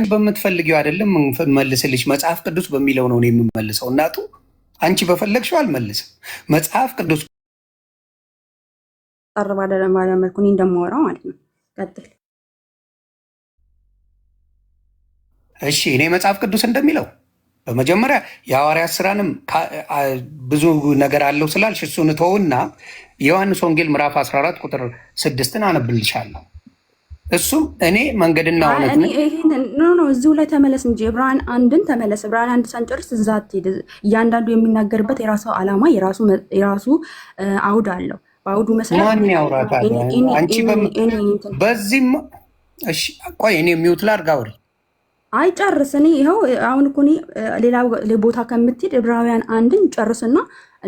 በምትፈልጊው አይደለም መልስልሽ። መጽሐፍ ቅዱስ በሚለው ነው የምመልሰው። እናቱ አንቺ በፈለግሽው አልመልስም። መጽሐፍ ቅዱስ ቀርባ ባለ መልኩ እኔ እንደማወራው ማለት ነው። ቀጥል። እሺ፣ እኔ መጽሐፍ ቅዱስ እንደሚለው በመጀመሪያ የሐዋርያት ስራንም ብዙ ነገር አለው ስላልሽ እሱን ተውና ዮሐንስ ወንጌል ምዕራፍ 14 ቁጥር 6ን አነብልሻለሁ። እሱም እኔ መንገድና እውነት ነው። እዚሁ ላይ ተመለስ እንጂ ዕብራውያን አንድን ተመለስ። ዕብራውያን አንድ ሳንጨርስ እዛ አትሄድ። እያንዳንዱ የሚናገርበት የራሱ ዓላማ የራሱ አውድ አለው። በአውዱ መሰረት ማን ያውራታል? አንቺ በዚህም እሺ፣ ቆይ እኔ ሚውት ላድርግ አውሪ። አይጨርስ። እኔ ይኸው አሁን እኮ ሌላ ቦታ ከምትሄድ ዕብራውያን አንድን ጨርስና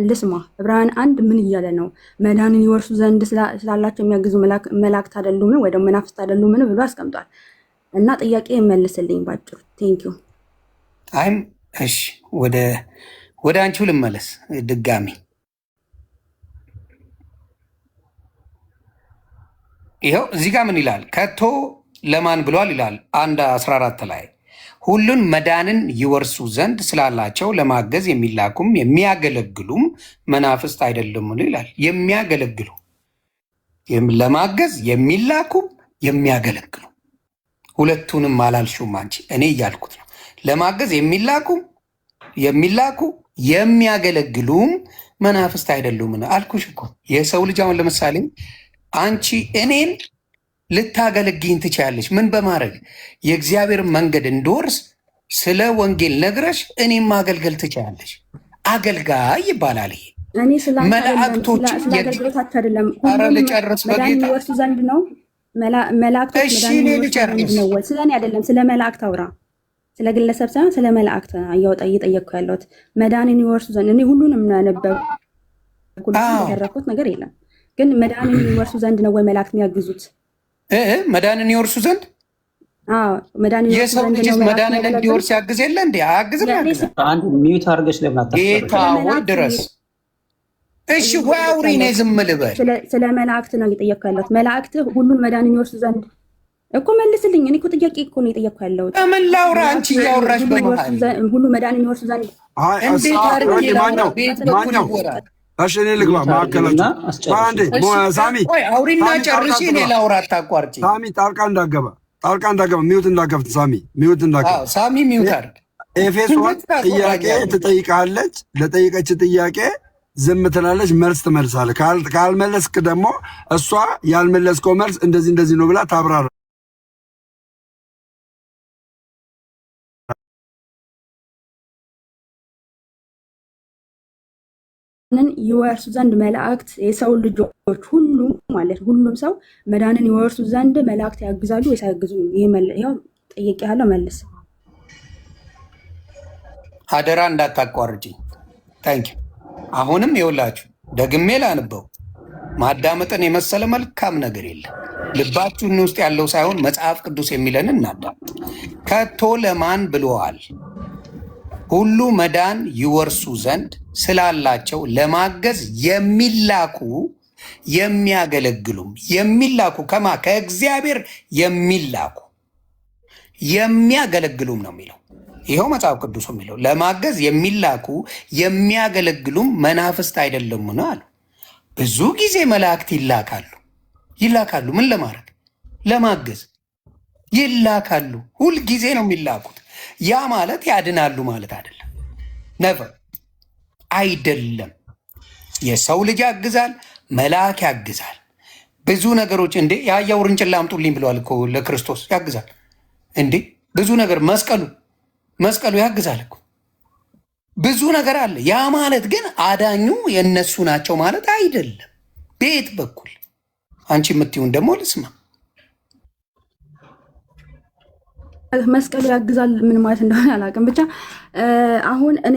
ልስማ። ዕብራውያን አንድ ምን እያለ ነው? መዳንን ይወርሱ ዘንድ ስላላቸው የሚያግዙ መላእክት አይደሉምን ወይ ደግሞ መናፍስት አይደሉምን ብሎ አስቀምጧል። እና ጥያቄ መልስልኝ ባጭሩ። ቴንኪዩ። አይም እሺ፣ ወደ አንቺው ልመለስ ድጋሚ። ይኸው እዚህ ጋር ምን ይላል? ከቶ ለማን ብሏል ይላል 1:14 ላይ ሁሉን መዳንን ይወርሱ ዘንድ ስላላቸው ለማገዝ የሚላኩም የሚያገለግሉም መናፍስት አይደለም ይላል። የሚያገለግሉ ለማገዝ የሚላኩም የሚያገለግሉ፣ ሁለቱንም አላልሽውም አንቺ፣ እኔ እያልኩት ነው። ለማገዝ የሚላኩ የሚያገለግሉም መናፍስት አይደሉም አልኩሽ እኮ። የሰው ልጅ አሁን ለምሳሌ አንቺ እኔን ልታገለግኝ ትችያለሽ። ምን በማድረግ የእግዚአብሔር መንገድ እንድወርስ ስለ ወንጌል ነግረሽ እኔም ማገልገል ትችያለሽ። አገልጋይ ይባላል ይሄ። መላእክቶች ልጨርስ በጌታ ወርሱ ዘንድ ነው። መላእክቶች ነው። ስለ እኔ አይደለም፣ ስለ መላእክት አውራ። ስለ ግለሰብ ሳይሆን ስለ መላእክት እየጠየቅኩ ያለሁት። መዳንን ይወርሱ ዘንድ እኔ ሁሉንም ነበብኩ፣ ያደረኩት ነገር የለም። ግን መዳንን ይወርሱ ዘንድ ነው ወይ መላእክት የሚያግዙት? መዳንን ይወርሱ ዘንድ የሰው ልጅ መዳንን እንዲወርስ ያግዝ የለ እንዴ? አያግዝም? ሚዩት አድርገሽ ጌታ ወይ ድረስ። እሺ ወይ አውሪ፣ እኔ ዝም ልበል? ስለ መላእክት ነው እየጠየቅኩ ያለሁት። መላእክት ሁሉን መዳንን ይወርሱ ዘንድ እኮ መልስልኝ። እኔ እኮ ጥያቄ እኮ ነው የጠየቅኩ ያለሁት። ምን ላውራ? አንቺ እያወራሽ በመሃል ሁሉ መዳንን ይወርሱ ዘንድ እንዴት አድርጌ ላውራ? ቤት በኩል ይወራል። እሺ እኔ ልግባ ማከላችሁ። አንዴ ሳሚ አውሪና ጨርሺ፣ እኔ ላውራ። አታቋርጪ ሳሚ። ጣልቃ እንዳገባ ሚዩት እንዳገብት ሳሚ፣ ሚዩት እንዳገባ ሳሚ፣ ሚዩት አድርግ። ኤፌሶን ጥያቄ ትጠይቃለች። ለጠይቀች ጥያቄ ዝም ትላለች፣ መልስ ትመልሳለች። ካልመለስክ ደግሞ እሷ ያልመለስከው መልስ እንደዚህ ነው ብላ ታብራራ። ይወርሱ ዘንድ መላእክት የሰው ልጆች ሁሉ ማለት ሁሉም ሰው መዳንን ይወርሱ ዘንድ መላእክት ያግዛሉ ወይስ አያግዙም? ይሄው ጠየቅ ያለው መልስ። አደራ እንዳታቋርጪ። ታንኪ። አሁንም ይኸውላችሁ ደግሜ ላንበው። ማዳመጥን የመሰለ መልካም ነገር የለም። ልባችሁን ውስጥ ያለው ሳይሆን መጽሐፍ ቅዱስ የሚለን እናዳምጥ። ከቶ ለማን ብለዋል? ሁሉ መዳን ይወርሱ ዘንድ ስላላቸው ለማገዝ የሚላኩ የሚያገለግሉም። የሚላኩ ከእግዚአብሔር የሚያገለግሉም ነው የሚለው። ይኸው መጽሐፍ ቅዱስ የሚለው ለማገዝ የሚላኩ የሚያገለግሉም መናፍስት አይደለም ነው አሉ። ብዙ ጊዜ መላእክት ይላካሉ። ምን ለማድረግ? ለማገዝ ይላካሉ። ሁል ጊዜ ነው የሚላኩት። ያ ማለት ያድናሉ ማለት አይደለም። ነቨር አይደለም። የሰው ልጅ ያግዛል፣ መልአክ ያግዛል። ብዙ ነገሮች እንዴ የአህያ ውርንጭላ አምጡልኝ ብለዋል እኮ ለክርስቶስ። ያግዛል እንዴ ብዙ ነገር። መስቀሉ ያግዛል እኮ ብዙ ነገር አለ። ያ ማለት ግን አዳኙ የነሱ ናቸው ማለት አይደለም። ቤት በኩል አንቺ የምትይውን ደግሞ ልስማ። መስቀሉ ያግዛል ምን ማለት እንደሆነ አላውቅም። ብቻ አሁን እኔ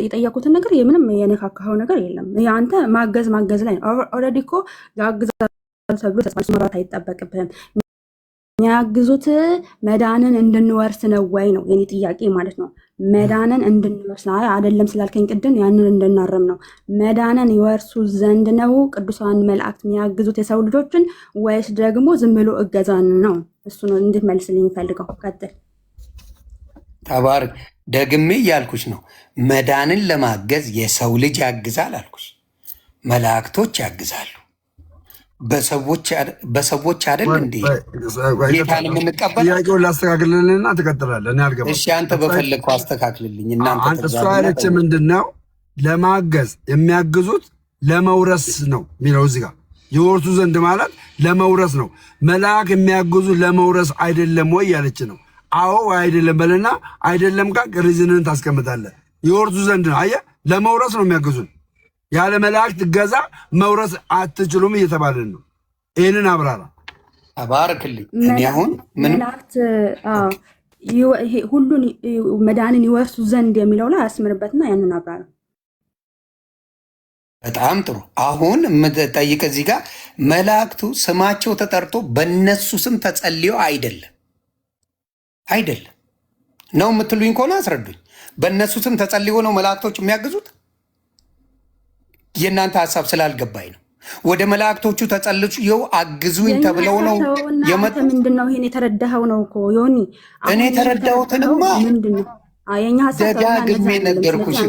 የጠየኩትን ነገር የምንም የነካካኸው ነገር የለም። አንተ ማገዝ ላይ ነው። ኦልሬዲ እኮ ያግዛል ተብሎ ተስፋ መራት አይጠበቅብህም። የሚያግዙት መዳንን እንድንወርስ ነው ወይ ነው የኔ ጥያቄ ማለት ነው። መዳንን እንድንወርስ አይደለም ስላልከኝ ቅድም ያንን እንድናረም ነው። መዳንን ይወርሱ ዘንድ ነው ቅዱሳን መላእክት የሚያግዙት የሰው ልጆችን ወይስ ደግሞ ዝም ብሎ እገዛን ነው? እሱ ነው እንድትመልስልኝ የሚፈልገው። ቀጥል። ተባረክ። ደግሜ እያልኩሽ ነው። መዳንን ለማገዝ የሰው ልጅ ያግዛል አልኩሽ። መላእክቶች ያግዛሉ። በሰዎች አይደል እንዴ ጌታን የምንቀበል? ጥያቄውን ላስተካክልልንና ትቀጥላለህ። እሺ አንተ በፈለግከው አስተካክልልኝ። እናንተ እሷ ያለች ምንድን ነው? ለማገዝ የሚያግዙት ለመውረስ ነው የሚለው እዚህ ጋር ይወርሱ ዘንድ ማለት ለመውረስ ነው። መልአክ የሚያግዙ ለመውረስ አይደለም ወይ ያለች ነው። አዎ አይደለም በልና አይደለም ጋር ሪዝንን ታስቀምጣለህ። ይወርሱ ዘንድ ነው። አየህ፣ ለመውረስ ነው የሚያግዙን። ያለ መላእክት እገዛ መውረስ አትችሉም እየተባለን ነው። ይህንን አብራራ። አባርክልኝ። እኔ አሁን ምን መላእክት ሁሉን መዳንን ይወርሱ ዘንድ የሚለው ላይ አስምርበትና ያንን አብራራ። በጣም ጥሩ። አሁን የምጠይቅ እዚህ ጋር መላእክቱ ስማቸው ተጠርቶ በእነሱ ስም ተጸልዮ አይደለም ነው የምትሉኝ ከሆነ አስረዱኝ። በእነሱ ስም ተጸልዮ ነው መላእክቶች የሚያግዙት? የእናንተ ሀሳብ ስላልገባኝ ነው። ወደ መላእክቶቹ ተጸልጩ ይኸው አግዙኝ ተብለው ነው የመጡት። ምንድን ነው ይሄን የተረዳኸው ነው እኮ ዮኒ። እኔ የተረዳሁትንማ ምንድን ነው የኛ ሀሳብ ደጋግሜ ነገርኩሽ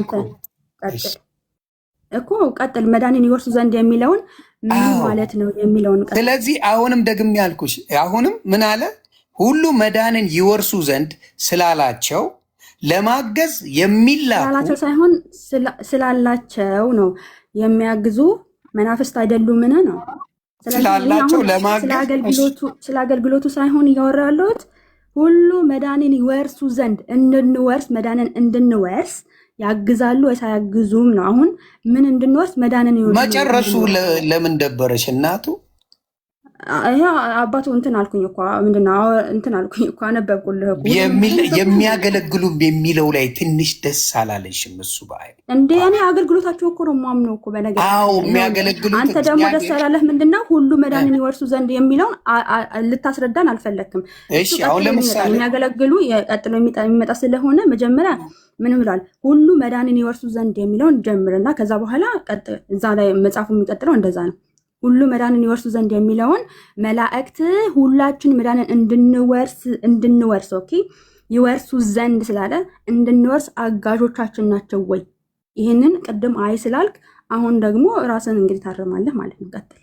እኮ ቀጥል። መዳንን ይወርሱ ዘንድ የሚለውን ምን ማለት ነው የሚለውን ቀጥል። ስለዚህ አሁንም ደግሜ ያልኩሽ አሁንም ምን አለ? ሁሉ መዳንን ይወርሱ ዘንድ ስላላቸው ለማገዝ የሚላኩ ስላላቸው ሳይሆን ስላላቸው ነው የሚያግዙ መናፍስት አይደሉምን ነው። ስላላቸው ለማገዝ ስለ አገልግሎቱ ሳይሆን እያወራ ያለሁት ሁሉ መዳንን ይወርሱ ዘንድ እንድንወርስ መዳንን እንድንወርስ ያግዛሉ ወይስ አያግዙም ነው። አሁን ምን እንድንወርስ መዳንን ይወርሱ መጨረሱ ለምን ደበረሽ እናቱ? ይሄ አባቱ እንትን አልኩኝ እኮ ምንድነው እንትን አልኩኝ እኮ አነበብኩልህ እኮ የሚያገለግሉም የሚለው ላይ ትንሽ ደስ አላለሽም? እሱ ባይ እንዴ እኔ አገልግሎታቸው እኮ ነው ማምነው እኮ በነገር። አዎ የሚያገለግሉት። አንተ ደግሞ ደስ ያላለህ ምንድነው ሁሉ መዳንን ይወርሱ ዘንድ የሚለውን ልታስረዳን አልፈለክም። እሺ አሁን ለምሳሌ የሚያገለግሉ ቀጥሎ የሚመጣ ስለሆነ መጀመሪያ ምን ይላል? ሁሉ መዳንን ይወርሱ ዘንድ የሚለውን ጀምርና ከዛ በኋላ ቀጥል። እዛ ላይ መጽሐፉ የሚቀጥለው እንደዛ ነው። ሁሉ መዳንን ይወርሱ ዘንድ የሚለውን መላእክት ሁላችን መዳንን እንድንወርስ ኦኬ ይወርሱ ዘንድ ስላለ እንድንወርስ አጋዦቻችን ናቸው ወይ? ይህንን ቅድም አይ ስላልክ አሁን ደግሞ ራስን እንግዲህ ታርማለህ ማለት ነው። ቀጥል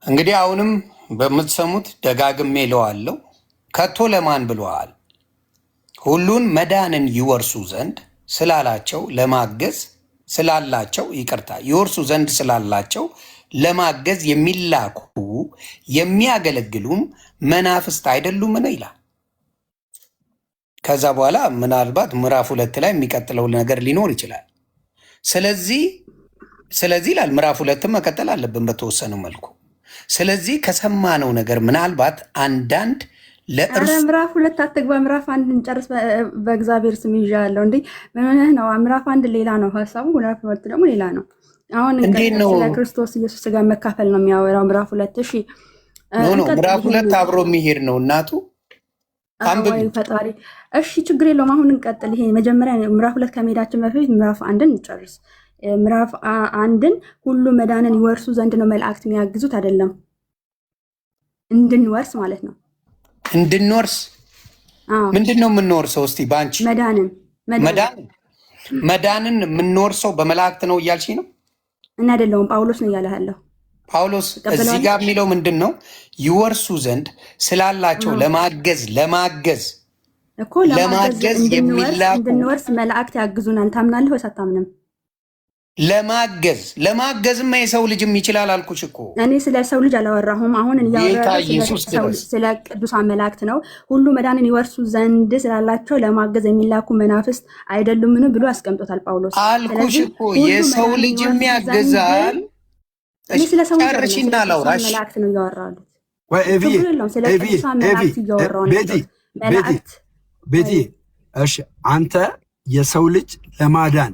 እንግዲህ። አሁንም በምትሰሙት ደጋግሜ እለዋለሁ። ከቶ ለማን ብለዋል? ሁሉን መዳንን ይወርሱ ዘንድ ስላላቸው ለማገዝ ስላላቸው ይቅርታ ይወርሱ ዘንድ ስላላቸው ለማገዝ የሚላኩ የሚያገለግሉም መናፍስት አይደሉምን ይላል። ከዛ በኋላ ምናልባት ምዕራፍ 2 ላይ የሚቀጥለው ነገር ሊኖር ይችላል። ስለዚህ ይላል ምዕራፍ 2 መቀጠል አለብን በተወሰነው መልኩ። ስለዚህ ከሰማነው ነገር ምናልባት አንዳንድ ምዕራፍ 2 አትግባ፣ ምዕራፍ 1 እንጨርስ። በእግዚአብሔር ስም ይዣለሁ። እንዴ ምንህ ነው? ምዕራፍ 1 ሌላ ነው ሀሳቡ፣ ምዕራፍ 2 ደግሞ ሌላ ነው። አሁን ስለ ክርስቶስ ኢየሱስ ጋር መካፈል ነው የሚያወራው ምዕራፍ 2። እሺ ምዕራፍ 2 አብሮ የሚሄድ ነው እናቱ ወይ ፈጣሪ። እሺ ችግር የለውም። አሁን እንቀጥል። ይሄ መጀመሪያ ምዕራፍ 2 ከመሄዳችን በፊት ምዕራፍ 1ን እንጨርስ። ምዕራፍ 1ን ሁሉ መዳንን ይወርሱ ዘንድ ነው መላእክት የሚያግዙት አይደለም፣ እንድንወርስ ማለት ነው። እንድንወርስ ምንድን ነው የምንወርሰው? እስቲ በአንቺ መዳንን የምንወርሰው በመላእክት ነው እያልሽ ነው? እና አይደለውም ጳውሎስ ነው እያለ ያለው። ጳውሎስ እዚህ ጋር የሚለው ምንድን ነው? ይወርሱ ዘንድ ስላላቸው ለማገዝ እኮ ለማገዝ እንድንወርስ መላእክት ያግዙናል። ታምናለህ ወይስ አታምንም? ለማገዝማ የሰው ልጅም ይችላል አልኩሽ እኮ። እኔ ስለ ሰው ልጅ አላወራሁም። አሁን ስለ ቅዱሳን መላእክት ነው። ሁሉ መዳንን ይወርሱ ዘንድ ስላላቸው ለማገዝ የሚላኩ መናፍስት አይደሉምን ብሎ አስቀምጦታል ጳውሎስ። አልኩሽ እኮ የሰው ልጅም ያገዛል። ጨርሽና ላውራሽ። መላእክት ነው እያወራሉ። ስለ ቅዱሳን መላእክት እያወራሁ ቤቲ። እሺ አንተ የሰው ልጅ ለማዳን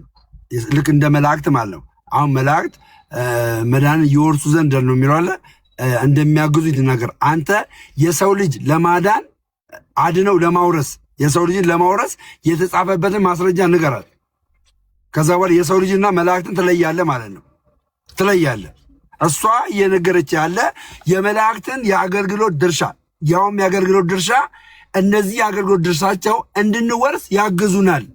ልክ እንደ መላእክት ማለት ነው። አሁን መላእክት መዳንን ይወርሱ ዘንድ ነው የሚለው አለ እንደሚያግዙ ይናገር። አንተ የሰው ልጅ ለማዳን አድነው ለማውረስ የሰው ልጅን ለማውረስ የተጻፈበትን ማስረጃ ንገራል። ከዛ በኋላ የሰው ልጅና መላእክትን ትለያለህ ማለት ነው። ትለያለህ። እሷ እየነገረች ያለ የመላእክትን የአገልግሎት ድርሻ ያውም የአገልግሎት ድርሻ እነዚህ የአገልግሎት ድርሻቸው እንድንወርስ ያግዙናል።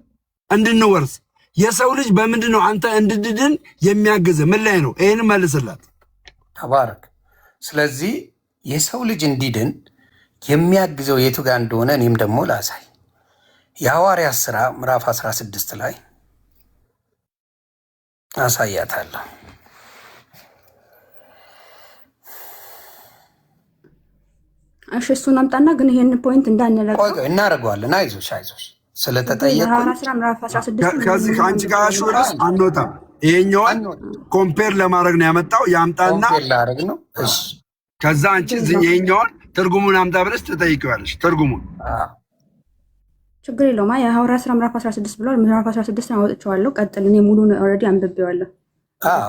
እንድንወርስ የሰው ልጅ በምንድን ነው አንተ እንድድድን የሚያግዝ ምን ላይ ነው? ይህን መልስላት። ተባረክ። ስለዚህ የሰው ልጅ እንዲድን የሚያግዘው የቱ ጋር እንደሆነ እኔም ደግሞ ላሳይ። የሐዋርያት ሥራ ምዕራፍ 16 ላይ አሳያታለሁ። እሺ እሱን አምጣና ግን ይሄን ፖይንት እንዳንለቀው እናደርገዋለን። አይዞሽ አይዞሽ ስለተጠየቁ ከዚህ ከአንቺ ጋር ሹርስ አንወጣም። ይሄኛውን ኮምፔር ለማድረግ ነው ያመጣው። ያምጣና ላደርግ ነው። እሺ ከዛ አንቺ ይሄኛውን ትርጉሙን አምጣ ብለሽ ትጠይቂዋለሽ። ትርጉሙን ችግር የለውም። የሐዋርያት ሥራ ምዕራፍ 16 ብሏል። ምዕራፍ 16 አወጥቼዋለሁ። ቀጥል። እኔ ሙሉን ኦልሬዲ አንብቤዋለሁ።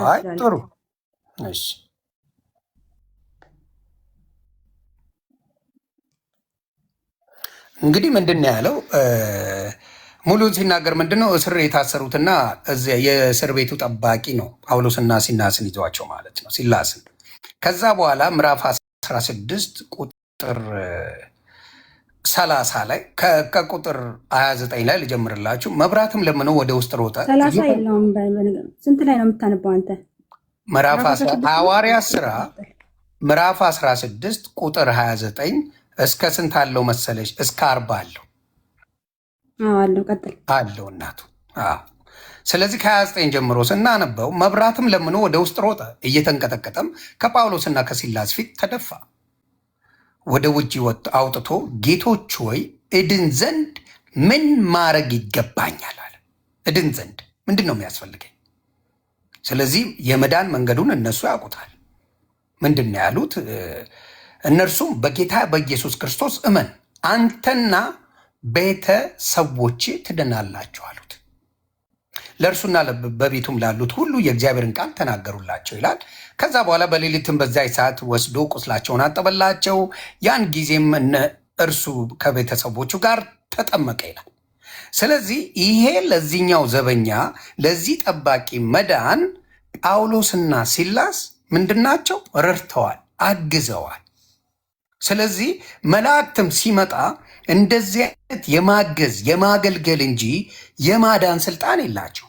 አይ ጥሩ። እሺ እንግዲህ ምንድን ነው ያለው? ሙሉን ሲናገር ምንድን ነው እስር የታሰሩትና የእስር ቤቱ ጠባቂ ነው ጳውሎስና ሲላስን ይዘዋቸው ማለት ነው፣ ሲላስን። ከዛ በኋላ ምዕራፍ 16 ቁጥር 30 ላይ ከቁጥር 29 ላይ ልጀምርላችሁ። መብራትም ለምነው ወደ ውስጥ ሮጠ። 30 የለውም። ስንት ላይ ነው የምታነባው አንተ? ምዕራፍ ሐዋርያት ሥራ ምዕራፍ 16 ቁጥር 29 እስከ ስንት አለው መሰለሽ? እስከ 40 አለው አለው። ቀጥል አለው እናቱ። ስለዚህ ከ29 ጀምሮ ስናነበው መብራትም ለምኖ ወደ ውስጥ ሮጠ፣ እየተንቀጠቀጠም ከጳውሎስና ከሲላስ ፊት ተደፋ። ወደ ውጭ አውጥቶ ጌቶች ሆይ እድን ዘንድ ምን ማድረግ ይገባኛል አለ። እድን ዘንድ ምንድን ነው የሚያስፈልገኝ? ስለዚህ የመዳን መንገዱን እነሱ ያውቁታል። ምንድን ነው ያሉት? እነርሱም በጌታ በኢየሱስ ክርስቶስ እመን አንተና ቤተሰቦች ትድናላችሁ አሉት። ለእርሱና በቤቱም ላሉት ሁሉ የእግዚአብሔርን ቃል ተናገሩላቸው ይላል። ከዛ በኋላ በሌሊትም በዚያ ሰዓት ወስዶ ቁስላቸውን አጠበላቸው። ያን ጊዜም እርሱ ከቤተሰቦቹ ጋር ተጠመቀ ይላል። ስለዚህ ይሄ ለዚህኛው ዘበኛ ለዚህ ጠባቂ መዳን ጳውሎስና ሲላስ ምንድናቸው? ረድተዋል፣ አግዘዋል። ስለዚህ መላእክትም ሲመጣ እንደዚህ አይነት የማገዝ የማገልገል እንጂ የማዳን ስልጣን የላቸው።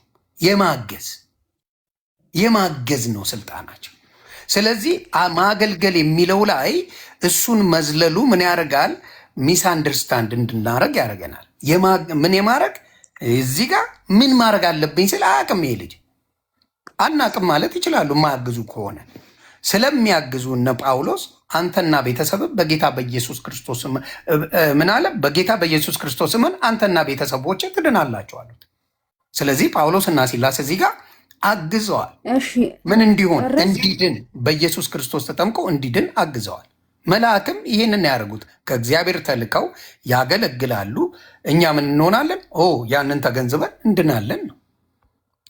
የማገዝ ነው ስልጣናቸው። ስለዚህ ማገልገል የሚለው ላይ እሱን መዝለሉ ምን ያደርጋል? ሚስ አንደርስታንድ እንድናደርግ ያደርገናል። ምን የማድረግ እዚህ ጋር ምን ማድረግ አለብኝ ስለ አቅም ይሄ ልጅ አናቅም ማለት ይችላሉ። የማያግዙ ከሆነ ስለሚያግዙ እነ ጳውሎስ አንተና ቤተሰብ በጌታ በኢየሱስ ክርስቶስ ምን አለ? በጌታ በኢየሱስ ክርስቶስ ምን አንተና ቤተሰቦች ትድናላችሁ አሉት። ስለዚህ ጳውሎስና ሲላስ እዚህ ጋር አግዘዋል። ምን እንዲሆን? እንዲድን፣ በኢየሱስ ክርስቶስ ተጠምቆ እንዲድን አግዘዋል። መልአክም ይህንን ያደርጉት ከእግዚአብሔር ተልከው ያገለግላሉ። እኛ ምን እንሆናለን? ያንን ተገንዝበን እንድናለን ነው።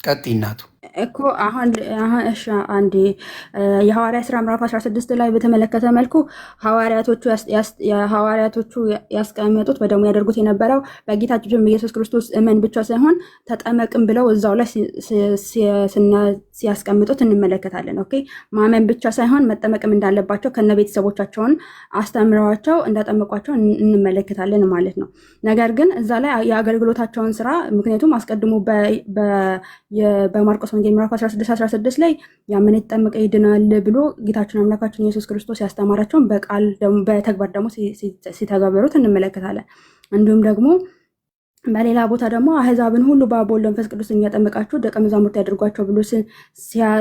ቀጥይ እናቱ እኮ አሁን እሺ አንዴ የሐዋርያት ሥራ ምዕራፍ 16 ላይ በተመለከተ መልኩ ሐዋርያቶቹ ያስቀመጡት በደሙ ያደርጉት የነበረው በጌታችን በኢየሱስ ክርስቶስ እመን ብቻ ሳይሆን ተጠመቅም ብለው እዛው ላይ ሲያስቀምጡት እንመለከታለን። ኦኬ ማመን ብቻ ሳይሆን መጠመቅም እንዳለባቸው ከነ ቤተሰቦቻቸውን አስተምረዋቸው እንዳጠመቋቸው እንመለከታለን ማለት ነው። ነገር ግን እዛ ላይ የአገልግሎታቸውን ስራ ምክንያቱም አስቀድሞ በማርቆስ ወንጌል ምዕራፍ 16 ላይ ያመነ የተጠመቀ ይድናል ብሎ ጌታችን አምላካችን ኢየሱስ ክርስቶስ ያስተማራቸውን በቃል በተግባር ደግሞ ሲተገበሩት እንመለከታለን። እንዲሁም ደግሞ በሌላ ቦታ ደግሞ አህዛብን ሁሉ በአብ ወልድ መንፈስ ቅዱስ እያጠመቃችሁ ደቀ መዛሙርት ያደርጓቸው ብሎ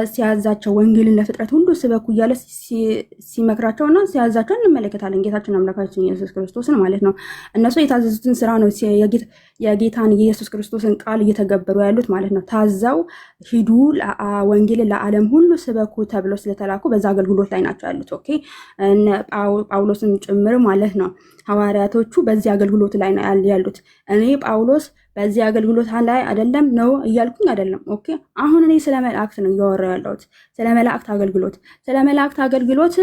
ሲያዛቸው ወንጌልን ለፍጥረት ሁሉ ስበኩ እያለ ሲመክራቸውና ሲያዛቸው እንመለከታለን። ጌታችን አምላካችን ኢየሱስ ክርስቶስን ማለት ነው። እነሱ የታዘዙትን ስራ ነው የጌታን የኢየሱስ ክርስቶስን ቃል እየተገበሩ ያሉት ማለት ነው። ታዘው ሂዱ ወንጌልን ለዓለም ሁሉ ስበኩ ተብሎ ስለተላኩ በዛ አገልግሎት ላይ ናቸው ያሉት። ኦኬ ጳውሎስን ጭምር ማለት ነው። ሐዋርያቶቹ በዚህ አገልግሎት ላይ ነው ያሉት። እኔ ጳውሎስ በዚህ አገልግሎት ላይ አይደለም ነው እያልኩኝ አይደለም። ኦኬ አሁን እኔ ስለ መላእክት ነው እያወራሁ ያለሁት፣ ስለ መላእክት አገልግሎት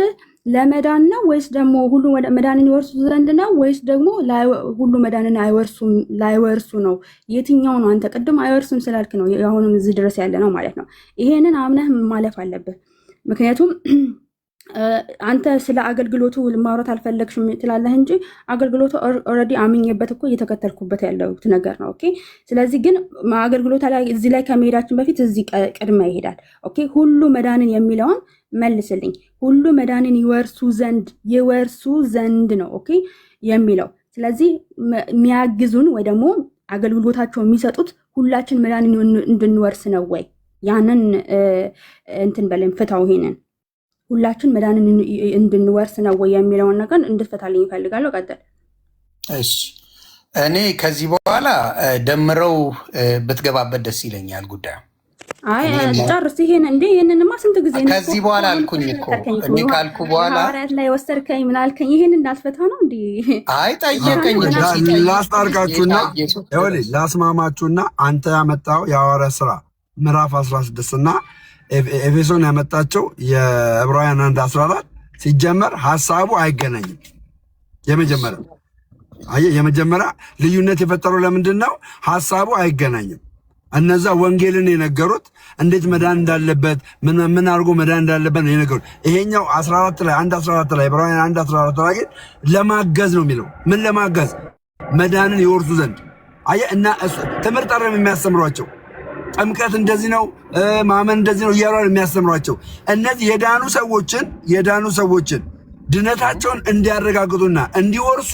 ለመዳን ነው ወይስ ደግሞ ሁሉ መዳንን ይወርሱ ዘንድ ነው ወይስ ደግሞ ሁሉ መዳንን ላይወርሱ ነው? የትኛው ነው? አንተ ቅድም አይወርሱም ስላልክ ነው አሁንም እዚህ ድረስ ያለ ነው ማለት ነው። ይሄንን አምነህ ማለፍ አለብህ። ምክንያቱም አንተ ስለ አገልግሎቱ ማውራት አልፈለግሽም ትላለህ እንጂ አገልግሎቱ ኦልሬዲ አምኜበት እኮ እየተከተልኩበት ያለሁት ነገር ነው። ኦኬ። ስለዚህ ግን አገልግሎት ላይ እዚህ ላይ ከመሄዳችን በፊት እዚህ ቅድመ ይሄዳል። ኦኬ። ሁሉ መዳንን የሚለውን መልስልኝ። ሁሉ መዳንን ይወርሱ ዘንድ ነው ኦኬ የሚለው። ስለዚህ የሚያግዙን ወይ ደግሞ አገልግሎታቸው የሚሰጡት ሁላችን መዳንን እንድንወርስ ነው ወይ? ያንን እንትን በለን ፍታው። ይሄንን ሁላችን መዳንን እንድንወርስ ነው ወይ የሚለውን ነገር እንድትፈታልኝ ይፈልጋለሁ። ቀጥል። እሺ፣ እኔ ከዚህ በኋላ ደምረው ብትገባበት ደስ ይለኛል ጉዳዩ። አይ ጨርስ። ይሄንንማ ስንት ጊዜ ነው ከዚህ በኋላ አልኩኝ እኮ እኔ ካልኩ በኋላ ሐዋርያት ላይ ወሰድከኝ ምን አልከኝ? ይሄን እንዳልፈታ ነው እንዴ? አይ ጠየቀኝ። ላስታርቃችሁና ይኸውልህ ላስማማችሁና አንተ ያመጣው የሐዋርያት ሥራ ምዕራፍ 16 እና ኤፌሶን ያመጣቸው የዕብራውያን 1:14 ሲጀመር ሐሳቡ አይገናኝም። የመጀመሪያ ልዩነት የፈጠረው ለምንድን ነው? ሐሳቡ አይገናኝም። እነዛ ወንጌልን የነገሩት እንዴት መዳን እንዳለበት ምን አድርጎ መዳን እንዳለበት ነው የነገሩት። ይሄኛው 14 ላይ 1:14 ላይ ዕብራውያን 1:14 ላይ ግን ለማገዝ ነው የሚለው። ምን ለማገዝ? መዳንን ይወርሱ ዘንድ። አየህ፣ እና ትምህርት አይደለም የሚያስተምሯቸው። ጥምቀት እንደዚህ ነው፣ ማመን እንደዚህ ነው እያሉ የሚያስተምሯቸው። እነዚህ የዳኑ ሰዎችን ድነታቸውን እንዲያረጋግጡና እንዲወርሱ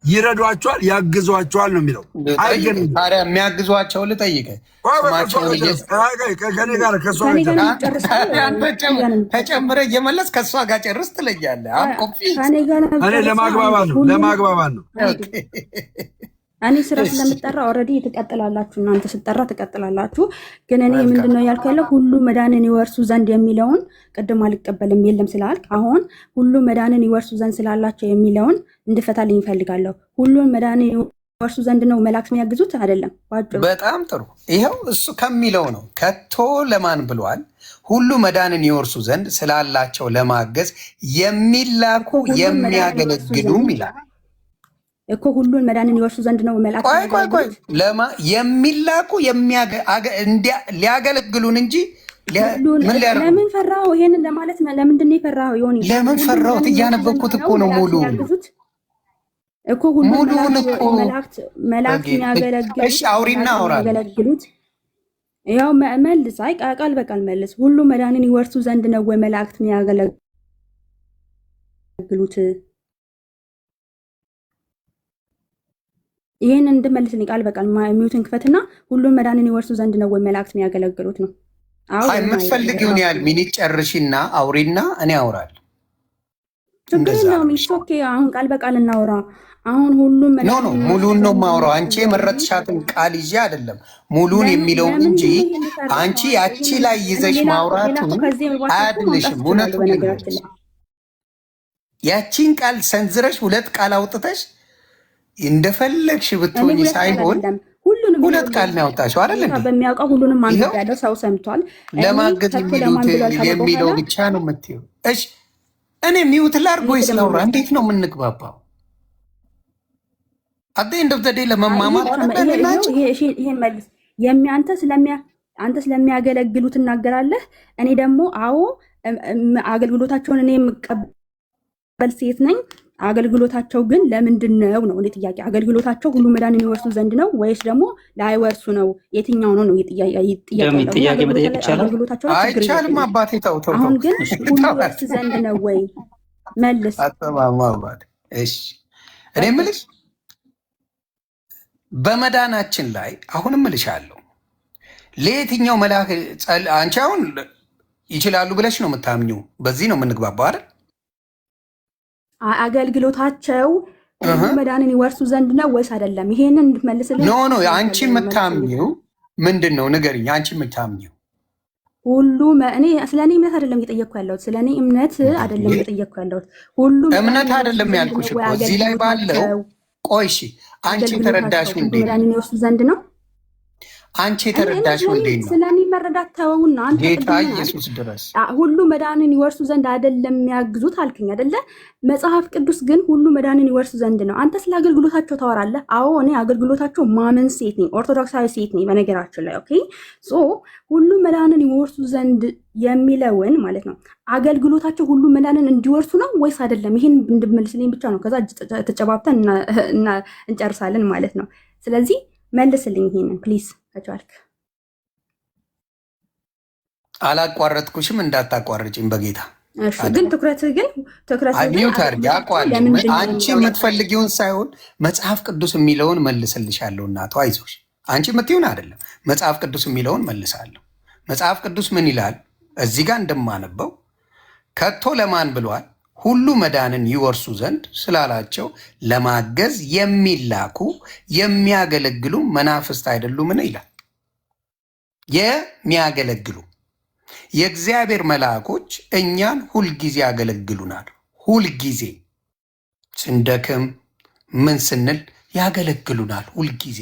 ይረዷቸዋል፣ ያግዟቸዋል ነው የሚለው። ታዲያ የሚያግዟቸው ልጠይቅህ፣ ከኔ ጋር ከእሷ ተጨምረህ እየመለስ ከእሷ ጋር ጨርስ ትለኛለህ። እኔ ለማግባባት ነው። እኔ ስራ ስለምጠራ ኦልሬዲ ትቀጥላላችሁ፣ እናንተ ስጠራ ትቀጥላላችሁ። ግን እኔ ምንድነው ያልኩ ያለው ሁሉ መዳንን ይወርሱ ዘንድ የሚለውን ቅድም አልቀበልም የለም ስላልክ አሁን ሁሉ መዳንን ይወርሱ ዘንድ ስላላቸው የሚለውን እንድፈታልኝ እፈልጋለሁ። ሁሉን መዳንን ይወርሱ ዘንድ ነው መላእክት የሚያግዙት አይደለም? ባጭሩ በጣም ጥሩ። ይኸው እሱ ከሚለው ነው። ከቶ ለማን ብሏል? ሁሉ መዳንን ይወርሱ ዘንድ ስላላቸው ለማገዝ የሚላኩ የሚያገለግሉም ይላል እኮ። ሁሉን መዳንን ይወርሱ ዘንድ ነው መላእክት የሚላኩ ሊያገለግሉን እንጂ ለምን ፈራው? ይሄንን ለማለት ለምንድን ነው የፈራው? ይሆን ለምን ፈራሁት? እያነበብኩት እኮ ነው ሙሉ እኮ ሁሉን እኮ መላእክት የሚያገለግሉት። እሺ አውሪና አውራለሁ። ያው መልስ። አይ ቃል በቃል መልስ። ሁሉ መዳንን ይወርሱ ዘንድ ነው ወይ መላእክት የሚያገለግሉት? ይሄን እንድመልስልኝ ቃል በቃል ሚውትን ክፈትና ሁሉን መዳንን ይወርሱ ዘንድ ነው ወይ መላእክት የሚያገለግሉት ነው? አይ የምትፈልጊውን ያህል ሚኒት ጨርሽና አውሪና እኔ አውራለሁ። ችግር የለውም። ኦኬ አሁን ቃል በቃል እናውራ። አሁን ሁሉም ሙሉን ነው የማውራው። አንቺ የመረጥሻትን ቃል ይዤ አይደለም ሙሉን የሚለውን እንጂ አንቺ ያቺ ላይ ይዘሽ ማውራቱን አያድንሽም። እውነት ያቺን ቃል ሰንዝረሽ ሁለት ቃል አውጥተሽ እንደፈለግሽ ብትሆኝ ሳይሆን ሁለት ቃል ነው ያወጣሽው አይደል? በሚያውቀው ሁሉንም አንተ ያለው ሰው ሰምቷል። ለማገዝ የሚለው ብቻ ነው የምትይው። እሺ እኔ ሚውት ላድርግ ወይስ ላውራ? እንዴት ነው የምንግባባው? አደ እንደብዘዴ ለመማማር ይሄን መልስ። አንተ ስለሚያገለግሉ ትናገራለህ። እኔ ደግሞ አዎ አገልግሎታቸውን እኔ የምቀበል ሴት ነኝ። አገልግሎታቸው ግን ለምንድን ነው ነው እንዴ ጥያቄ? አገልግሎታቸው ሁሉ መዳንን ይወርሱ ዘንድ ነው ወይስ ደግሞ ላይወርሱ ነው? የትኛው ነው ጥያቄ መጠየቅ ይቻላል? አይቻልም አባቴ ተው። አሁን ግን ሁሉ ይወርሱ ዘንድ ነው ወይ መልስ። አተማማ አባቴ። እሺ እኔ የምልሽ በመዳናችን ላይ አሁንም እልሻለሁ ለየትኛው መልአክ አንቺ አሁን ይችላሉ ብለሽ ነው የምታምኚው? በዚህ ነው የምንግባባው አይደል? አገልግሎታቸው መዳንን ይወርሱ ዘንድ ነው ወይስ አይደለም? ይሄንን እንድትመልስልኝ። ኖ አንቺ የምታምኚው ምንድን ነው ንገሪኝ። አንቺ የምታምኚው ሁሉ እኔ ስለ እኔ እምነት አይደለም እየጠየቅኩ ያለሁት። ስለ እኔ እምነት አይደለም እየጠየቅኩ ያለሁት። ሁሉ እምነት አይደለም ያልኩሽ እኮ እዚህ ላይ ባለው። ቆይ እሺ አንቺ የተረዳሽው እንዴ? መዳንን ይወርሱ ዘንድ ነው። አንቺ የተረዳሽው እንዴት ነው? ስለኔ መረዳት ተወውና አንተ ጌታ ኢየሱስ ድረስ ሁሉ መዳንን ይወርሱ ዘንድ አይደለም የሚያግዙት አልከኝ አይደለ? መጽሐፍ ቅዱስ ግን ሁሉ መዳንን ይወርሱ ዘንድ ነው። አንተ ስለ አገልግሎታቸው ታወራለህ። አዎ እኔ አገልግሎታቸው ማመን ሴት ነኝ፣ ኦርቶዶክሳዊ ሴት ነኝ በነገራችን ላይ ኦኬ። ሶ ሁሉ መዳንን ይወርሱ ዘንድ የሚለውን ማለት ነው አገልግሎታቸው ሁሉ መዳንን እንዲወርሱ ነው ወይስ አይደለም? ይሄን እንድመልስልኝ ብቻ ነው። ከዛ ተጨባብተን እንጨርሳለን ማለት ነው። ስለዚህ መልስልኝ ይሄንን ፕሊዝ ከቻልክ። አላቋረጥኩሽም፣ እንዳታቋርጭኝ በጌታ ግን ትኩረትህ ሚውት አድርጊ። አቋል አንቺ የምትፈልጊውን ሳይሆን መጽሐፍ ቅዱስ የሚለውን መልስልሻለሁ። እናቷ አይዞሽ፣ አንቺ የምትይውን አይደለም መጽሐፍ ቅዱስ የሚለውን መልሳለሁ። መጽሐፍ ቅዱስ ምን ይላል? እዚህ ጋር እንደማነበው ከቶ ለማን ብሏል? ሁሉ መዳንን ይወርሱ ዘንድ ስላላቸው ለማገዝ የሚላኩ የሚያገለግሉ መናፍስት አይደሉምን ይላል። የሚያገለግሉ የእግዚአብሔር መልአኮች እኛን ሁልጊዜ ያገለግሉናል። ሁልጊዜ ስንደክም ምን ስንል ያገለግሉናል። ሁልጊዜ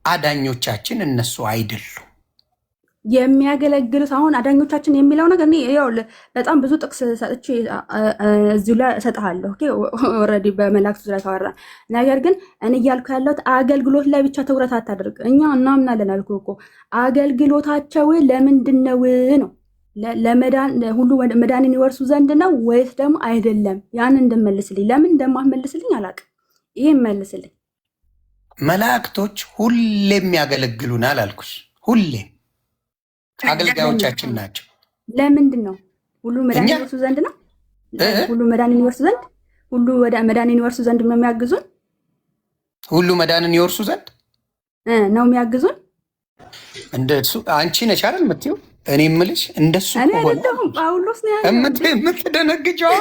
አዳኞቻችን እነሱ አይደሉም። የሚያገለግሉት አሁን አዳኞቻችን የሚለው ነገር እኔ ያው በጣም ብዙ ጥቅስ ሰጥቼ እዚሁ ላይ እሰጥሃለሁ። ኦልሬዲ በመላእክቱ ላይ ተዋራ። ነገር ግን እኔ እያልኩ ያለሁት አገልግሎት ላይ ብቻ ትኩረት አታደርግ። እኛ እናምናለን አልኩ እኮ አገልግሎታቸው ለምንድን ነው ነው ለመዳን ሁሉ መዳንን ይወርሱ ዘንድ ነው ወይስ ደግሞ አይደለም? ያን እንደመልስልኝ። ለምን እንደማትመልስልኝ አላውቅም። ይሄን መልስልኝ። መላእክቶች ሁሌም ያገለግሉናል አልኩሽ። ሁሌም አገልጋዮቻችን ናቸው። ለምንድን ነው ሁሉ መዳንን ይወርሱ ዘንድ ነው? ሁሉ መዳንን ይወርሱ ዘንድ ሁሉ መዳንን ይወርሱ ዘንድ ነው የሚያግዙን። ሁሉ መዳንን ይወርሱ ዘንድ ነው የሚያግዙን። እንደሱ አንቺ ነሽ አይደል የምትይው? እኔ የምልሽ እንደሱ ሆነ ጳውሎስ ነው የምትደነግጨው።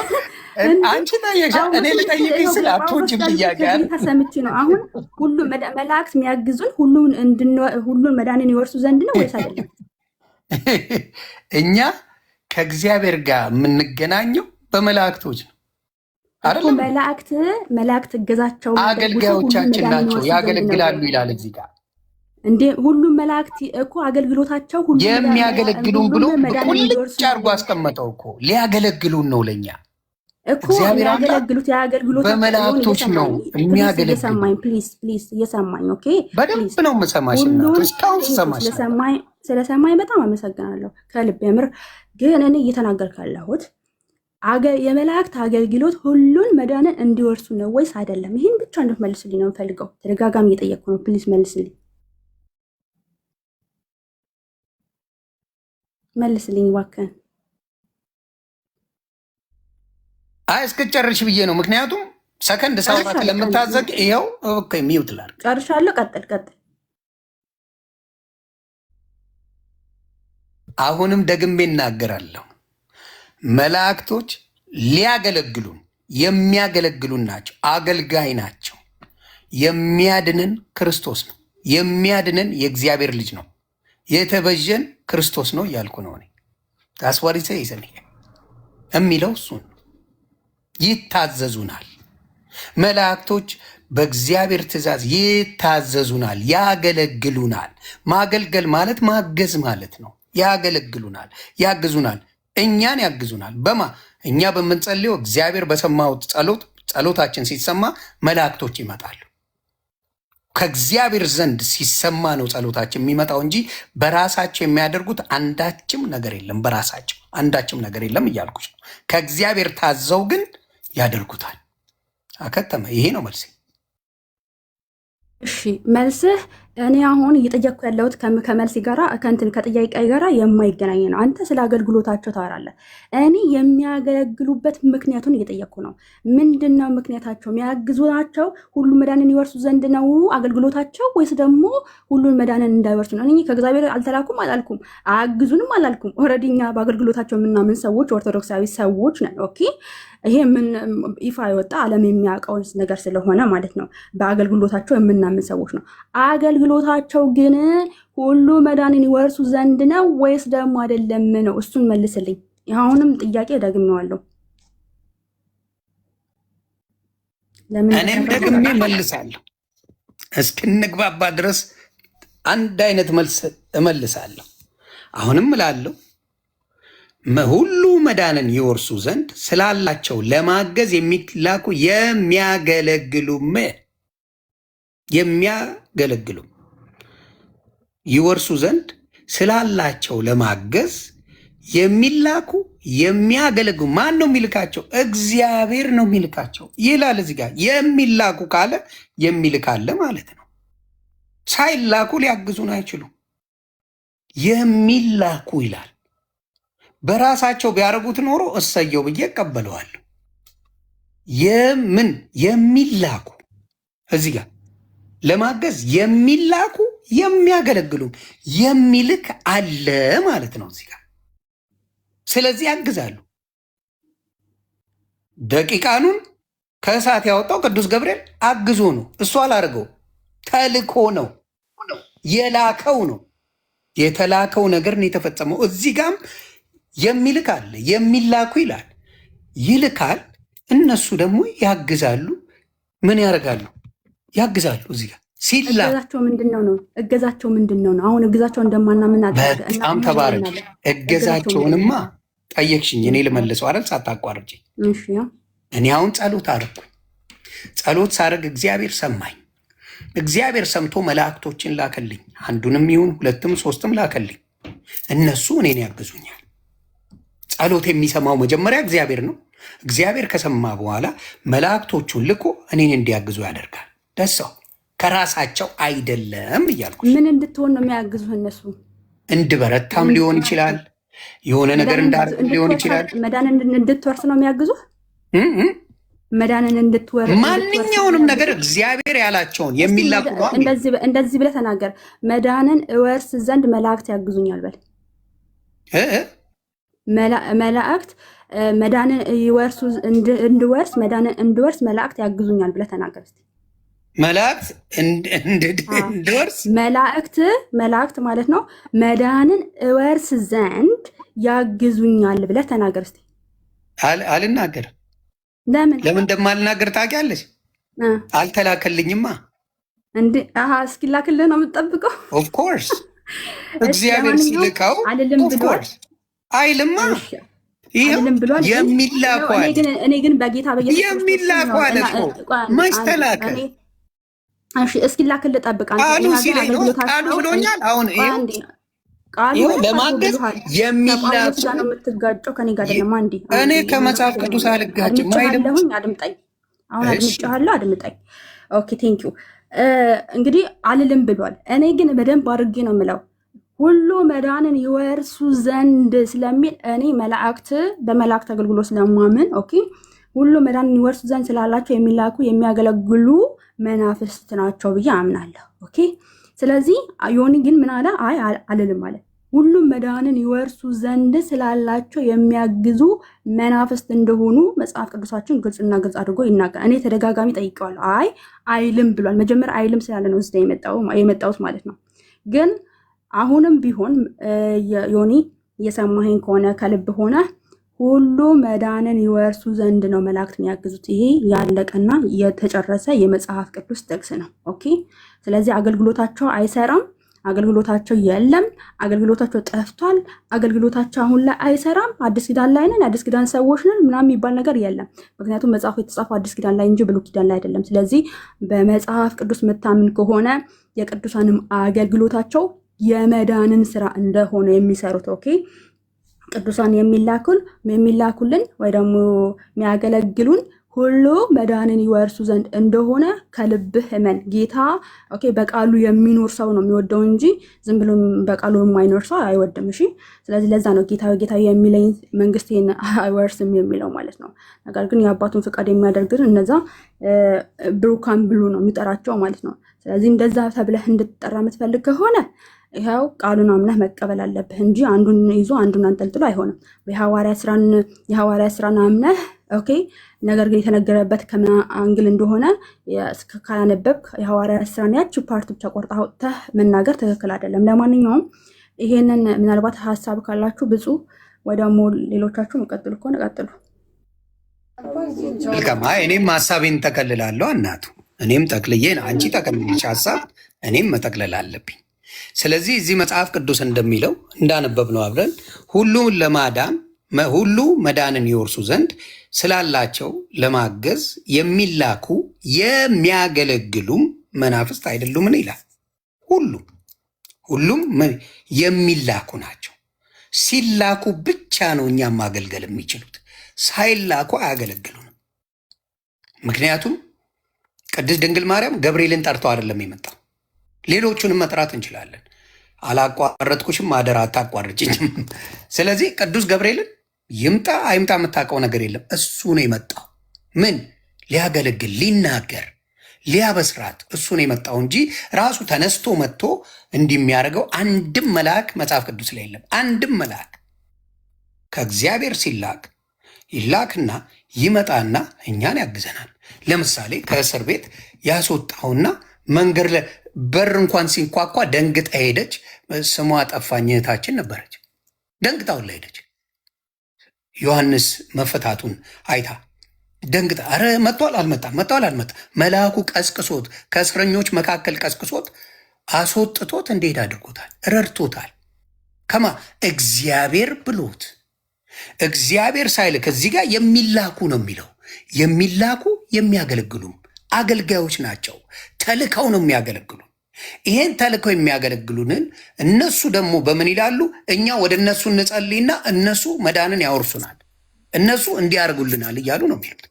አንቺ ታየሻ። እኔ ልጠይቅሽ ስለ አትወጂም ብያጋር ተሰምቼ ነው። አሁን ሁሉ መላእክት የሚያግዙን ሁሉን መዳንን ይወርሱ ዘንድ ነው ወይስ አይደለም? እኛ ከእግዚአብሔር ጋር የምንገናኘው በመላእክቶች ነው አይደለም? መላእክት እገዛቸው አገልጋዮቻችን ናቸው፣ ያገለግላሉ ይላል እዚህ ጋር። እንዴ ሁሉም መላእክት እኮ አገልግሎታቸው ሁሉ የሚያገለግሉን ብሎ ቁልጭ አድርጎ አስቀመጠው እኮ። ሊያገለግሉን ነው ለኛ እኮ ያገለግሉት በመላእክቶች ነው የሚያገለግሉት። እየሰማኝ ፕሊዝ እየሰማኝ ኦኬ። በደንብ ነው የምሰማሽ እና እስካሁን ስሰማሽ ስለሰማኝ በጣም አመሰግናለሁ ከልብ የምር። ግን እኔ እየተናገርኩ ያለሁት የመላእክት አገልግሎት ሁሉን መዳንን እንዲወርሱ ነው ወይስ አይደለም? ይህን ብቻ እንድትመልስልኝ ነው የምፈልገው። ተደጋጋሚ እየጠየቅኩ ነው። ፕሊዝ መልስልኝ እባክህን። አይ እስክጨርሽ ብዬ ነው። ምክንያቱም ሰከንድ ሰዓት ለምታዘግ ይኸው ኦኬ ሚውት ላድርግ። ጨርሻለሁ። ቀጥል። አሁንም ደግሜ እናገራለሁ። መላእክቶች ሊያገለግሉን የሚያገለግሉን ናቸው። አገልጋይ ናቸው። የሚያድንን ክርስቶስ ነው። የሚያድንን የእግዚአብሔር ልጅ ነው። የተበጀን ክርስቶስ ነው እያልኩ ነው እኔ። ታስዋሪሰ ይዘን የሚለው እሱን ይታዘዙናል። መላእክቶች በእግዚአብሔር ትእዛዝ ይታዘዙናል፣ ያገለግሉናል። ማገልገል ማለት ማገዝ ማለት ነው። ያገለግሉናል፣ ያግዙናል፣ እኛን ያግዙናል። እኛ በምንጸልየው እግዚአብሔር በሰማው ጸሎታችን ሲሰማ መላእክቶች ይመጣሉ። ከእግዚአብሔር ዘንድ ሲሰማ ነው ጸሎታችን የሚመጣው እንጂ በራሳቸው የሚያደርጉት አንዳችም ነገር የለም። በራሳቸው አንዳችም ነገር የለም እያልኩች ነው። ከእግዚአብሔር ታዘው ግን ያደርጉታል። አከተመ። ይሄ ነው መልሴ። እሺ መልስህ እኔ አሁን እየጠየቅኩ ያለሁት ከመልሴ ጋራ ከጥያቄ ጋራ የማይገናኝ ነው። አንተ ስለ አገልግሎታቸው ታወራለህ። እኔ የሚያገለግሉበት ምክንያቱን እየጠየቅኩ ነው። ምንድን ነው ምክንያታቸው? የሚያግዙ ናቸው? ሁሉ መዳንን ይወርሱ ዘንድ ነው አገልግሎታቸው ወይስ ደግሞ ሁሉን መዳንን እንዳይወርሱ ነው? እኔ ከእግዚአብሔር አልተላኩም አላልኩም፣ አያግዙንም አላልኩም። ኦልሬዲ እኛ በአገልግሎታቸው የምናምን ሰዎች ኦርቶዶክሳዊ ሰዎች ነን። ኦኬ ይሄ ምን ይፋ የወጣ ዓለም የሚያውቀውን ነገር ስለሆነ ማለት ነው። በአገልግሎታቸው የምናምን ሰዎች ነው። አገልግሎታቸው ግን ሁሉ መዳንን ይወርሱ ዘንድ ነው ወይስ ደግሞ አይደለም ነው? እሱን መልስልኝ። አሁንም ጥያቄ ደግሜዋለሁ። እኔም ደግሜ መልሳለሁ እስክንግባባ ድረስ አንድ አይነት መልስ እመልሳለሁ። አሁንም እላለሁ ሁሉ መዳንን ይወርሱ ዘንድ ስላላቸው ለማገዝ የሚላኩ የሚያገለግሉ ይወርሱ ዘንድ ስላላቸው ለማገዝ የሚላኩ የሚያገለግሉ። ማን ነው የሚልካቸው? እግዚአብሔር ነው የሚልካቸው ይላል እዚህ ጋር። የሚላኩ ካለ የሚልካለ ማለት ነው። ሳይላኩ ሊያግዙን አይችሉም። የሚላኩ ይላል። በራሳቸው ቢያደርጉት ኖሮ እሰየው ብዬ እቀበለዋለሁ። የሚላኩ እዚህ ጋር ለማገዝ የሚላኩ የሚያገለግሉም የሚልክ አለ ማለት ነው እዚህ ጋር። ስለዚህ ያግዛሉ። ደቂቃኑን ከእሳት ያወጣው ቅዱስ ገብርኤል አግዞ ነው። እሱ አላደርገው፣ ተልኮ ነው፣ የላከው ነው። የተላከው ነገር ነው የተፈጸመው። እዚህ ጋም የሚልክ አለ፣ የሚላኩ ይላል። ይልካል፣ እነሱ ደግሞ ያግዛሉ። ምን ያደርጋሉ? ያግዛሉ። እዚህ ጋር እገዛቸው ምንድን ነው? እገዛቸው ምንድን ነው? አሁን እገዛቸው እንደማናምን በጣም ተባረክ። እገዛቸውንማ ጠየቅሽኝ፣ እኔ ልመልሰው አይደል? ሳታቋርጭ እኔ አሁን ጸሎት አደረኩኝ። ጸሎት ሳደርግ እግዚአብሔር ሰማኝ። እግዚአብሔር ሰምቶ መላእክቶችን ላከልኝ። አንዱንም ይሁን ሁለትም ሶስትም ላከልኝ። እነሱ እኔን ያግዙኛል። ጸሎት የሚሰማው መጀመሪያ እግዚአብሔር ነው። እግዚአብሔር ከሰማ በኋላ መላእክቶቹን ልኮ እኔን እንዲያግዙ ያደርጋል። ደሰው ከራሳቸው አይደለም እያልኩ ምን እንድትሆን ነው የሚያግዙ? እነሱ እንድበረታም ሊሆን ይችላል። የሆነ ነገር እንዳደርግ ሊሆን ይችላል። መዳንን እንድትወርስ ነው የሚያግዙ። መዳንን እንድትወርስ ማንኛውንም ነገር እግዚአብሔር ያላቸውን የሚላኩ ነው። እንደዚህ ብለህ ተናገር። መዳንን እወርስ ዘንድ መላእክት ያግዙኛል በል። መላእክት መዳንን ይወርሱ እንድወርስ መዳንን እንድወርስ መላእክት ያግዙኛል ብለህ ተናገር እስኪ። መላእክት እንድወርስ መላእክት ማለት ነው። መዳንን እወርስ ዘንድ ያግዙኛል ብለህ ተናገር እስኪ። አልናገርም። ለምን እንደማልናገር ታውቂያለሽ? አልተላከልኝማ። እስኪላክልህ ነው የምትጠብቀው? ኦፍኮርስ እግዚአብሔር ሲልካው ኦፍኮርስ አይልማ። የሚላኩ አለ። እኔ ግን በጌታ የሚላኩ አለ እኮ መች ተላከ? እስኪላክልህ ጠብቅ። ቃሉ ሲለኝ ነው። ቃሉ ብሎኛል። አሁን ይኸው ለማገዝ የሚላኩ ነው የምትጋጨው ከኔ ጋር አይደለም። አንዴ እኔ ከመጽሐፍ ቅዱስ አልጋጭም። አድምጠኝ። አሁን አድምጬሃለሁ፣ አድምጠኝ። ኦኬ ቴንክ ዩ። እንግዲህ አልልም ብሏል። እኔ ግን በደንብ አድርጌ ነው የምለው ሁሉ መዳንን ይወርሱ ዘንድ ስለሚል እኔ በመላእክት አገልግሎት ስለማምን ኦኬ፣ ሁሉ መዳንን ይወርሱ ዘንድ ስላላቸው የሚላኩ የሚያገለግሉ መናፍስት ናቸው ብዬ አምናለሁ። ኦኬ፣ ስለዚህ ዮኒ ግን ምን አለ? አልልም አለ። ሁሉም መዳንን ይወርሱ ዘንድ ስላላቸው የሚያግዙ መናፍስት እንደሆኑ መጽሐፍ ቅዱሳችን ግልጽና ግልጽ አድርጎ ይናገራል። እኔ ተደጋጋሚ ጠይቀዋለሁ። አይልም ብሏል። መጀመሪያ አይልም ስላለ ነው እዚህ የመጣሁት ማለት ነው። ግን አሁንም ቢሆን ዮኒ እየሰማኸኝ ከሆነ ከልብ ሆነ ሁሉ መዳንን ይወርሱ ዘንድ ነው መላእክት የሚያግዙት። ይሄ ያለቀና የተጨረሰ የመጽሐፍ ቅዱስ ጥቅስ ነው። ኦኬ፣ ስለዚህ አገልግሎታቸው አይሰራም፣ አገልግሎታቸው የለም፣ አገልግሎታቸው ጠፍቷል፣ አገልግሎታቸው አሁን ላይ አይሰራም፣ አዲስ ኪዳን ላይ ነን፣ አዲስ ኪዳን ሰዎች ነን ምናምን የሚባል ነገር የለም። ምክንያቱም መጽሐፉ የተጻፈው አዲስ ኪዳን ላይ እንጂ ብሉይ ኪዳን ላይ አይደለም። ስለዚህ በመጽሐፍ ቅዱስ መታምን ከሆነ የቅዱሳንም አገልግሎታቸው የመዳንን ስራ እንደሆነ የሚሰሩት ኦኬ፣ ቅዱሳን የሚላኩልን ወይ ደግሞ የሚያገለግሉን ሁሉ መዳንን ይወርሱ ዘንድ እንደሆነ ከልብህ እመን። ጌታ ኦኬ በቃሉ የሚኖር ሰው ነው የሚወደው እንጂ ዝም ብሎ በቃሉ የማይኖር ሰው አይወድም። እሺ፣ ስለዚህ ለዛ ነው ጌታ የሚለኝ መንግስቴን አይወርስም የሚለው ማለት ነው። ነገር ግን የአባቱን ፍቃድ የሚያደርግን እነዛ ብሩካን ብሉ ነው የሚጠራቸው ማለት ነው። ስለዚህ እንደዛ ተብለህ እንድትጠራ የምትፈልግ ከሆነ ይኸው ቃሉን አምነህ መቀበል አለብህ እንጂ አንዱን ይዞ አንዱን አንጠልጥሎ አይሆንም። የሐዋርያ ስራን አምነህ ኦኬ፣ ነገር ግን የተነገረበት ከምን አንግል እንደሆነ ካላነበብክ የሐዋርያ ስራን ያቺ ፓርት ብቻ ቆርጣ አውጥተህ መናገር ትክክል አይደለም። ለማንኛውም ይሄንን ምናልባት ሀሳብ ካላችሁ ብፁ ወይ ደግሞ ሌሎቻችሁ መቀጥሉ ከሆነ ቀጥሉ። እኔም ሀሳቤን ጠቀልላለሁ። እናቱ እኔም ጠቅልዬ አንቺ ጠቅልልሽ ሀሳብ እኔም መጠቅለል አለብኝ። ስለዚህ እዚህ መጽሐፍ ቅዱስ እንደሚለው እንዳነበብነው አብረን ሁሉን ለማዳን ሁሉ መዳንን ይወርሱ ዘንድ ስላላቸው ለማገዝ የሚላኩ የሚያገለግሉም መናፍስት አይደሉምን ይላል። ሁሉም የሚላኩ ናቸው። ሲላኩ ብቻ ነው እኛም ማገልገል የሚችሉት። ሳይላኩ አያገለግሉንም። ምክንያቱም ቅድስት ድንግል ማርያም ገብርኤልን ጠርተው አይደለም የመጣው። ሌሎቹንም መጥራት እንችላለን። አላቋረጥኩሽም፣ አደራ አታቋርጭኝም። ስለዚህ ቅዱስ ገብርኤልን ይምጣ አይምጣ የምታውቀው ነገር የለም። እሱ ነው የመጣው። ምን ሊያገለግል፣ ሊናገር፣ ሊያበስራት እሱ ነው የመጣው እንጂ ራሱ ተነስቶ መጥቶ እንዲህ የሚያደርገው አንድም መልአክ መጽሐፍ ቅዱስ ላይ የለም። አንድም መልአክ ከእግዚአብሔር ሲላክ ይላክና ይመጣና እኛን ያግዘናል። ለምሳሌ ከእስር ቤት ያስወጣውና መንገድ በር እንኳን ሲንኳኳ ደንግጣ ሄደች። ስሟ ጠፋኝ እህታችን ነበረች። ደንግጣ ሁላ ሄደች። ዮሐንስ መፈታቱን አይታ ደንግጣ ኧረ መጥቷል አልመጣም፣ መጥቷል አልመጣም። መልአኩ ቀስቅሶት ከእስረኞች መካከል ቀስቅሶት አስወጥቶት እንዴት አድርጎታል፣ ረድቶታል። ከማ እግዚአብሔር ብሎት እግዚአብሔር ሳይልክ እዚህ ጋር የሚላኩ ነው የሚለው። የሚላኩ የሚያገለግሉም አገልጋዮች ናቸው። ተልከው ነው የሚያገለግሉ። ይሄን ተልከው የሚያገለግሉንን እነሱ ደግሞ በምን ይላሉ? እኛ ወደ እነሱ እንጸልይና እነሱ መዳንን ያወርሱናል፣ እነሱ እንዲያደርጉልናል እያሉ ነው የሚሉት።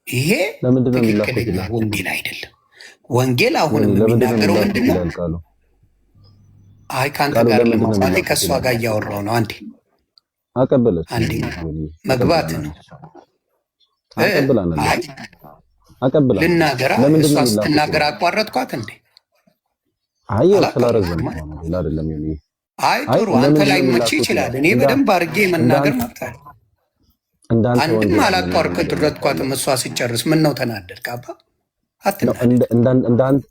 ይሄ ትክክለኛ ወንጌል አይደለም። ወንጌል አሁንም የሚናገረው ምንድን ነው? አይ ከአንተ ጋር ለማውራት ከእሷ ጋር እያወራው ነው። አንዴ መግባት ነው ልናገራ። እሷ ስትናገር አቋረጥኳት እንዴ? አይ ስላረዘም አይደለም። አይ ጥሩ፣ አንተ ላይ መቼ ይችላል። እኔ በደንብ አድርጌ መናገር መብታል። አንድም አላቋረጥኳትም። እሷ ሲጨርስ ምን ነው ተናደድክ? አባ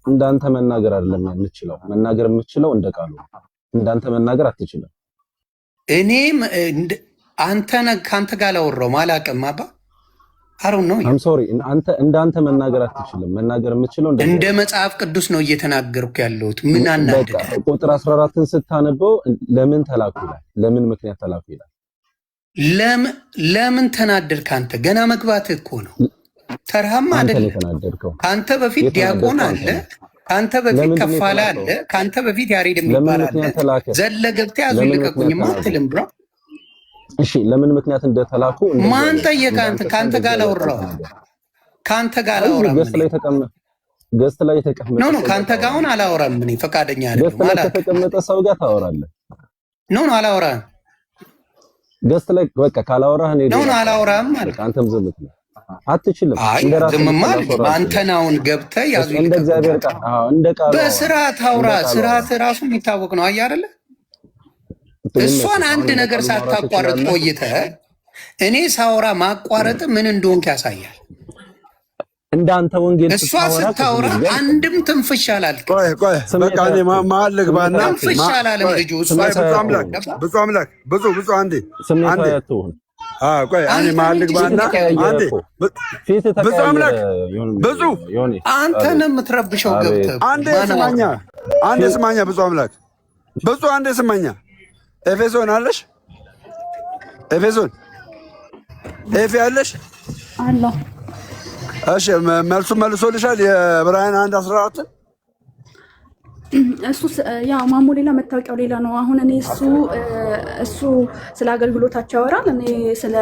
እንዳንተ መናገር አይደለም የምችለው። መናገር የምችለው እንደ ቃሉ። እንዳንተ መናገር አትችልም። እኔም ከአንተ ጋር ላወራው አላውቅም። አባ አሩን ነው አም ሶሪ። እንዳንተ መናገር አትችልም። መናገር የምችለው እንደ መጽሐፍ ቅዱስ ነው እየተናገርኩ ያለሁት። ምን አናደደ? ቁጥር 14ን ስታነበው ለምን ተላኩ ይላል። ለምን ምክንያት ተላኩ ይላል። ለምን ተናደድክ? አንተ ገና መግባትህ እኮ ነው። ተርሃም አይደለም። ከአንተ በፊት ዲያቆን አለ፣ ከአንተ በፊት ከፋላ አለ፣ ከአንተ በፊት ያሬድ የሚባል አለ። ዘለ ገብተህ ያዙ ልቀቁኝማ አትልም ብሎ። እሺ ለምን ምክንያት እንደተላኩ ማን ጠየቀህ? ከአንተ ጋር ላወራው ከአንተ ጋር ላወራ ገስት ላይ የተቀመጠ ነው። ከአንተ ጋር አሁን አላወራም። እኔ ፈቃደኛ አይደለም። ገስት ላይ የተቀመጠ ሰው ጋር ታወራለህ። ኖ አላወራም። ገስት ላይ በቃ ካላወራህ እኔ ኖ አላወራም ማለት አንተም ዝም ብለህ አትችልም። ዝም ማለት አንተን አሁን ገብተህ ያዙ እንደ እግዚአብሔር ቃል እንደ ቃል በስርዓት አውራ። ስርዓት ራሱ የሚታወቅ ነው። አየህ አይደለ? እሷን አንድ ነገር ሳታቋርጥ ቆይተህ እኔ ሳውራ ማቋረጥ ምን እንደሆንክ ያሳያል። እንዳንተ ወንጌል እሷ ስታወራ አንድም ትንፍሽ አላልክ። ቆይ በቃ እኔ መሀል ልግባና ትንፍሽ አላለም ልጁ። እሷ ብዙ አምላክ ብዙ አንዴ ቆይ እኔ መሀል ልግባና አንዴ ብዙ አምላክ ብዙ አንተን የምትረብሸው ገብተህ አንዴ ስማኛ ብዙ አምላክ ብዙ አንዴ ስማኛ። ኤፌሶን አለሽ? ኤፌሶን ኤፌ አለሽ? አላህ እሺ መልሶልሻል። የዕብራውያን 1:14 እሱ ያው ማሞ ሌላ መታወቂያው ሌላ ነው። አሁን እኔ እሱ ስለ አገልግሎታቸው ያወራል። እኔ ስለ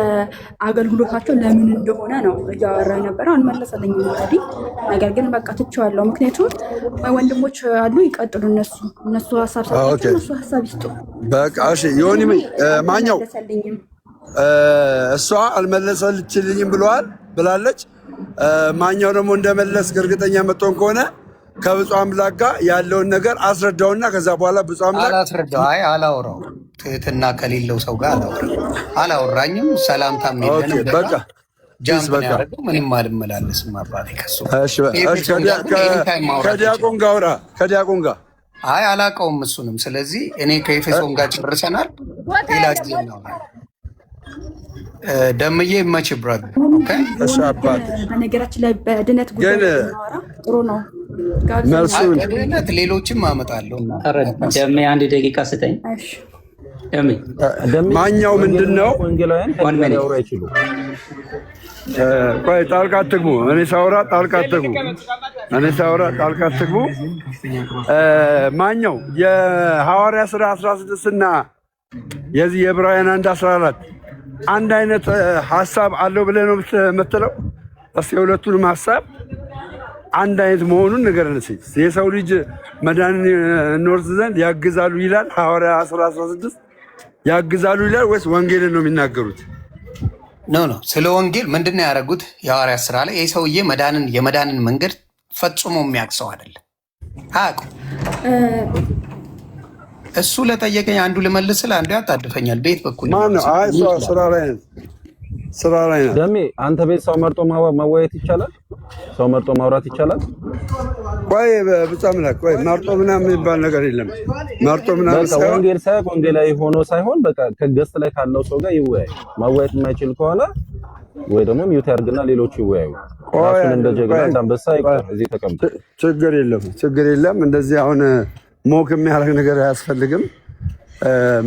አገልግሎታቸው ለምን እንደሆነ ነው እያወራ የነበረ። አልመለሰልኝም እንግዲህ። ነገር ግን በቃ ትቼዋለሁ። ምክንያቱም ወንድሞች አሉ፣ ይቀጥሉ። እነሱ ሀሳብ ሰጣቸው፣ እነሱ ሀሳብ ይስጡ። በቃ እሺ። ዮኒ ማኛው እሷ አልመለሰልችልኝም ብላለች። ማኛው ደግሞ እንደመለስ እርግጠኛ መጥቶን ከሆነ ከብፁዕ አምላክ ጋር ያለውን ነገር አስረዳውና ከዛ በኋላ ብፁዕ አምላክ አላስረዳው። አይ አላወራው፣ ትህትና ከሌለው ሰው ጋር አላወራኝም። ሰላምታም የለንም። በቃ ጃምፕ ያደረገው ምንም አልመላለስም። አባቴ ከሱ ከዲያቆን ጋር አውራ፣ ከዲያቆን ጋር አይ አላውቀውም እሱንም። ስለዚህ እኔ ከኤፌሶን ጋር ጨርሰናል። ሌላ ጊዜ ነው ደምዬ መች ብራዘር። ኦኬ በነገራችን ላይ በድነት ጉዳይ ጥሩ ነው። ድህነት ሌሎችም አመጣለሁ። ደሜ አንድ ደቂቃ ስጠኝ። ማኛው ምንድን ነው? ቆይ ጣልቃ አትግቡ። እኔ ሳውራ ጣልቃ አትግቡ። ማኛው የሐዋርያ ሥራ 16 እና የዚህ የዕብራውያን 1:14 አንድ አይነት ሀሳብ አለው ብለህ ነው የምትለው? እስኪ የሁለቱንም ሀሳብ አንድ አይነት መሆኑን ንገረን እስኪ። የሰው ልጅ መዳንን እንወርስ ዘንድ ያግዛሉ ይላል ሐዋርያ 16 ያግዛሉ ይላል ወይስ ወንጌልን ነው የሚናገሩት? ኖ ስለ ወንጌል ምንድን ነው ያደረጉት? የሐዋርያት ሥራ ላይ ይህ ሰውዬ የመዳንን መንገድ ፈጽሞ የሚያቅሰው አይደለም። አያውቁም። እሱ ለጠየቀኝ አንዱ ልመልስል፣ አንዱ ያጣድፈኛል። ቤት በኩል ስራ ላይ ነው። ደሜ አንተ ቤት ሰው መርጦ መወያየት ይቻላል? ሰው መርጦ ማውራት ይቻላል? ቆይ በጣም ላይ ቆይ መርጦ ምናምን የሚባል ነገር የለም። መርጦ ምናምን ሳይሆን ወንጌል ሳይሆን ወንጌላዊ ሆኖ ሳይሆን በቃ ከገስት ላይ ካለው ሰው ጋር ይወያይ። ማወያየት የማይችል ከሆነ ወይ ደግሞ ሚውት ያርግና ሌሎች ይወያዩ። ራሱን እንደ ጀግና እንዳንበሳ ይቀር እዚህ ተቀምጦ ችግር የለም። እንደዚህ አሁን ሞክ የሚያደርግ ነገር አያስፈልግም።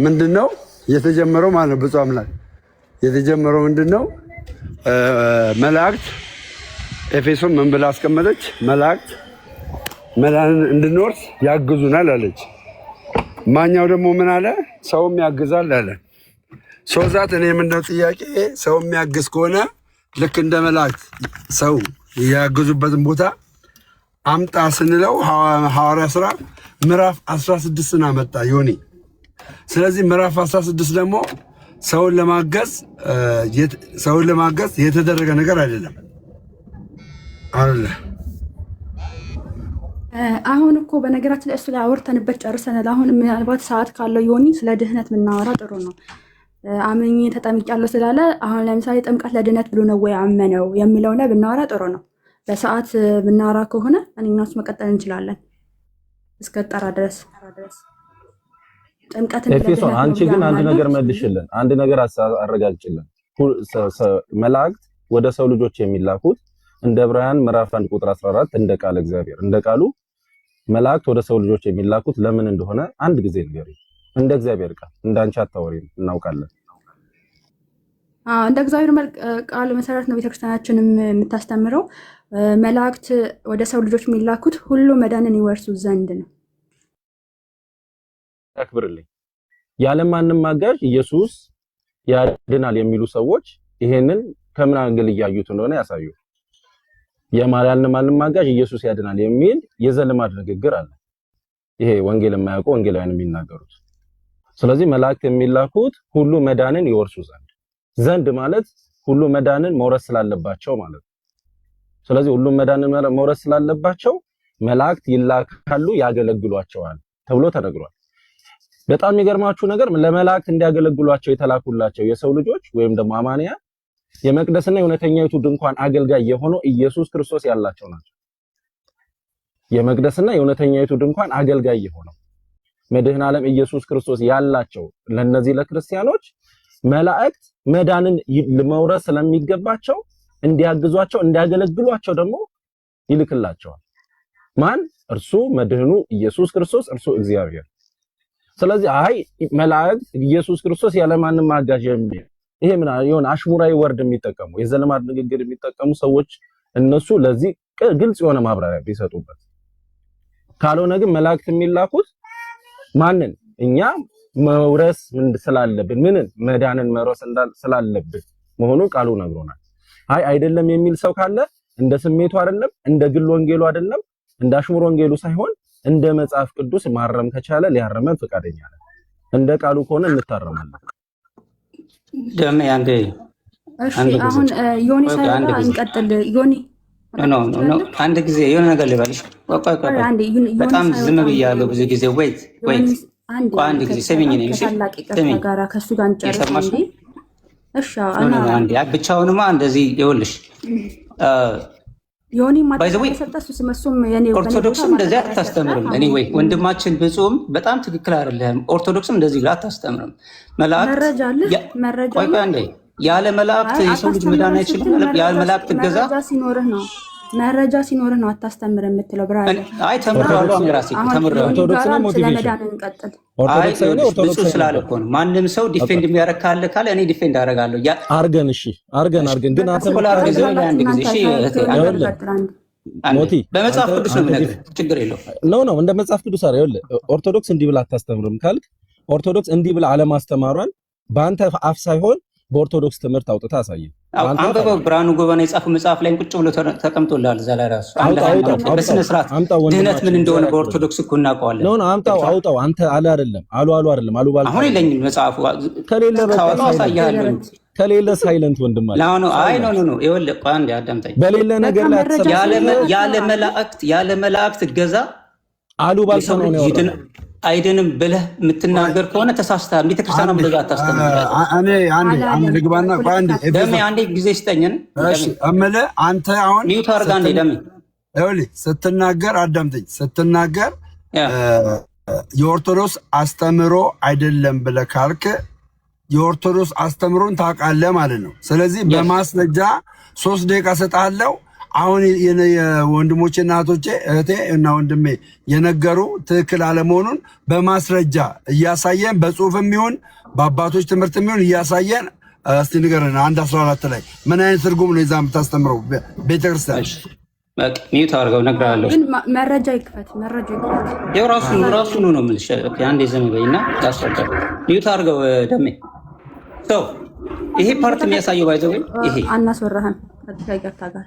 ምንድነው የተጀመረው ማለት ነው? ብፁዕ አምላክ የተጀመረው ምንድነው? መላእክት ኤፌሶን ምን ብላ አስቀመጠች? መላእክት መዳንን እንድንወርስ ያግዙናል አለች። ማኛው ደግሞ ምን አለ? ሰውም ያግዛል አለ። ሶዛት እኔ ምንድነው ጥያቄ፣ ሰው የሚያግዝ ከሆነ ልክ እንደ መላእክት ሰው ያግዙበትን ቦታ አምጣ ስንለው ሐዋርያ ሥራ ምዕራፍ 16ን አመጣ ዮኒ። ስለዚህ ምዕራፍ 16 ደግሞ ሰውን ለማገዝ የተደረገ ነገር አይደለም አለ። አሁን እኮ በነገራችን ላይ እሱ ላይ አውርተንበት ጨርሰናል። አሁን ምናልባት ሰዓት ካለው ዮኒ ስለ ድህነት ብናወራ ጥሩ ነው። አምኜ ተጠምቄያለሁ ስላለ አሁን ለምሳሌ ጥምቀት ለድህነት ብሎ ነው ወይ አመነው የሚለው ላይ ብናወራ ጥሩ ነው። በሰዓት ብናወራ ከሆነ እኔና እሱ መቀጠል እንችላለን እስከ ጠራ ድረስ። ኤፌሶን አንቺ ግን አንድ ነገር መልሽልን፣ አንድ ነገር አረጋግጭልን። መላእክት ወደ ሰው ልጆች የሚላኩት እንደ ዕብራውያን ምዕራፍ 1 ቁጥር 14 እንደ ቃል እግዚአብሔር እንደ ቃሉ መላእክት ወደ ሰው ልጆች የሚላኩት ለምን እንደሆነ አንድ ጊዜ ንገሪ። እንደ እግዚአብሔር ቃል እንዳንቺ አታወሪም፣ እናውቃለን። እንደ እግዚአብሔር ቃል መሰረት ነው ቤተክርስቲያናችንም የምታስተምረው። መላእክት ወደ ሰው ልጆች የሚላኩት ሁሉ መዳንን ይወርሱ ዘንድ ነው። ያክብርልኝ። ያለማንም አጋዥ ኢየሱስ ያድናል የሚሉ ሰዎች ይሄንን ከምን አንግል እያዩት እንደሆነ ያሳዩ። ያለማንም አጋዥ ኢየሱስ ያድናል የሚል የዘልማድ ንግግር አለ። ይሄ ወንጌል የማያውቁ ወንጌላውያን የሚናገሩት። ስለዚህ መላእክት የሚላኩት ሁሉ መዳንን ይወርሱ ዘንድ ማለት ሁሉ መዳንን መውረስ ስላለባቸው ማለት ነው። ስለዚህ ሁሉ መዳንን መውረስ ስላለባቸው መላእክት ይላካሉ፣ ያገለግሏቸዋል ተብሎ ተነግሯል። በጣም የሚገርማችሁ ነገር ለመላእክት እንዲያገለግሏቸው የተላኩላቸው የሰው ልጆች ወይም ደግሞ አማንያን የመቅደስና የእውነተኛይቱ ድንኳን አገልጋይ የሆነው ኢየሱስ ክርስቶስ ያላቸው ናቸው። የመቅደስና የእውነተኛይቱ ድንኳን አገልጋይ የሆነው መድኃኔ ዓለም ኢየሱስ ክርስቶስ ያላቸው ለነዚህ ለክርስቲያኖች መላእክት መዳንን ለመውረስ ስለሚገባቸው እንዲያግዟቸው እንዲያገለግሏቸው ደግሞ ይልክላቸዋል። ማን? እርሱ መድህኑ ኢየሱስ ክርስቶስ፣ እርሱ እግዚአብሔር። ስለዚህ መላእክት ኢየሱስ ክርስቶስ ያለማንም አጋዥ የሚል ይሄ ምን የሆነ አሽሙራዊ ወርድ የሚጠቀሙ የዘልማድ ንግግር የሚጠቀሙ ሰዎች እነሱ ለዚህ ግልጽ የሆነ ማብራሪያ ቢሰጡበት። ካልሆነ ግን መላእክት የሚላኩት ማንን? እኛ መውረስ ስላለብን መዳንን መውረስ ስላለብን መሆኑን ቃሉ ነግሮናል። አይደለም የሚል ሰው ካለ እንደ ስሜቱ አይደለም፣ እንደ ግል ወንጌሉ አይደለም፣ እንደ አሽሙር ወንጌሉ ሳይሆን እንደ መጽሐፍ ቅዱስ ማረም ከቻለ ሊያረመን ፈቃደኛ ነን። እንደ ቃሉ ከሆነ እንታረማለን። ደም ያንዴ አሁን ዮኒ ሳይሆን እንቀጥል። ዮኒ አንድ ጊዜ የሆነ ነገር ልበልሽ። በጣም ዝም ብያለሁ ብዙ ጊዜ። ወይት አንድ ጊዜ ስሚኝ ነው ጋራ ከሱ ጋር እንጨርስ እንዴ? እሺ አንዴ ብቻውንማ እንደዚህ ይኸውልሽ ዮኒ ኦርቶዶክስም እንደዚህ አታስተምርም። ኤኒዌይ ወንድማችን ብፁም በጣም ትክክል አይደለም። ኦርቶዶክስም እንደዚህ ብላ አታስተምርም። መላእክት ያለ መላእክት የሰው ልጅ መዳን አይችልም። ያለ መላእክት እገዛ መረጃ ሲኖርህ ነው አታስተምር የምትለው ብራዘር። አይ ተምሬዋለሁ፣ እኔ ራሴ ተምሬዋለሁ። ኦርቶዶክስ ነው ሞቲቬሽን እንቀጥል። ኦርቶዶክስ ነው ኦርቶዶክስ ስላለ እኮ ነው። ማንም ሰው ዲፌንድ የሚያደርግ ካለ እኔ ዲፌንድ አደርጋለሁ። አርገን እሺ አርገን ግን አንተ አንድ ጊዜ እሺ ሞቲ በመጽሐፍ ቅዱስ ነው የምነግርህ፣ ችግር የለውም። ኖ እንደ መጽሐፍ ቅዱስ አይደል? ይኸውልህ ኦርቶዶክስ እንዲህ ብላ አታስተምርም ካልክ ኦርቶዶክስ እንዲህ ብላ አለማስተማሯን በአንተ አፍ ሳይሆን በኦርቶዶክስ ትምህርት አውጥታ አሳየን። አንበበው ብርሃኑ ጎበና የጻፈው መጽሐፍ ላይ ቁጭ ብሎ ተቀምጦልሃል። እዛ ላይ ራሱ በስነ ስርዓት ድህነት ምን እንደሆነ በኦርቶዶክስ እኮ እናውቀዋለን። ኖ አምጣው። አንተ አይደለም አሉ ባል አሁን የለኝም መጽሐፉ ከሌለ ሳይለንት ወንድም አለ ላው ነው። አይ ኖ ይኸውልህ አንዴ አዳምጠኝ። በሌለ ነገር ላይ ያለ መላእክት እገዛ አሉ ባል ነው አይደንም ብለህ የምትናገር ከሆነ ተሳስተሃል። ቤተክርስቲያን እንደዛ አታስተምርም። እኔ አንዴ ልግባና አንዴ ጊዜ ስጠኝን። እሺ እምልህ አንተ አሁን ሚውት አድርጋ አንዴ ደሜ ይኸውልህ ስትናገር አዳምጠኝ። ስትናገር የኦርቶዶክስ አስተምሮ አይደለም ብለህ ካልክ የኦርቶዶክስ አስተምሮን ታውቃለህ ማለት ነው። ስለዚህ በማስረጃ 3 ደቂቃ ሰጣለሁ። አሁን የወንድሞቼና እህቶቼ እህቴ እና ወንድሜ የነገሩ ትክክል አለመሆኑን በማስረጃ እያሳየን በጽሁፍም ይሁን በአባቶች ትምህርትም ይሁን እያሳየን እስቲ ንገረን። 1:14 ላይ ምን አይነት ትርጉም ነው ይዛ የምታስተምረው ቤተክርስቲያን? ሚዩት አድርገው እነግርሃለሁ። ግን መረጃ ይክፈት። ያው ራሱ ነው የምልሽ። አንዴ ዝም በይና ታስረዳ። ሚዩት አድርገው ደሜ ሰው ይሄ ፓርት የሚያሳየው ባይዘው ይሄ አናስወራህም ከይቅርታ ጋር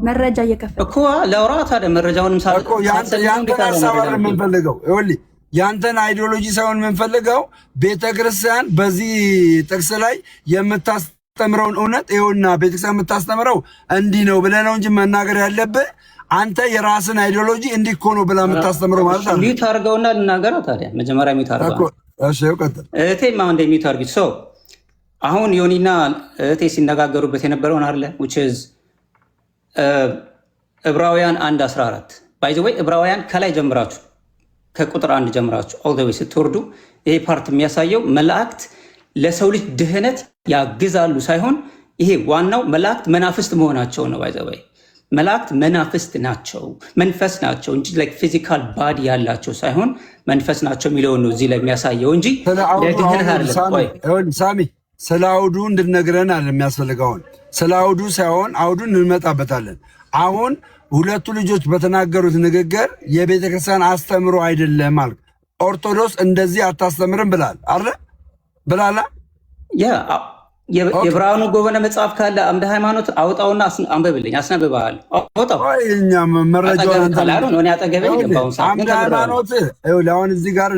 መረጃ እየከፈተ እኮ ለአውራ ታዲያ መረጃውንም እኮ ያንተን ሀሳብ የምንፈልገው ይኸውልህ፣ ያንተን አይዲዮሎጂ ሳይሆን የምንፈልገው ቤተክርስቲያን በዚህ ጥቅስ ላይ የምታስተምረውን እውነት ይኸውና ቤተክርስቲያን የምታስተምረው እንዲህ ነው ብለህ ነው እንጂ መናገር ያለብህ አንተ የራስን አይዲዮሎጂ እንዲህ እኮ ነው ብላ የምታስተምረው ማለት ነው። ሚዩት አድርገውና ልናገራ ታዲያ መጀመሪያ ሚዩት አድርገው። እሺ ቀጥል። እህቴማ እንደ ሚዩት አድርጊት። ሰው አሁን ዮኒና እህቴ ሲነጋገሩበት የነበረውን አለ which is ዕብራውያን 1:14 ባይ ዘ ወይ ዕብራውያን ከላይ ጀምራችሁ ከቁጥር 1 ጀምራችሁ all the way ስትወርዱ ይሄ ፓርት የሚያሳየው መላእክት ለሰው ልጅ ድህነት ያግዛሉ ሳይሆን ይሄ ዋናው መላእክት መናፍስት መሆናቸው ነው። ባይ ዘ ወይ መላእክት መናፍስት ናቸው፣ መንፈስ ናቸው እንጂ ላይክ ፊዚካል ባዲ ያላቸው ሳይሆን መንፈስ ናቸው የሚለውን ነው እዚህ ላይ የሚያሳየው እንጂ ለድህነት አይደለም። ሳሚ ስለ አውዱ እንድነግረን አለ የሚያስፈልገውን ስለ አውዱ ሳይሆን አውዱን እንመጣበታለን። አሁን ሁለቱ ልጆች በተናገሩት ንግግር የቤተክርስቲያን አስተምሮ አይደለም ማለት ኦርቶዶክስ እንደዚህ አታስተምርም ብላላ የብርሃኑ ጎበነ መጽሐፍ ካለ አምደ ሃይማኖት አውጣውና አንብብልኝ፣ አስነብብሃል። አውጣው አምደ ሃይማኖት አሁን እዚህ ጋር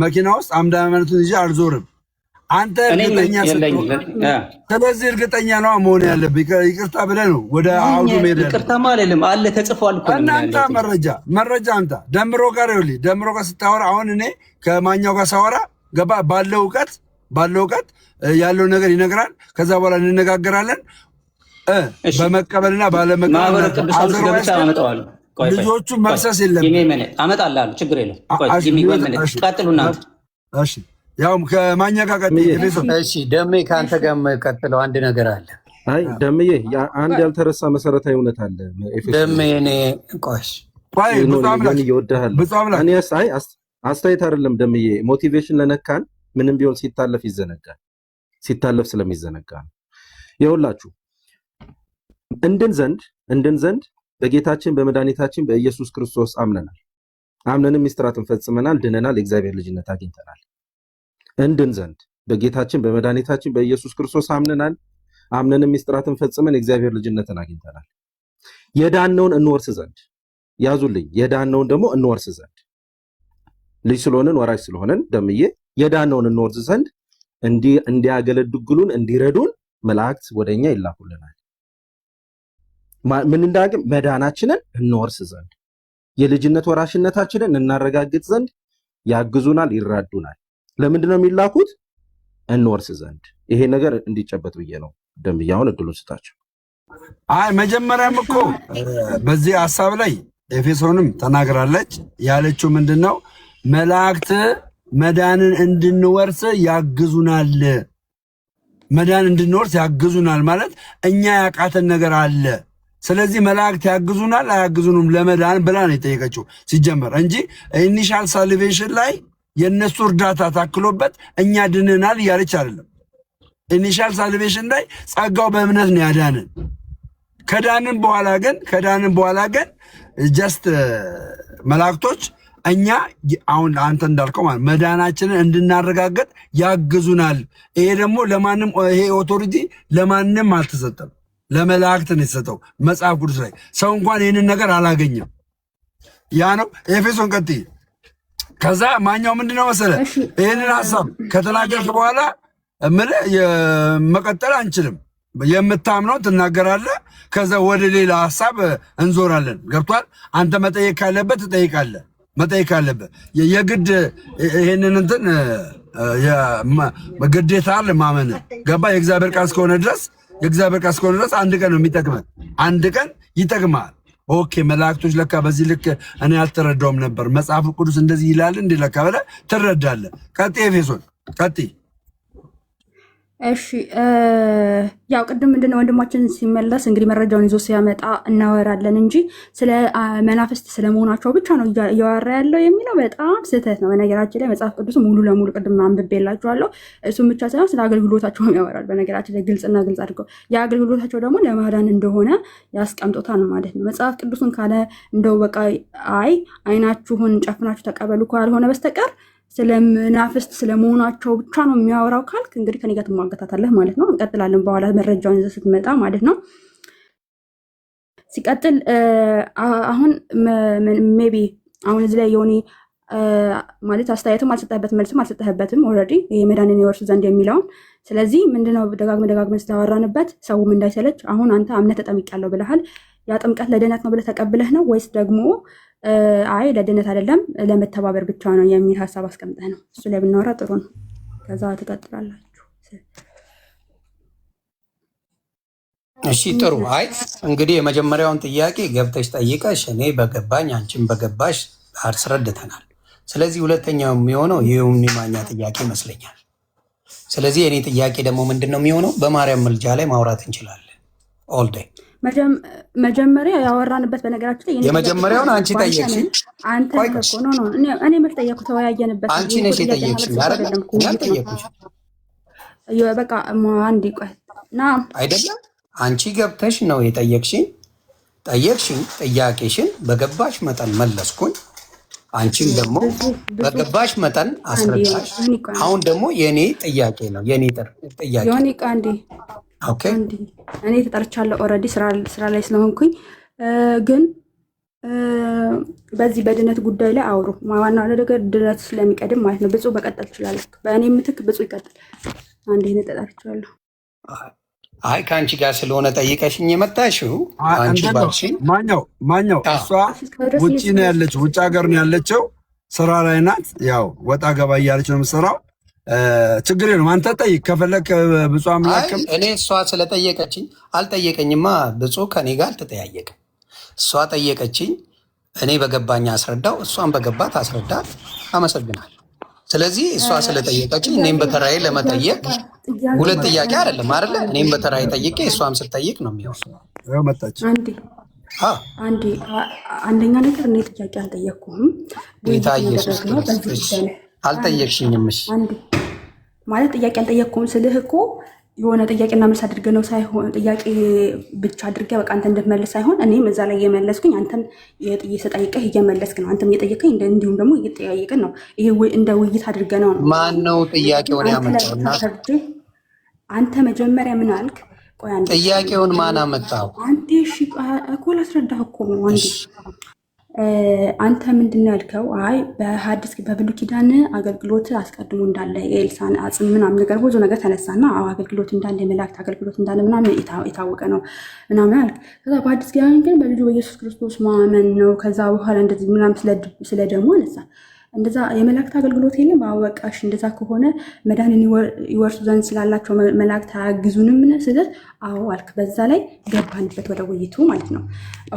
መኪና ውስጥ አምደ ሃይማኖትን ይዤ አልዞርም። አንተ እርግጠኛ ስለዚህ እርግጠኛ ነው መሆን ያለብህ። ይቅርታ ብለህ ነው ወደ አውዱ ሄደ። ይቅርታማ አይደለም አለ ተጽፏል እኮ እናንተ መረጃ አንተ ደምሮ ጋር ይኸውልህ፣ ደምሮ ጋር ስታወራ አሁን እኔ ከማኛው ጋር ሳወራ ገባ ባለው እውቀት ያለው ነገር ይነግራል። ከዛ በኋላ እንነጋገራለን። በመቀበልና ባለመቀበል ልጆቹ መክሰስ የለም። አመጣልሃለሁ፣ ችግር የለም። ቀጥሉ እናንተ። እሺ ያውም ከማኛ ጋር ቀጥል። እሺ ደሜ ከአንተ ጋር ቀጥለው አንድ ነገር አለ። አይ ደምዬ አንድ ያልተረሳ መሰረታዊ እውነት አለ። ደሜ እኔ ቆሽ እኔ አስተያየት አይደለም ደምዬ፣ ሞቲቬሽን ለነካን ምንም ቢሆን ሲታለፍ ይዘነጋል። ሲታለፍ ስለሚዘነጋ ነው። ይኸውላችሁ እንድን ዘንድ በጌታችን በመድኃኒታችን በኢየሱስ ክርስቶስ አምነንም ምስጢራትን ፈጽመናል፣ ድነናል፣ የእግዚአብሔር ልጅነት አግኝተናል። እንድን ዘንድ በጌታችን በመድኃኒታችን በኢየሱስ ክርስቶስ አምነንም ምስጢራትን ፈጽመን የእግዚአብሔር ልጅነትን አግኝተናል። የዳነውን እንወርስ ዘንድ ያዙልኝ፣ የዳነውን ደግሞ እንወርስ ዘንድ ልጅ ስለሆንን ወራሽ ስለሆነን ደምዬ የዳነውን እንወርስ ዘንድ እንዲያገለግሉን እንዲረዱን መላእክት ወደኛ ይላኩልናል። ምን እንዳገም መዳናችንን እንወርስ ዘንድ የልጅነት ወራሽነታችንን እናረጋግጥ ዘንድ ያግዙናል፣ ይራዱናል። ለምንድን ነው የሚላኩት? እንወርስ ዘንድ። ይሄ ነገር እንዲጨበጥ ብዬ ነው ደምያውን እድሉን ስጣቸው። አይ መጀመሪያም እኮ በዚህ ሐሳብ ላይ ኤፌሶንም ተናግራለች። ያለችው ምንድነው? መላእክት መዳንን እንድንወርስ ያግዙናል። መዳን እንድንወርስ ያግዙናል ማለት እኛ ያቃተን ነገር አለ። ስለዚህ መላእክት ያግዙናል አያግዙንም ለመዳን ብላ ነው የጠየቀችው ሲጀመር እንጂ ኢኒሻል ሳልቬሽን ላይ የነሱ እርዳታ ታክሎበት እኛ ድነናል እያለች አይደለም። ኢኒሻል ሳልቬሽን ላይ ጸጋው በእምነት ነው ያዳንን። ከዳንን በኋላ ግን ጀስት መላእክቶች እኛ አሁን አንተ እንዳልከው ማለት መዳናችንን እንድናረጋግጥ ያግዙናል። ይሄ ደግሞ ለማንም ይሄ ኦቶሪቲ ለማንም አልተሰጠም፣ ለመላእክት ነው የተሰጠው። መጽሐፍ ቅዱስ ላይ ሰው እንኳን ይህንን ነገር አላገኘም። ያ ነው ኤፌሶን ቀጥይ። ከዛ ማኛው ምንድነው መሰለ ይህንን ሐሳብ ከተናገርክ በኋላ መቀጠል አንችልም። የምታምነው ትናገራለህ፣ ከዛ ወደ ሌላ ሐሳብ እንዞራለን። ገብቷል? አንተ መጠየቅ ካለበት ትጠይቃለህ። መጠየቅ ካለበት የግድ ይሄንን እንትን ግዴታ አለ ማመን። ገባ? የእግዚአብሔር ቃል እስከሆነ ድረስ አንድ ቀን ነው የሚጠቅመን። አንድ ቀን ይጠቅማል። ኦኬ መላእክቶች ለካ በዚህ ልክ እኔ አልተረዳውም ነበር፣ መጽሐፍ ቅዱስ እንደዚህ ይላል እንዴ ለካ ብለህ ትረዳለህ። ቀጥይ ኤፌሶን ቀጥይ። እሺ ያው ቅድም ምንድነው ወንድማችን ሲመለስ እንግዲህ መረጃውን ይዞ ሲያመጣ እናወራለን እንጂ ስለ መናፍስት ስለመሆናቸው ብቻ ነው እያወራ ያለው የሚለው በጣም ስህተት ነው። በነገራችን ላይ መጽሐፍ ቅዱስ ሙሉ ለሙሉ ቅድም አንብቤላችኋለሁ። እሱም ብቻ ሳይሆን ስለ አገልግሎታቸውም ያወራል። በነገራችን ላይ ግልጽና ግልጽ አድርገው የአገልግሎታቸው ደግሞ ለማዳን እንደሆነ ያስቀምጦታል ማለት ነው። መጽሐፍ ቅዱስን ካለ እንደው በቃ አይናችሁን ጨፍናችሁ ተቀበሉ ካልሆነ በስተቀር ስለ መናፍስት ስለመሆናቸው ብቻ ነው የሚያወራው ካልክ እንግዲህ ከኔ ጋር ትሟገታታለህ ማለት ነው። እንቀጥላለን በኋላ መረጃውን ይዘህ ስትመጣ ማለት ነው። ሲቀጥል አሁን ሜቢ አሁን እዚህ ላይ የሆነ ማለት አስተያየትም አልሰጠህበትም መልስም አልሰጠህበትም ኦልሬዲ የመዳንን ይወርሱ ዘንድ የሚለውን። ስለዚህ ምንድነው ደጋግመን ስላወራንበት ሰውም እንዳይሰለች አሁን አንተ አምነህ ተጠምቄያለሁ ብለሃል። ያ ጥምቀት ለድነት ነው ብለህ ተቀብለህ ነው ወይስ ደግሞ ለድነት አይደለም ለመተባበር ብቻ ነው የሚል ሀሳብ አስቀምጠህ ነው? እሱ ላይ ብናወራ ጥሩ ነው። ከዛ ትቀጥላላችሁ። እሺ ጥሩ። እንግዲህ የመጀመሪያውን ጥያቄ ገብተሽ ጠይቀሽ እኔ በገባኝ አንቺም በገባሽ አስረድተናል። ስለዚህ ሁለተኛው የሚሆነው የይሁኒ ማኛ ጥያቄ ይመስለኛል። ስለዚህ የኔ ጥያቄ ደግሞ ምንድን ነው የሚሆነው? በማርያም ምልጃ ላይ ማውራት እንችላለን ኦል ዴይ። መጀመሪያ ያወራንበት በነገራችን ላይ የመጀመሪያውን አንቺ ጠየቅሽኝ። አንተ ነው እኔ መች ጠየቅኩ? ተወያየንበት። አንቺ ነሽ የጠየቅሽኝ አይደለም? ያልጠየቅኩሽ በቃ አንድ ቆይ ና አይደለም። አንቺ ገብተሽ ነው የጠየቅሽኝ። ጥያቄሽን በገባሽ መጠን መለስኩኝ። አንቺም ደግሞ በገባሽ መጠን አስረዳሽ። አሁን ደግሞ የኔ ጥያቄ ነው ጥያቄ ኦኬ። እኔ ተጠርቻለሁ ኦልሬዲ ስራ ላይ ስለሆንኩኝ፣ ግን በዚህ በድነት ጉዳይ ላይ አውሩ። ዋና ነገር ድነት ስለሚቀድም ማለት ነው። ብፁዕ በቀጠል ትችላለህ። በእኔ ምትክ ብፁዕ ይቀጥል። አንዴ ተጠርቻለሁ። ከአንቺ ጋር ስለሆነ ጠይቀሽኝ የመጣሽው አንቺ ባልሽኝ ማኛው እሷ ውጭ ነው ያለችው፣ ውጭ ሀገር ነው ያለችው፣ ስራ ላይ ናት። ያው ወጣ ገባ እያለች ነው የምትሰራው። ችግር የለውም። አንተ ጠይቅ ከፈለክ ብፁዕ አምላክም። እኔ እሷ ስለጠየቀችኝ አልጠየቀኝማ። ብፁዕ ከኔ ጋር አልተጠያየቅም። እሷ ጠየቀችኝ፣ እኔ በገባኝ አስረዳው፣ እሷን በገባት አስረዳት። አመሰግናለሁ። ስለዚህ እሷ ስለጠየቀችኝ እኔም በተራዬ ለመጠየቅ ሁለት ጥያቄ አይደለም አይደለ? እኔም በተራዬ ጠይቄ እሷም ስትጠይቅ ነው የሚሆነው። መጣች አንደኛ ነገር እኔ ጥያቄ አልጠየቅኩም። ጌታ ኢየሱስ አልጠየቅሽኝም። ማለት ጥያቄ አልጠየቅኩም ስልህ እኮ የሆነ ጥያቄና መልስ አድርገህ ነው ሳይሆን ጥያቄ ብቻ አድርገህ በቃ አንተ እንድትመልስ ሳይሆን እኔም እዛ ላይ እየመለስኩኝ አንተም ስጠይቅህ እየመለስክ ነው። አንተም እየጠየቀኝ እንዲሁም ደግሞ እየጠያየቅን ነው። ይሄ እንደ ውይይት አድርገህ ነው። ማን ነው ጥያቄውን ያመጣውና አንተ መጀመሪያ ምን አልክ? ጥያቄውን ማን አመጣው? አንዴ እሺ እኮ ላስረዳህ እኮ አንዴ አንተ ምንድን ነው ያልከው? በሐዲስ በብሉይ ኪዳን አገልግሎት አስቀድሞ እንዳለ የኤልሳን አጽም ምናምን ነገር ብዙ ነገር ተነሳና አገልግሎት እንዳለ የመላእክት አገልግሎት እንዳለ ምናምን የታወቀ ነው ምናምን አልክ። ከዛ በሐዲስ ኪዳን ግን በልጁ በኢየሱስ ክርስቶስ ማመን ነው። ከዛ በኋላ እንደዚህ ምናምን ስለ ደግሞ አነሳ። እንደዛ የመላእክት አገልግሎት የለም። አወቃሽ እንደዛ ከሆነ መዳንን ይወርሱ ዘንድ ስላላቸው መላእክት አያግዙንም ስልህ አዎ አልክ። በዛ ላይ ገባንበት ወደ ውይይቱ ማለት ነው።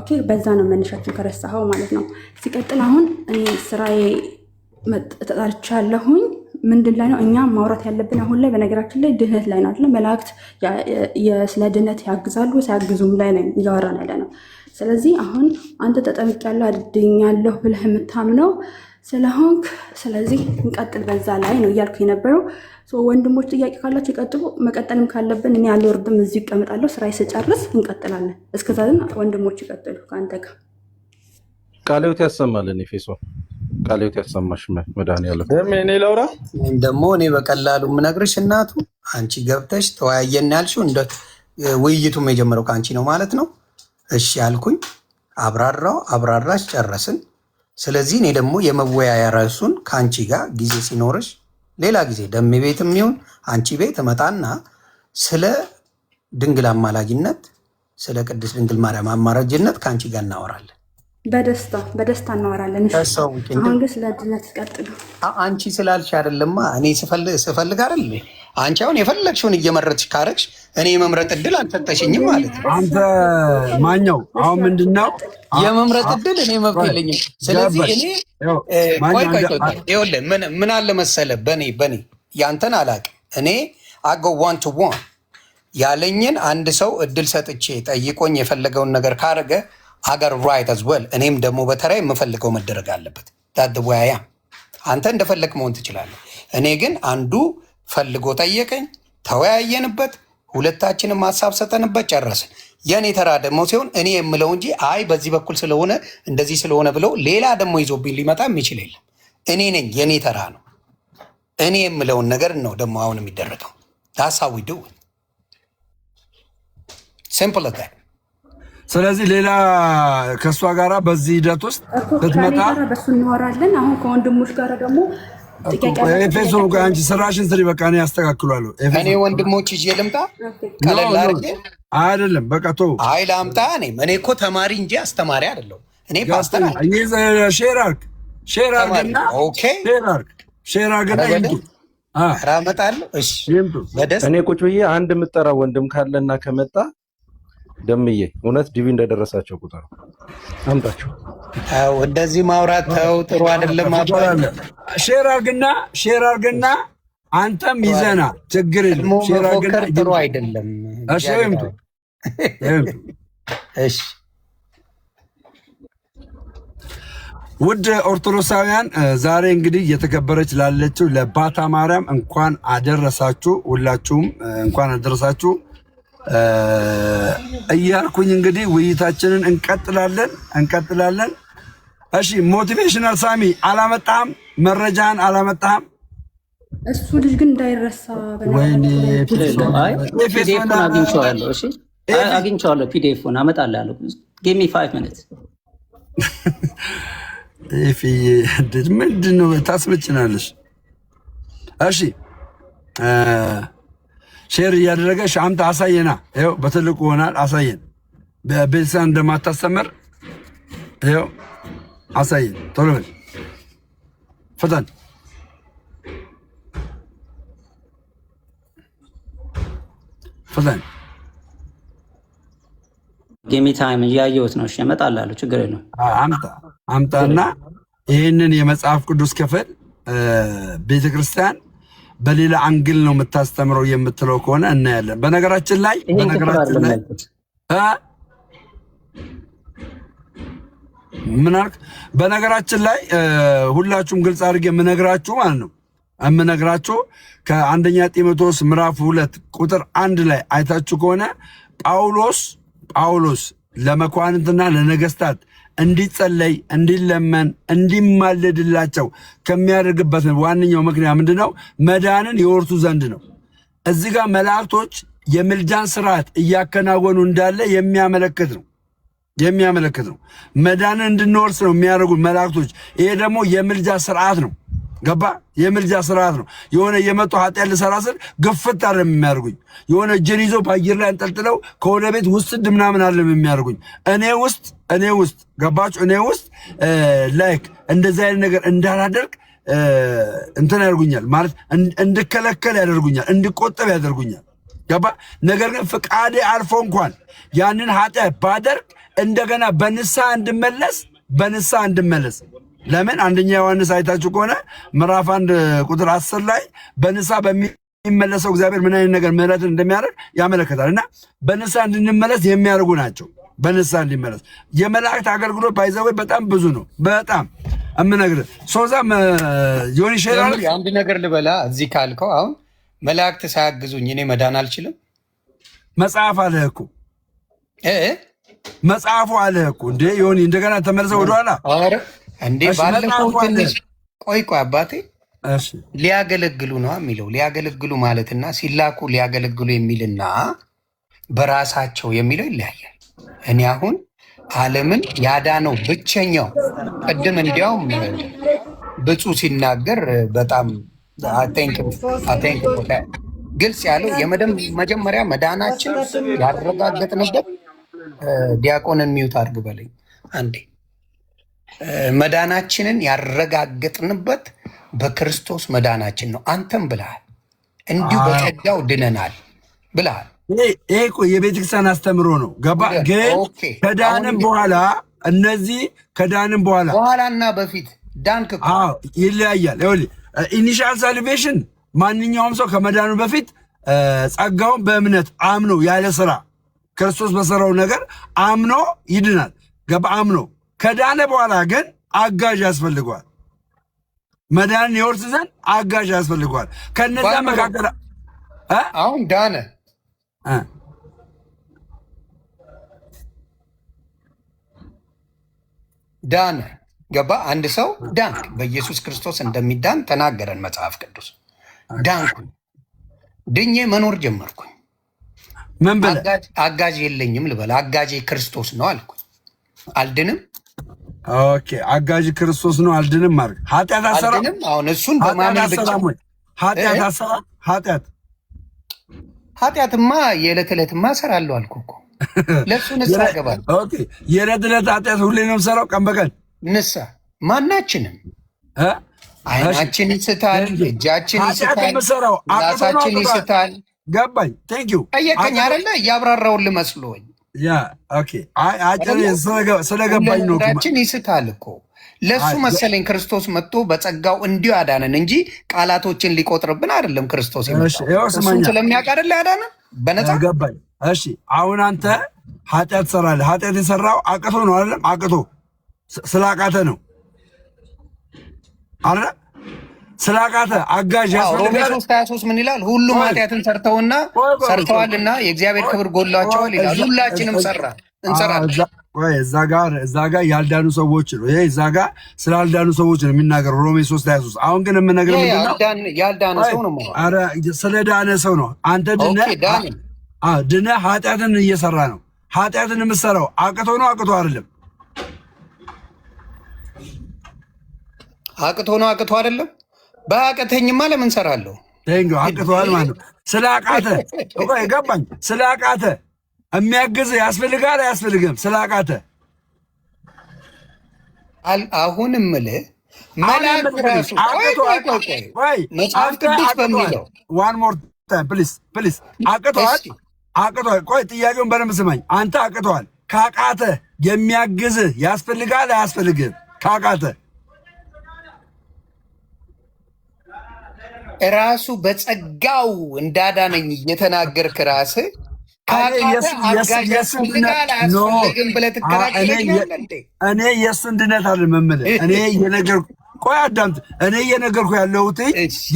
ኦኬ፣ በዛ ነው መነሻችን ከረሳኸው ማለት ነው። ሲቀጥል አሁን እኔ ስራዬ ተጠርቻለሁኝ። ምንድን ላይ ነው እኛ ማውራት ያለብን አሁን ላይ? በነገራችን ላይ ድህነት ላይ ነው አይደለ? መላእክት ስለ ድህነት ያግዛሉ ሳያግዙም ላይ ነው እያወራን ያለ ነው። ስለዚህ አሁን አንተ ተጠምቄያለሁ አድኛለሁ ብለህ የምታምነው ስለሆንክ፣ ስለዚህ እንቀጥል በዛ ላይ ነው እያልኩ የነበረው። ወንድሞች ጥያቄ ካላቸው ይቀጥሉ። መቀጠልም ካለብን እኔ አልወርድም፣ እዚሁ ይቀመጣለሁ። ስራ ስጨርስ እንቀጥላለን። እስከዛ ግን ወንድሞች ይቀጥሉ ከአንተ ጋር። ቃልዮት ያሰማልን። ኤፌሶን ቃልዮት ያሰማሽ መድኃኒዓለም። እኔ ላውራ ደግሞ እኔ በቀላሉ የምነግርሽ እናቱ አንቺ ገብተሽ ተወያየን ያልሽው እንደ ውይይቱም የጀመረው ከአንቺ ነው ማለት ነው። እሺ ያልኩኝ አብራራሽ ጨረስን። ስለዚህ እኔ ደግሞ የመወያያ ርዕሱን ከአንቺ ጋር ጊዜ ሲኖርሽ ሌላ ጊዜ ደሜ ቤት የሚሆን አንቺ ቤት እመጣና ስለ ድንግል አማላጅነት ስለ ቅድስት ድንግል ማርያም አማላጅነት ከአንቺ ጋር እናወራለን። በደስታ እናወራለን። አሁን ግን ስለ ድነት ቀጥሉ። አንቺ ስላልሽ አይደለማ እኔ ስፈልግ አይደል? አንቺ አሁን የፈለግሽውን እየመረጥሽ ካረግሽ እኔ የመምረጥ እድል አልሰጠሽኝም ማለት ነው። አንተ ማኛው አሁን ምንድነው የመምረጥ እድል እኔ መብት የለኝም። ስለዚህ እኔ ይኸውልህ ምን አለ መሰለህ፣ በኔ ያንተን አላውቅም። እኔ አጎ ዋን ቱ ዋን ያለኝን አንድ ሰው እድል ሰጥቼ ጠይቆኝ የፈለገውን ነገር ካረገ አገር ራይት አዝ ዌል እኔም ደግሞ በተራይ የምፈልገው መደረግ አለበት። ታድወያያ አንተ እንደፈለግ መሆን ትችላለህ። እኔ ግን አንዱ ፈልጎ ጠየቀኝ፣ ተወያየንበት፣ ሁለታችንም ሀሳብ ሰጠንበት፣ ጨረስን። የእኔ ተራ ደግሞ ሲሆን እኔ የምለው እንጂ አይ በዚህ በኩል ስለሆነ እንደዚህ ስለሆነ ብለው ሌላ ደግሞ ይዞብኝ ሊመጣ የሚችል የለም። እኔ ነኝ፣ የእኔ ተራ ነው። እኔ የምለውን ነገር ነው ደግሞ አሁን የሚደረገው። ሀሳዊ ድ ሲምፕል። ስለዚህ ሌላ ከእሷ ጋራ በዚህ ሂደት ውስጥ ብትመጣ በሱ እናወራለን። አሁን ከወንድሞች ጋር ደግሞ ኤፌሶን አንቺ ስራሽን ስሪ፣ በቃ እኔ ያስተካክሏለሁ። እኔ ወንድሞች ይዤ ልምጣ ቀለል አድርጌ አይደለም፣ በቃ ተው። አይ ላምጣ። እኔ እኮ ተማሪ እንጂ አስተማሪ አይደለሁም። እኔ ፓስተር ነኝ። ሼር አርግና እመጣለሁ። እሺ እኔ ቁጭ ብዬ አንድ የምጠራው ወንድም ካለና ከመጣ ደምዬ እውነት ዲቪ እንደደረሳቸው ቁጥር አምጣቸው። እንደዚህ ማውራት ተው፣ ጥሩ አይደለም። ሼር አርግና አንተም ይዘና ችግር የለም። ሼር አርግና ጥሩ አይደለም። እሺ እሺ። ውድ ኦርቶዶክሳውያን ዛሬ እንግዲህ እየተከበረች ላለችው ለባታ ማርያም እንኳን አደረሳችሁ። ሁላችሁም እንኳን አደረሳችሁ እያልኩኝ እንግዲህ ውይይታችንን እንቀጥላለን። እሺ ሞቲቬሽናል ሳሚ አላመጣም፣ መረጃን አላመጣም። እሱ ልጅ ግን እንዳይረሳ ፒዲኤፉን አግኝቼዋለሁ። እሺ አግኝቼዋለሁ። ፒዲኤፉን አመጣልሃለሁ። ጊቭ ሚ 5 ሚኒትስ። ምንድን ነው ታስመጭናለሽ? እሺ ሼር እያደረገሽ አምጣ፣ አሳየና። ይኸው በትልቁ ሆናል። አሳየን። በቤተሰብ እንደማታስተምር ይኸው አሳየን። ቶሎ በል ፍጠን። ጌሚ ታይም እያየሁት ነው። እሺ እመጣልሃለሁ፣ ችግር የለውም። አምጣና ይህንን የመጽሐፍ ቅዱስ ክፍል ቤተክርስቲያን በሌላ አንግል ነው የምታስተምረው የምትለው ከሆነ እናያለን። በነገራችን ላይ ምን አልክ? በነገራችን ላይ ሁላችሁም ግልጽ አድርጌ የምነግራችሁ ማለት ነው የምነግራችሁ ከአንደኛ ጢሞቴዎስ ምዕራፍ 2 ቁጥር 1 ላይ አይታችሁ ከሆነ ጳውሎስ ለመኳንንትና ለነገስታት እንዲጸለይ፣ እንዲለመን፣ እንዲማለድላቸው ከሚያደርግበት ዋነኛው ምክንያት ምንድነው? መዳንን የወርሱ ዘንድ ነው። እዚህ ጋር መላእክቶች የምልጃን ስርዓት እያከናወኑ እንዳለ የሚያመለክት ነው። መዳንን እንድንወርስ ነው የሚያደርጉ መላእክቶች። ይሄ ደግሞ የምልጃ ስርዓት ነው። ገባ? የምልጃ ስርዓት ነው። የሆነ የመጡ ኃጢአት ልሰራ ስል ግፍት አይደለም የሚያደርጉኝ። የሆነ እጄን ይዘው በአየር ላይ አንጠልጥለው ከወደ ቤት ውስጥ ምናምን አይደለም የሚያደርጉኝ። እኔ ውስጥ ገባችሁ? እኔ ውስጥ ላይክ እንደዚህ አይነት ነገር እንዳላደርግ እንትን ያደርጉኛል ማለት እንድከለከል ያደርጉኛል፣ እንድቆጠብ ያደርጉኛል። ገባ? ነገር ግን ፍቃዴ አልፎ እንኳን ያንን ኃጢአት ባደርግ እንደገና በንስሐ እንድመለስ ለምን አንደኛ ዮሐንስ አይታችሁ ከሆነ ምዕራፍ 1 ቁጥር 10 ላይ በንስሐ በሚመለሰው እግዚአብሔር ምን አይነት ነገር ምህረትን እንደሚያደርግ ያመለክታል። እና በንስሐ እንድንመለስ የሚያደርጉ ናቸው። በንስሐ እንዲመለስ የመላእክት አገልግሎት ባይዘወይ በጣም ብዙ ነው። በጣም እምነግርህ ሶዛም ዮኒ ሼራል አንድ ነገር ልበላ እዚህ ካልከው አሁን መላእክት ሳያግዙኝ እኔ መዳን አልችልም። መጽሐፍ አለህ እኮ መጽሐፉ አለህ እኮ እንዴ ዮኒ እንደገና ተመልሰው ወደኋላ እንዴ ባለፈው ትንሽ ቆይ አባቴ ሊያገለግሉ ነው የሚለው ሊያገለግሉ ማለትና ሲላኩ ሊያገለግሉ የሚልና በራሳቸው የሚለው ይለያያል። እኔ አሁን ዓለምን ያዳነው ብቸኛው ቅድም እንዲያውም ብፁዕ ሲናገር በጣም ግልጽ ያለው መጀመሪያ መዳናችን ያረጋገጥንበት ዲያቆንን ሚዩት አድርግ በለኝ አንዴ መዳናችንን ያረጋገጥንበት በክርስቶስ መዳናችን ነው። አንተም ብለሃል እንዲሁ በጸጋው ድነናል ብለሃል። ይሄ እኮ የቤተክርስቲያን አስተምሮ ነው። ገባ ግን ከዳንም በኋላ እነዚህ ከዳንም በኋላና በፊት ዳንክ ይለያያል። ኢኒሻል ሳልቬሽን ማንኛውም ሰው ከመዳኑ በፊት ጸጋውን በእምነት አምኖ ያለ ስራ ክርስቶስ በሰራው ነገር አምኖ ይድናል። ገባ አምኖ ከዳነ በኋላ ግን አጋዥ ያስፈልገዋል። መዳን የወርስ ዘንድ አጋዥ ያስፈልገዋል። ከነዛ መካከል አሁን ዳነ ገባ አንድ ሰው ዳንክ በኢየሱስ ክርስቶስ እንደሚዳን ተናገረን መጽሐፍ ቅዱስ። ዳንኩኝ ድኜ መኖር ጀመርኩኝ። ምን ብለህ አጋዥ የለኝም ልበል። አጋዥ ክርስቶስ ነው አልኩኝ። አልድንም። ኦኬ አጋዥ ክርስቶስ ነው አልድንም ማለት ኃጢአት አሰራ። አሁን እሱን በማመን ብቻ ኃጢአት አሰራ። ኃጢአትማ የዕለት ዕለትማ እሰራለሁ አልኩ እኮ ለእሱ ንስሐ እገባለሁ። ኦኬ የዕለት ዕለት ኃጢአት ሁሌ ነው የምሰራው ቀን በቀን ንስሐ ማናችንም አይናችን ይስታል፣ እጃችን ይስታል፣ ራሳችን ይስታል። ገባኝ። ቴንኪው ጠየቀኝ አይደለ? እያብራራሁልህ መስሎኝ። ያ ኦኬ ስለገባኝ ነው። እጃችን ይስታል እኮ ለእሱ መሰለኝ ክርስቶስ መጥቶ በጸጋው እንዲሁ ያዳነን እንጂ ቃላቶችን ሊቆጥርብን አይደለም። ክርስቶስ እሱን ስለሚያውቅ አይደለ ያዳነን በነፃ። ገባኝ። እሺ አሁን አንተ ኃጢአት ትሰራለህ። ኃጢአት የሰራው አቅቶ ነው አይደለም? አቅቶ ስላቃተ ነው አረ ስላቃተ አጋዥ ያስፈልጋል። 23 ምን ይላል? ሁሉም ኃጢአትን ሰርተዋልና የእግዚአብሔር ክብር ጎድሏቸዋል ይላል። ሁላችንም እንሰራለን። እዛ ጋር ያልዳኑ ሰዎች ነው። ይሄ እዛ ጋር ስላልዳኑ ሰዎች ነው የሚናገረው ሮሜ 3:23። አሁን ግን የምነግርህ ምንድን ነው? ያልዳነ ሰው ነው። ኧረ ስለዳነ ሰው ነው። አንተ ድነህ ኃጢአትን እየሰራ ነው። ኃጢአትን የምትሰራው አቅቶ ነው አቅቶ አይደለም? አቅቶ አይደለም። በአቅተኝማ ለምን ሰራለሁ? አቅቶሃል ማለት ነው። ስላቃተ ገባኝ። ስላቃተ የሚያግዝ ያስፈልጋል አያስፈልግም? ስላቃተ አሁን እምልህ መላእክት ራሱ መጽሐፍ ቅዱስ በሚለው ዋን ሞር ታይም ፕሊዝ አቅቶሃል። ቆይ ጥያቄውን በደንብ ስማኝ። አንተ አቅቶሃል። ካቃተ የሚያግዝ ያስፈልጋል አያስፈልግም? ካቃተ ራሱ በጸጋው እንዳዳነኝ እየተናገርክ ራስህ እኔ የእሱን ድነት አይደለም የምልህ። እኔ እየነገርኩህ ያለሁት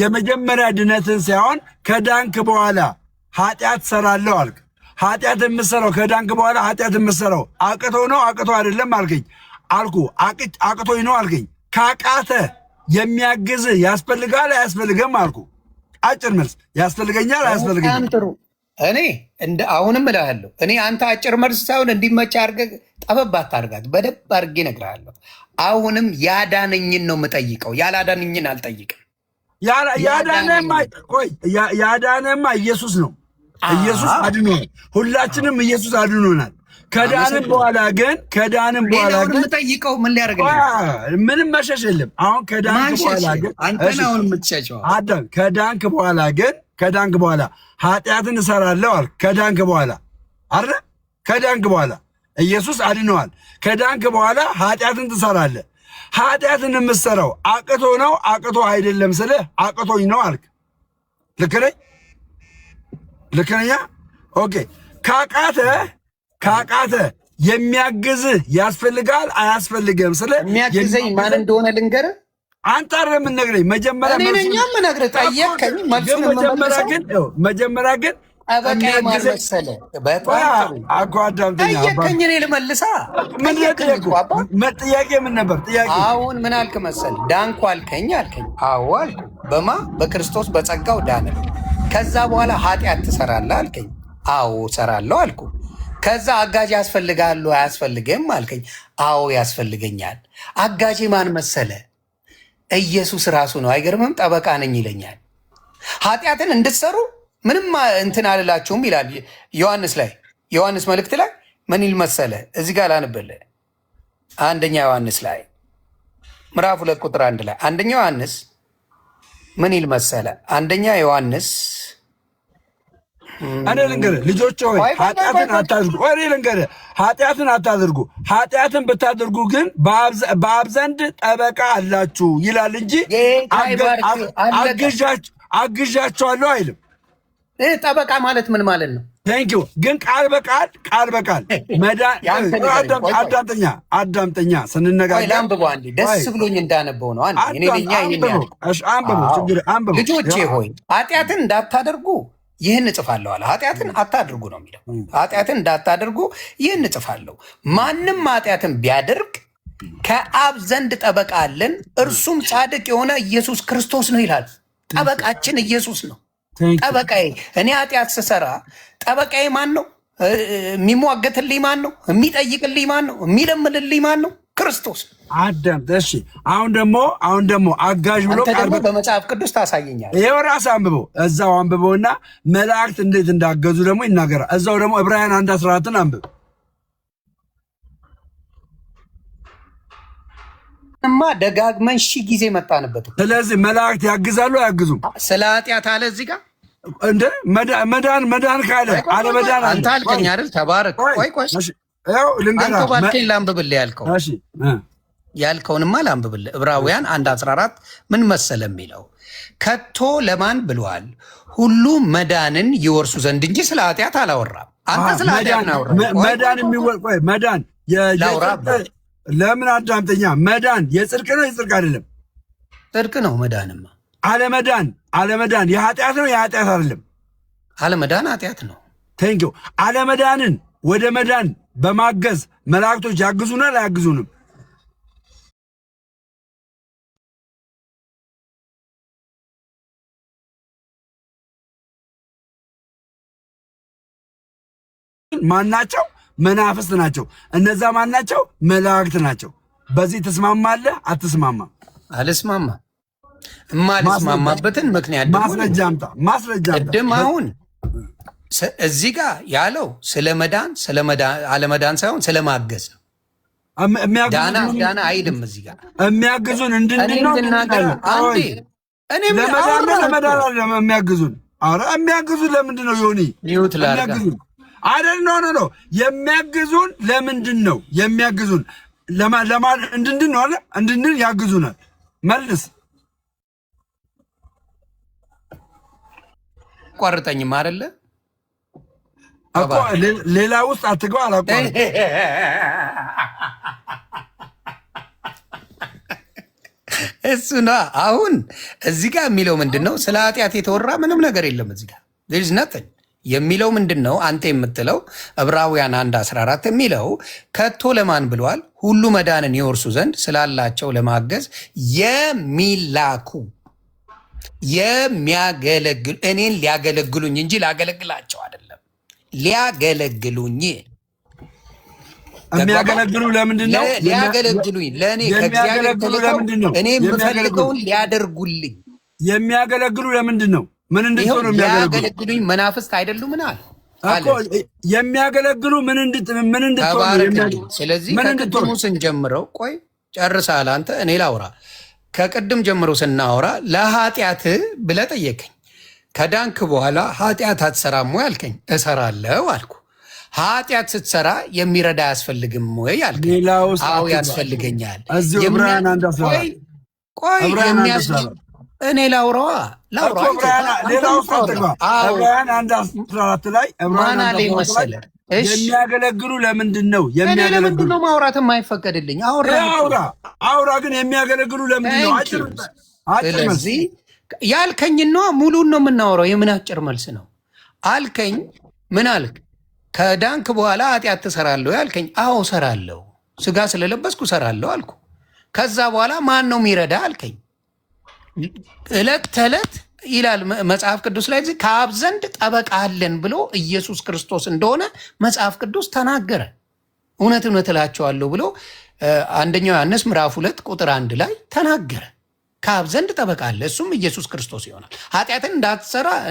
የመጀመሪያ ድነትን ሳይሆን ከዳንክ በኋላ ኃጢአት ሰራለሁ አልክ። ኃጢአት የምሰራው ከዳንክ በኋላ ኃጢአት የምሰራው አቅቶ ነው አቅቶ አይደለም አልከኝ አልኩ። አቅቶኝ ነው አልከኝ። ካቃተ የሚያግዝ ያስፈልጋል አያስፈልግም አልኩ። አጭር መልስ ያስፈልገኛል አያስፈልገኝም? እኔ አሁንም እልሃለሁ። እኔ አንተ አጭር መልስ ሳይሆን እንዲመች አድርገህ ጠበብ አታርጋት። በደንብ አድርጌ እነግርሃለሁ። አሁንም ያዳነኝን ነው የምጠይቀው፣ ያላዳነኝን አልጠይቅም። ያዳነማ ኢየሱስ ነው። ኢየሱስ አድኖናል። ሁላችንም ኢየሱስ አድኖናል። ከዳንም በኋላ ግን የምጠይቀው ምን ሊያደርግልህ? ምንም መሸሽ የለም። አሁን ከዳንክ በኋላ ኃጢአትን እሰራለሁ አልክ። ከዳንክ በኋላ ኢየሱስ አድነዋል። ከዳንክ በኋላ ኃጢአትን ትሰራለህ። ኃጢአትን የምትሰራው አቅቶ ነው አቅቶ አይደለም ስልህ አቅቶኝ ነው አልክ። ልክ ነኝ? ልክ ነኝ? ኦኬ። ካቃተ የሚያግዝህ ያስፈልጋል አያስፈልግም ስልህ የሚያግዘኝ ማን እንደሆነ ልንገርህ። አንተ አይደለም የምትነግረኝ መጀመሪያ እኔ ነኝ የምነግርህ። ጠየቅከኝ መልሱን መጀመሪያ ግን ጠበቃ ማን መሰለህ? በጣም አኮ አዳምጠኛ ጠየቅከኝ፣ እኔ ልመልሳ። ጥያቄ ምን ነበር? ጥያቄ አሁን ምን አልክ መሰለህ? ዳንኩ አልከኝ አልከኝ። አዎ አልኩ። በማ በክርስቶስ በጸጋው ዳነ። ከዛ በኋላ ኃጢአት ትሰራለህ አልከኝ። አዎ እሰራለሁ አልኩ። ከዛ አጋዥ ያስፈልጋሉ አያስፈልግም አልከኝ። አዎ ያስፈልገኛል። አጋዥ ማን መሰለ? ኢየሱስ ራሱ ነው። አይገርምም? ጠበቃ ነኝ ይለኛል። ኃጢአትን እንድትሰሩ ምንም እንትን አልላችሁም ይላል ዮሐንስ መልእክት ላይ ምን ይል መሰለ? እዚህ ጋር ላንብልህ። አንደኛ ዮሐንስ ላይ ምዕራፍ 2 ቁጥር 1 ላይ አንደኛ ዮሐንስ ምን ይል መሰለ? አንደኛ ዮሐንስ እኔ ልንገርህ ልጆች ሆይ ኃጢአትን አታድርጉ። እኔ ልንገርህ ኃጢአትን አታድርጉ። ኃጢአትን ብታደርጉ ግን በአብ ዘንድ ጠበቃ አላችሁ ይላል እንጂ አግዣቸዋለሁ አይልም። ጠበቃ ማለት ምን ማለት ነው? ቴንኪው። ግን ቃል በቃል አዳምጠኛ ስንነጋገር ለአንብበው አንዴ ደስ ብሎኝ እንዳነበው ነው። ልጆቼ ሆይ ኃጢአትን እንዳታደርጉ ይህን እጽፋለሁ አለ። ኃጢአትን አታድርጉ ነው የሚለው። ኃጢአትን እንዳታደርጉ ይህን እጽፋለሁ። ማንም ኃጢአትን ቢያደርግ ከአብ ዘንድ ጠበቃ አለን፣ እርሱም ጻድቅ የሆነ ኢየሱስ ክርስቶስ ነው ይላል። ጠበቃችን ኢየሱስ ነው። ጠበቃዬ እኔ ኃጢአት ስሰራ ጠበቃዬ ማን ነው? የሚሟገትልኝ ማን ነው? የሚጠይቅልኝ ማን ነው? የሚለምንልኝ ማን ነው? ክርስቶስ። እሺ አሁን ደግሞ አጋዥ ብሎ ደግሞ በመጽሐፍ ቅዱስ ታሳየኛል። ይኸው ራስህ አንብበው፣ እዛው አንብበውና መላእክት እንዴት እንዳገዙ ደግሞ ይናገራል። እዛው ደግሞ ዕብራውያን 1:14 አንብብ። ደጋግመን 1000 ጊዜ መጣንበት። ስለዚህ መላእክት ያግዛሉ አያግዙም? ስለ ኃጢአት አለ እዚህ ጋር እንደ መዳን ካለ አለ መዳን አንተ አልከኝ አይደል? ተባረክ። ቆይ አንተ ባልከኝ ላንብብልህ ያልከውንማ ላንብብልህ። ዕብራውያን 1:14 ምን መሰለ የሚለው? ከቶ ለማን ብሏል? ሁሉ መዳንን ይወርሱ ዘንድ እንጂ ስለ ኃጢአት አላወራም። አንተ ስለ ኃጢአት ነው መዳን ለምን አዳምጠኛ። መዳን የጽድቅ ነው የጽድቅ አይደለም? ጽድቅ ነው። መዳንማ አለመዳን የኃጢአት ነው የኃጢአት አይደለም? አለመዳን ኃጢአት ነው። ቴንኪው። አለመዳንን ወደ መዳን በማገዝ መላእክቶች ያግዙናል አያግዙንም? ማናቸው? መናፍስት ናቸው። እነዛ ማናቸው? መላእክት ናቸው። በዚህ ትስማማለህ አትስማማም? አልስማማም። የማልስማማበትን ምክንያት ማስረጃ አምጣ። ቅድም አሁን እዚህ ጋር ያለው ስለ መዳን አለመዳን ሳይሆን ስለ ማገዝ ነው። ዳና አይልም። እዚህ ጋር የሚያግዙን ለመዳን የሚያግዙን የሚያግዙን ለምንድን ነው? ዮኒ አይደል? ኖ የሚያግዙን ለምንድን ነው? የሚያግዙን ለማን እንድንድን ነው አለ። እንድንድን ያግዙናል። መልስ። ቋርጠኝም አይደለ እኮ ሌላ ውስጥ አትገባ። አላቋርጥ እሱ ነው። አሁን እዚህ ጋር የሚለው ምንድን ነው? ስለ ኃጢአት የተወራ ምንም ነገር የለም እዚህ ጋር ነጥኝ የሚለው ምንድን ነው? አንተ የምትለው ዕብራውያን 1:14 የሚለው ከቶ ለማን ብሏል? ሁሉ መዳንን ይወርሱ ዘንድ ስላላቸው ለማገዝ የሚላኩ የሚያገለግሉ እኔን ሊያገለግሉኝ እንጂ ላገለግላቸው አይደለም። ሊያገለግሉኝ የሚያገለግሉ ለምንድን ነው? ሊያገለግሉኝ ለእኔ ከእግዚአብሔር ተልከው እኔ የምፈልገውን ሊያደርጉልኝ። የሚያገለግሉ ለምንድን ነው? ምን እንድትሆኑ የሚያገለግሉኝ? መናፍስት አይደሉም? ምን አለ የሚያገለግሉ ምን እንድትሆኑ? ስለዚህ ከቅድሙ ስንጀምረው ቆይ ጨርሰሃል አንተ። እኔ ላውራ። ከቅድም ጀምሮ ስናወራ ለኃጢአት ብለህ ጠየቀኝ። ከዳንክ በኋላ ኃጢአት አትሰራም ወይ አልከኝ። እሰራለሁ አልኩ። ኃጢአት ስትሰራ የሚረዳ አያስፈልግም ወይ አልከኝ። ሌላው አዎ ያስፈልገኛል። እዚሁ ዕብራውያን 1:14 ቆይ እኔ ላውራዋ ሌላው ዕብራውያን 1:14 ላይ ማን አለኝ መሰለህ የሚያገለግሉ ለምንድን ነው ማውራት የማይፈቀድልኝ? አውራ ግን የሚያገለግሉ ለምንድን ነው? ስለዚህ ያልከኝ ነው ሙሉን ነው የምናወራው። የምን አጭር መልስ ነው አልከኝ። ምን አልክ? ከዳንክ በኋላ ኃጢአት ትሰራለሁ ያልከኝ። አዎ እሰራለሁ፣ ስጋ ስለለበስኩ እሰራለሁ አልኩ። ከዛ በኋላ ማን ነው የሚረዳ አልከኝ። ዕለት ተዕለት ይላል መጽሐፍ ቅዱስ ላይ ከአብ ዘንድ ጠበቃ አለን ብሎ ኢየሱስ ክርስቶስ እንደሆነ መጽሐፍ ቅዱስ ተናገረ። እውነት እውነት እላቸዋለሁ ብሎ አንደኛው ዮሐንስ ምዕራፍ 2:1 ላይ ተናገረ። ከአብ ዘንድ ጠበቃ አለ፣ እሱም ኢየሱስ ክርስቶስ ይሆናል። ኃጢአትን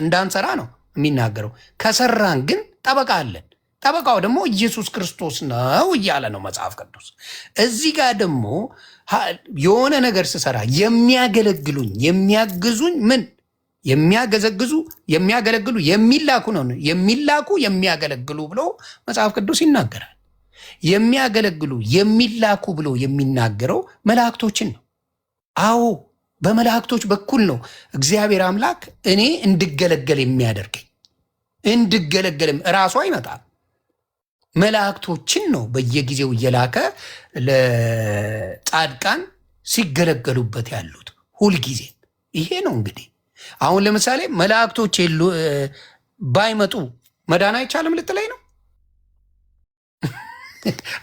እንዳንሰራ ነው የሚናገረው። ከሰራን ግን ጠበቃ አለን፣ ጠበቃው ደግሞ ኢየሱስ ክርስቶስ ነው እያለ ነው መጽሐፍ ቅዱስ። እዚህ ጋር ደግሞ የሆነ ነገር ስሰራ የሚያገለግሉኝ የሚያግዙኝ ምን የሚያገለግሉ የሚላኩ ነው። የሚላኩ የሚያገለግሉ ብሎ መጽሐፍ ቅዱስ ይናገራል። የሚያገለግሉ የሚላኩ ብሎ የሚናገረው መላእክቶችን ነው። አዎ በመላእክቶች በኩል ነው እግዚአብሔር አምላክ እኔ እንድገለገል የሚያደርገኝ። እንድገለገልም እራሱ አይመጣም፣ መላእክቶችን ነው በየጊዜው እየላከ ለጻድቃን ሲገለገሉበት ያሉት ሁልጊዜ። ይሄ ነው እንግዲህ አሁን ለምሳሌ መላእክቶች ባይመጡ መዳን አይቻልም ልትለኝ ነው?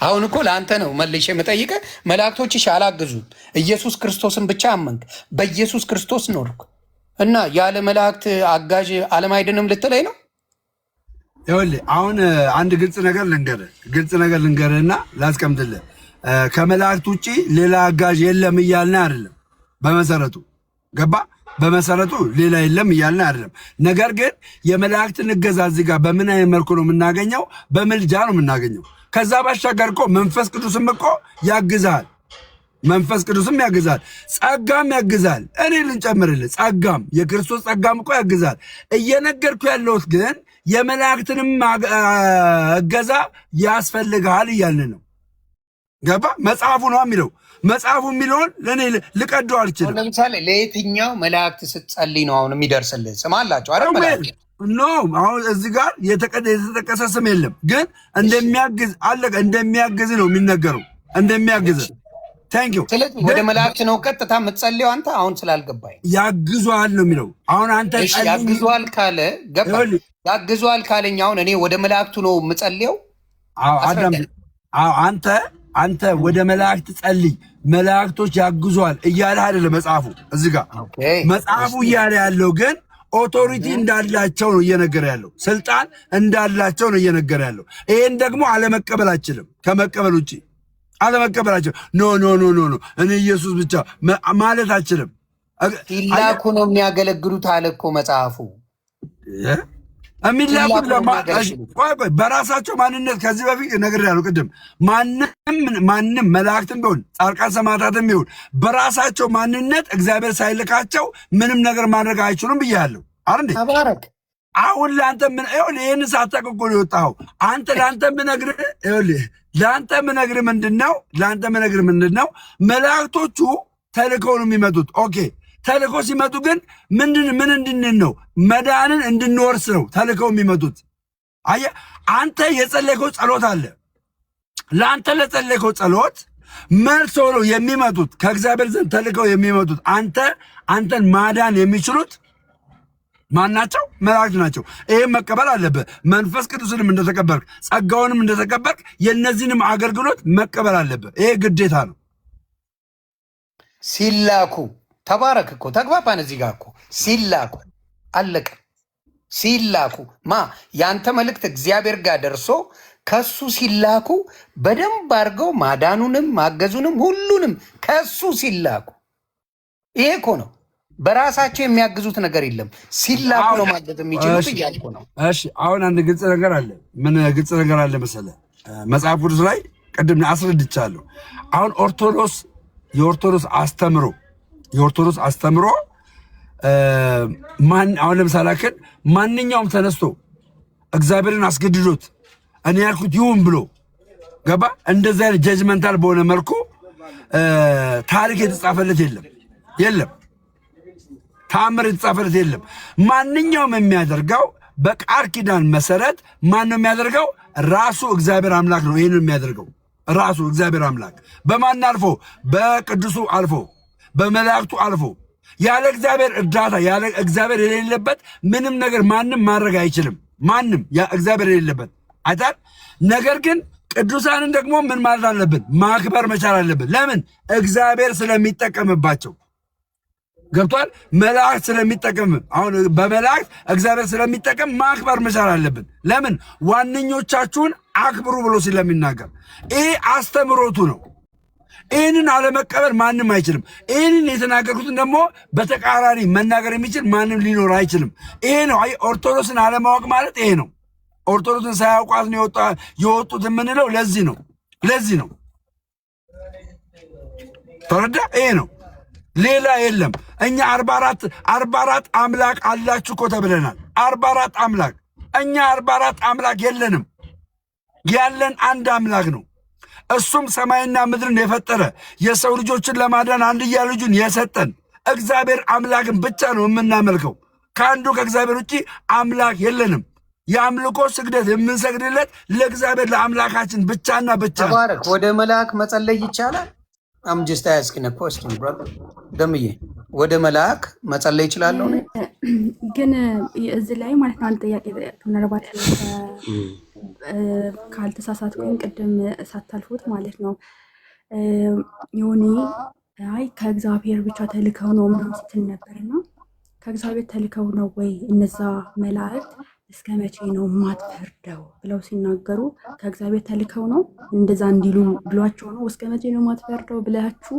አሁን እኮ ለአንተ ነው መልሼ የምጠይቀ። መላእክቶችሽ አላገዙም፣ ኢየሱስ ክርስቶስን ብቻ አመንክ፣ በኢየሱስ ክርስቶስ ኖርክ እና ያለ መላእክት አጋዥ ዓለም አይድንም ልትለኝ ነው? ይኸውልህ አሁን አንድ ግልጽ ነገር ልንገርህና ላስቀምጥልህ። ከመላእክት ውጭ ሌላ አጋዥ የለም እያልን አይደለም። በመሰረቱ ገባ? በመሰረቱ ሌላ የለም እያልን አይደለም። ነገር ግን የመላእክትን እገዛ እዚህ ጋር በምን አይነት መልኩ ነው የምናገኘው? በምልጃ ነው የምናገኘው። ከዛ ባሻገር እኮ መንፈስ ቅዱስም እኮ ያግዛል። መንፈስ ቅዱስም ያግዛል፣ ጸጋም ያግዛል። እኔ ልንጨምርልህ፣ ጸጋም የክርስቶስ ጸጋም እኮ ያግዛል። እየነገርኩ ያለሁት ግን የመላእክትንም እገዛ ያስፈልግሃል እያልን ነው። ገባ? መጽሐፉ ነው የሚለው። መጽሐፉ የሚለውን ለእኔ ልቀደው አልችልም። ለምሳሌ ለየትኛው መላእክት ስትጸልይ ነው አሁን የሚደርስልህ? ስም አላቸው አይደል? መላእክት ኖ አሁን እዚህ ጋር የተጠቀሰ ስም የለም፣ ግን እንደሚያግዝ አለቀ። እንደሚያግዝ ነው የሚነገረው፣ እንደሚያግዝ። ታንኪዩ። ስለዚህ ወደ መላእክት ነው ቀጥታ የምትጸልየው አንተ? አሁን ስላልገባኝ ያግዟል ነው የሚለው። አሁን አንተ ያግዟል ካለ ገባ? ያግዟል ካለኝ አሁን እኔ ወደ መላእክቱ ነው የምጸልየው? አንተ ወደ መላእክት ጸልይ፣ መላእክቶች ያግዟል እያለ አይደለም መጽሐፉ። እዚህ ጋር መጽሐፉ እያለ ያለው ግን ኦቶሪቲ እንዳላቸው ነው እየነገረ ያለው። ስልጣን እንዳላቸው ነው እየነገረ ያለው። ይሄን ደግሞ አለመቀበል አችልም። ከመቀበል ውጭ አለመቀበል ኖ እኔ ኢየሱስ ብቻ ማለት አችልም። ሲላኩ ነው የሚያገለግሉት አለ እኮ መጽሐፉ። የሚላኩት በራሳቸው ማንነት ከዚህ በፊት ነግሬያለሁ ቅድም። ማንም መላእክትም ቢሆን ጻድቃን ሰማዕታትም ቢሆን በራሳቸው ማንነት እግዚአብሔር ሳይልካቸው ምንም ነገር ማድረግ አይችሉም ብያለሁ አይደል? ተባረክ። አሁን ለአንተ ምን ይህን ሳታውቅ እኮ ነው የወጣኸው። ለአንተ ምነግርህ ምንድን ነው? መላእክቶቹ ተልከው ነው የሚመጡት። ኦኬ ተልኮ ሲመጡ ግን ምን እንድንን ነው? መዳንን እንድንወርስ ነው ተልከው የሚመጡት። አየህ፣ አንተ የጸለይከው ጸሎት አለ። ለአንተ ለጸለይከው ጸሎት መልስ ሆነው የሚመጡት ከእግዚአብሔር ዘንድ ተልከው የሚመጡት አንተን ማዳን የሚችሉት ማን ናቸው? መላእክት ናቸው። ይህም መቀበል አለብህ። መንፈስ ቅዱስንም እንደተቀበልክ ጸጋውንም እንደተቀበልክ የእነዚህንም አገልግሎት መቀበል አለብህ። ይሄ ግዴታ ነው። ሲላኩ ተባረክ እኮ ተግባባን። እዚህ ጋር እኮ ሲላኩ አለቀ። ሲላኩ ያንተ መልእክት እግዚአብሔር ጋር ደርሶ ከሱ ሲላኩ በደንብ አድርገው ማዳኑንም ማገዙንም ሁሉንም ከሱ ሲላኩ፣ ይሄ እኮ ነው። በራሳቸው የሚያግዙት ነገር የለም። ሲላኩ ነው ማገዝ የሚችሉት እያልኩ ነው። እሺ አሁን አንድ ግልጽ ነገር አለ። ምን ግልጽ ነገር አለ መሰለህ? መጽሐፍ ቅዱስ ላይ ቅድም አስረድቻለሁ። አሁን የኦርቶዶክስ አስተምሮ አሁን ለምሳሌ ማንኛውም ተነስቶ እግዚአብሔርን አስገድዶት እኔ ያልኩት ይሁን ብሎ ገባ። እንደዚህ አይነት ጀጅመንታል በሆነ መልኩ ታሪክ የተጻፈለት የለም። ተአምር የተጻፈለት የለም። ማንኛውም የሚያደርገው በቃል ኪዳን መሰረት ማን ነው የሚያደርገው? ራሱ እግዚአብሔር አምላክ ነው። ይህን የሚያደርገው ራሱ እግዚአብሔር አምላክ በማን አልፎ? በቅዱሱ አልፎ፣ በመላእክቱ አልፎ። ያለ እግዚአብሔር እርዳታ ያለ እግዚአብሔር የሌለበት ምንም ነገር ማንም ማድረግ አይችልም። ማንም እግዚአብሔር የሌለበት አይታል። ነገር ግን ቅዱሳንን ደግሞ ምን ማለት አለብን? ማክበር መቻል አለብን። ለምን? እግዚአብሔር ስለሚጠቀምባቸው ገብቷል። መላእክት ስለሚጠቀም አሁን በመላእክት እግዚአብሔር ስለሚጠቀም ማክበር መቻል አለብን። ለምን? ዋነኞቻችሁን አክብሩ ብሎ ስለሚናገር ይሄ አስተምሮቱ ነው። ይህንን አለመቀበል ማንም አይችልም። ይህንን የተናገርኩትን ደግሞ በተቃራኒ መናገር የሚችል ማንም ሊኖር አይችልም። ይሄ ነው ኦርቶዶክስን አለማወቅ ማለት ይሄ ነው። ኦርቶዶክስን ሳያውቋት ነው የወጡት የምንለው ለዚህ ነው። ተረዳ? ይሄ ነው፣ ሌላ የለም። እኛ 44 አምላክ አላችሁ እኮ ተብለናል። 44 አምላክ። እኛ 44 አምላክ የለንም። ያለን አንድ አምላክ ነው። እሱም ሰማይና ምድርን የፈጠረ የሰው ልጆችን ለማዳን አንድያ ልጁን የሰጠን እግዚአብሔር አምላክን ብቻ ነው የምናመልከው። ከአንዱ ከእግዚአብሔር ውጭ አምላክ የለንም። የአምልኮ ስግደት የምንሰግድለት ለእግዚአብሔር ለአምላካችን ብቻና ብቻ። ተባረክ። ወደ መልአክ መጸለይ ይቻላል? I'm just asking a question, brother. ደምዬ ወደ መልአክ መጸለይ ይችላለሁ? ግን እዚህ ላይ ማለት ነው አንድ ጥያቄ ምናልባት ካልተሳሳትኩኝ ቅድም ሳታልፉት ማለት ነው የሆነ አይ ከእግዚአብሔር ብቻ ተልከው ነው ምናምን ስትል ነበርና ከእግዚአብሔር ተልከው ነው ወይ እነዛ መላእክት እስከ መቼ ነው ማትፈርደው ብለው ሲናገሩ ከእግዚአብሔር ተልከው ነው እንደዛ እንዲሉ ብሏቸው ነው? እስከ መቼ ነው ማትፈርደው ብላችሁ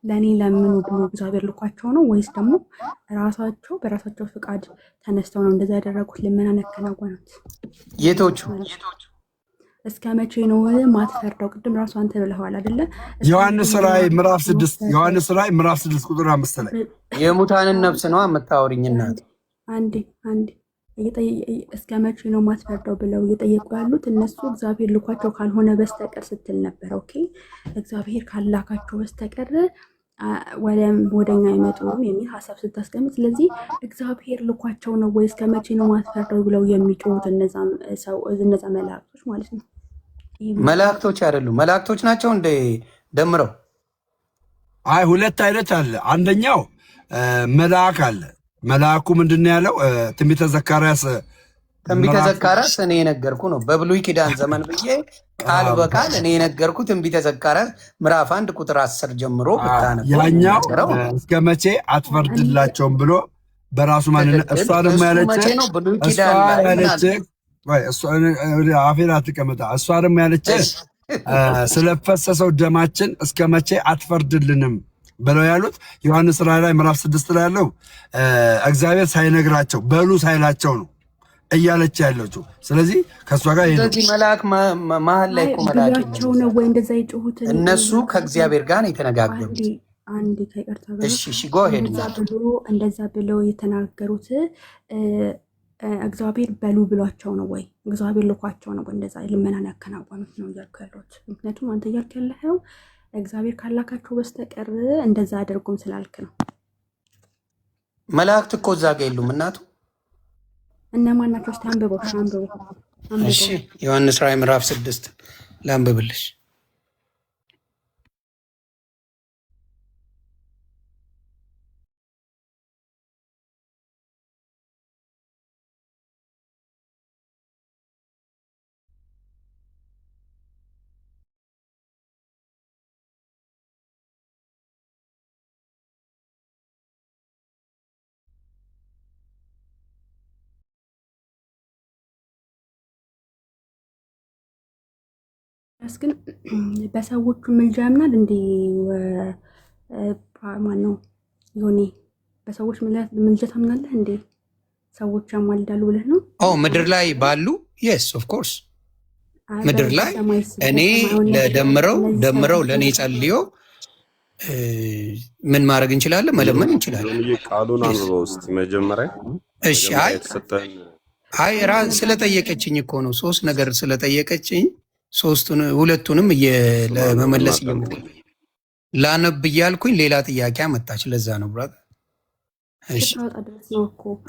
ለእኔ ለምኑ ብሎ እግዚአብሔር ልኳቸው ነው? ወይስ ደግሞ ራሳቸው በራሳቸው ፍቃድ ተነስተው ነው እንደዛ ያደረጉት? ልመናን ያከናወኑት የቶቹ? እስከ መቼ ነው ማትፈርደው? ቅድም ራሱ አንተ ብለዋል አይደለ? ዮሐንስ ራእይ ምዕራፍ 6 ቁጥር 5 ላይ የሙታንን ነፍስ ነው የምታወሪኝ እናት? አንዴ እስከ መቼ ነው ማትፈርደው ብለው እየጠየቁ ያሉት እነሱ እግዚአብሔር ልኳቸው ካልሆነ በስተቀር ስትል ነበር። ኦኬ እግዚአብሔር ካላካቸው በስተቀር ወደኛ አይመጡም የሚል ሀሳብ ስታስቀምጥ፣ ስለዚህ እግዚአብሔር ልኳቸው ነው ወይ እስከ መቼ ነው ማትፈርደው ብለው የሚጮሁት እነዛ መላእክቶች ማለት ነው? መላእክቶች አይደሉም። መላእክቶች ናቸው እንደ ደምረው? አይ ሁለት አይነት አለ። አንደኛው መልአክ አለ። መልአኩ ምንድን ነው ያለው? ትንቢተ ዘካርያስ እኔ የነገርኩ ነው በብሉይ ኪዳን ዘመን ብዬ ቃል በቃል እኔ የነገርኩ ትንቢተ ዘካርያስ ምዕራፍ 1 ቁጥር 10 ጀምሮ ብታነብ ያኛው እስከ መቼ አትፈርድላቸውም ብሎ በራሱ ማንነት እሷ ደግሞ ያለች አፌን አትቀመጣ። እሷ ደግሞ ያለች ስለፈሰሰው ደማችን እስከ መቼ አትፈርድልንም ብለው ያሉት ዮሐንስ ራእይ ላይ ምዕራፍ 6 ላይ ያለው እግዚአብሔር ሳይነግራቸው በሉ ሳይላቸው ነው እያለች ያለችው። ስለዚህ ከእሷ ጋር ስለዚህ መልአክ መሀል ላይ እኮ ብሏቸው ነው ወይ እንደዛ የጮሁት? እነሱ ከእግዚአብሔር ጋር ነው የተነጋገሩት። አንድ ከይቅርታ እንደዛ ብለው የተናገሩት እግዚአብሔር በሉ ብሏቸው ነው ወይ እግዚአብሔር ልኳቸው ነው እንደዛ ልመናን ያከናወኑት ነው እያልኩ ያለሁት። ምክንያቱም አንተ እያልክ ያለኸው እግዚአብሔር ካላካቸው በስተቀር እንደዛ አድርጎም ስላልክ ነው። መላእክት እኮ እዛ ጋ የሉም እናቱ። እነማን ናቸው? እስቲ አንብበው። እሺ ዮሐንስ ራእይ ምዕራፍ 6 ላንብብልሽ። ግን በሰዎቹ ምልጃ ያምናል እንዴ? ማነው ዮኒ? በሰዎች ምልጃ ታምናለህ እንዴ? ሰዎች ያማልዳሉ ብለህ ነው? ምድር ላይ ባሉ የስ ኦፍ ኮርስ ምድር ላይ እኔ ደምረው ለእኔ ጸልዮ ምን ማድረግ እንችላለን? መለመን እንችላለን። ቃሉን አንብበው እስኪ መጀመሪያ። እሺ አይ ስለጠየቀችኝ እኮ ነው። ሶስት ነገር ስለጠየቀችኝ ሁለቱንም ለመመለስ እየሞከርኩ ላነብ እያልኩኝ ሌላ ጥያቄ አመጣች። ለዛ ነው ብራት።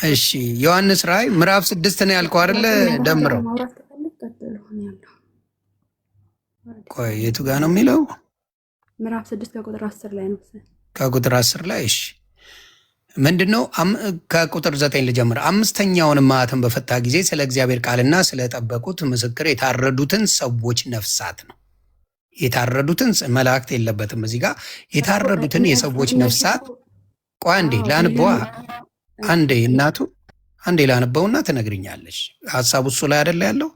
እሺ ዮሐንስ ራእይ ምዕራፍ 6 ነው ያልከው አይደለ? ደምረው ቆይ የቱ ጋር ነው የሚለው? ምዕራፍ 6 ከቁጥር 10 ላይ ነው። ከቁጥር 10 ላይ እሺ ምንድነው? ከቁጥር 9 ልጀምር። አምስተኛውን ማኅተም በፈታ ጊዜ ስለ እግዚአብሔር ቃልና ስለጠበቁት ምስክር የታረዱትን ሰዎች ነፍሳት ነው። የታረዱትን መላእክት የለበትም እዚህ ጋር። የታረዱትን የሰዎች ነፍሳት ቆይ አንዴ ላንበዋ። አንዴ ላንበውና ትነግርኛለች። ሀሳቡ እሱ ላይ አይደለ ያለው?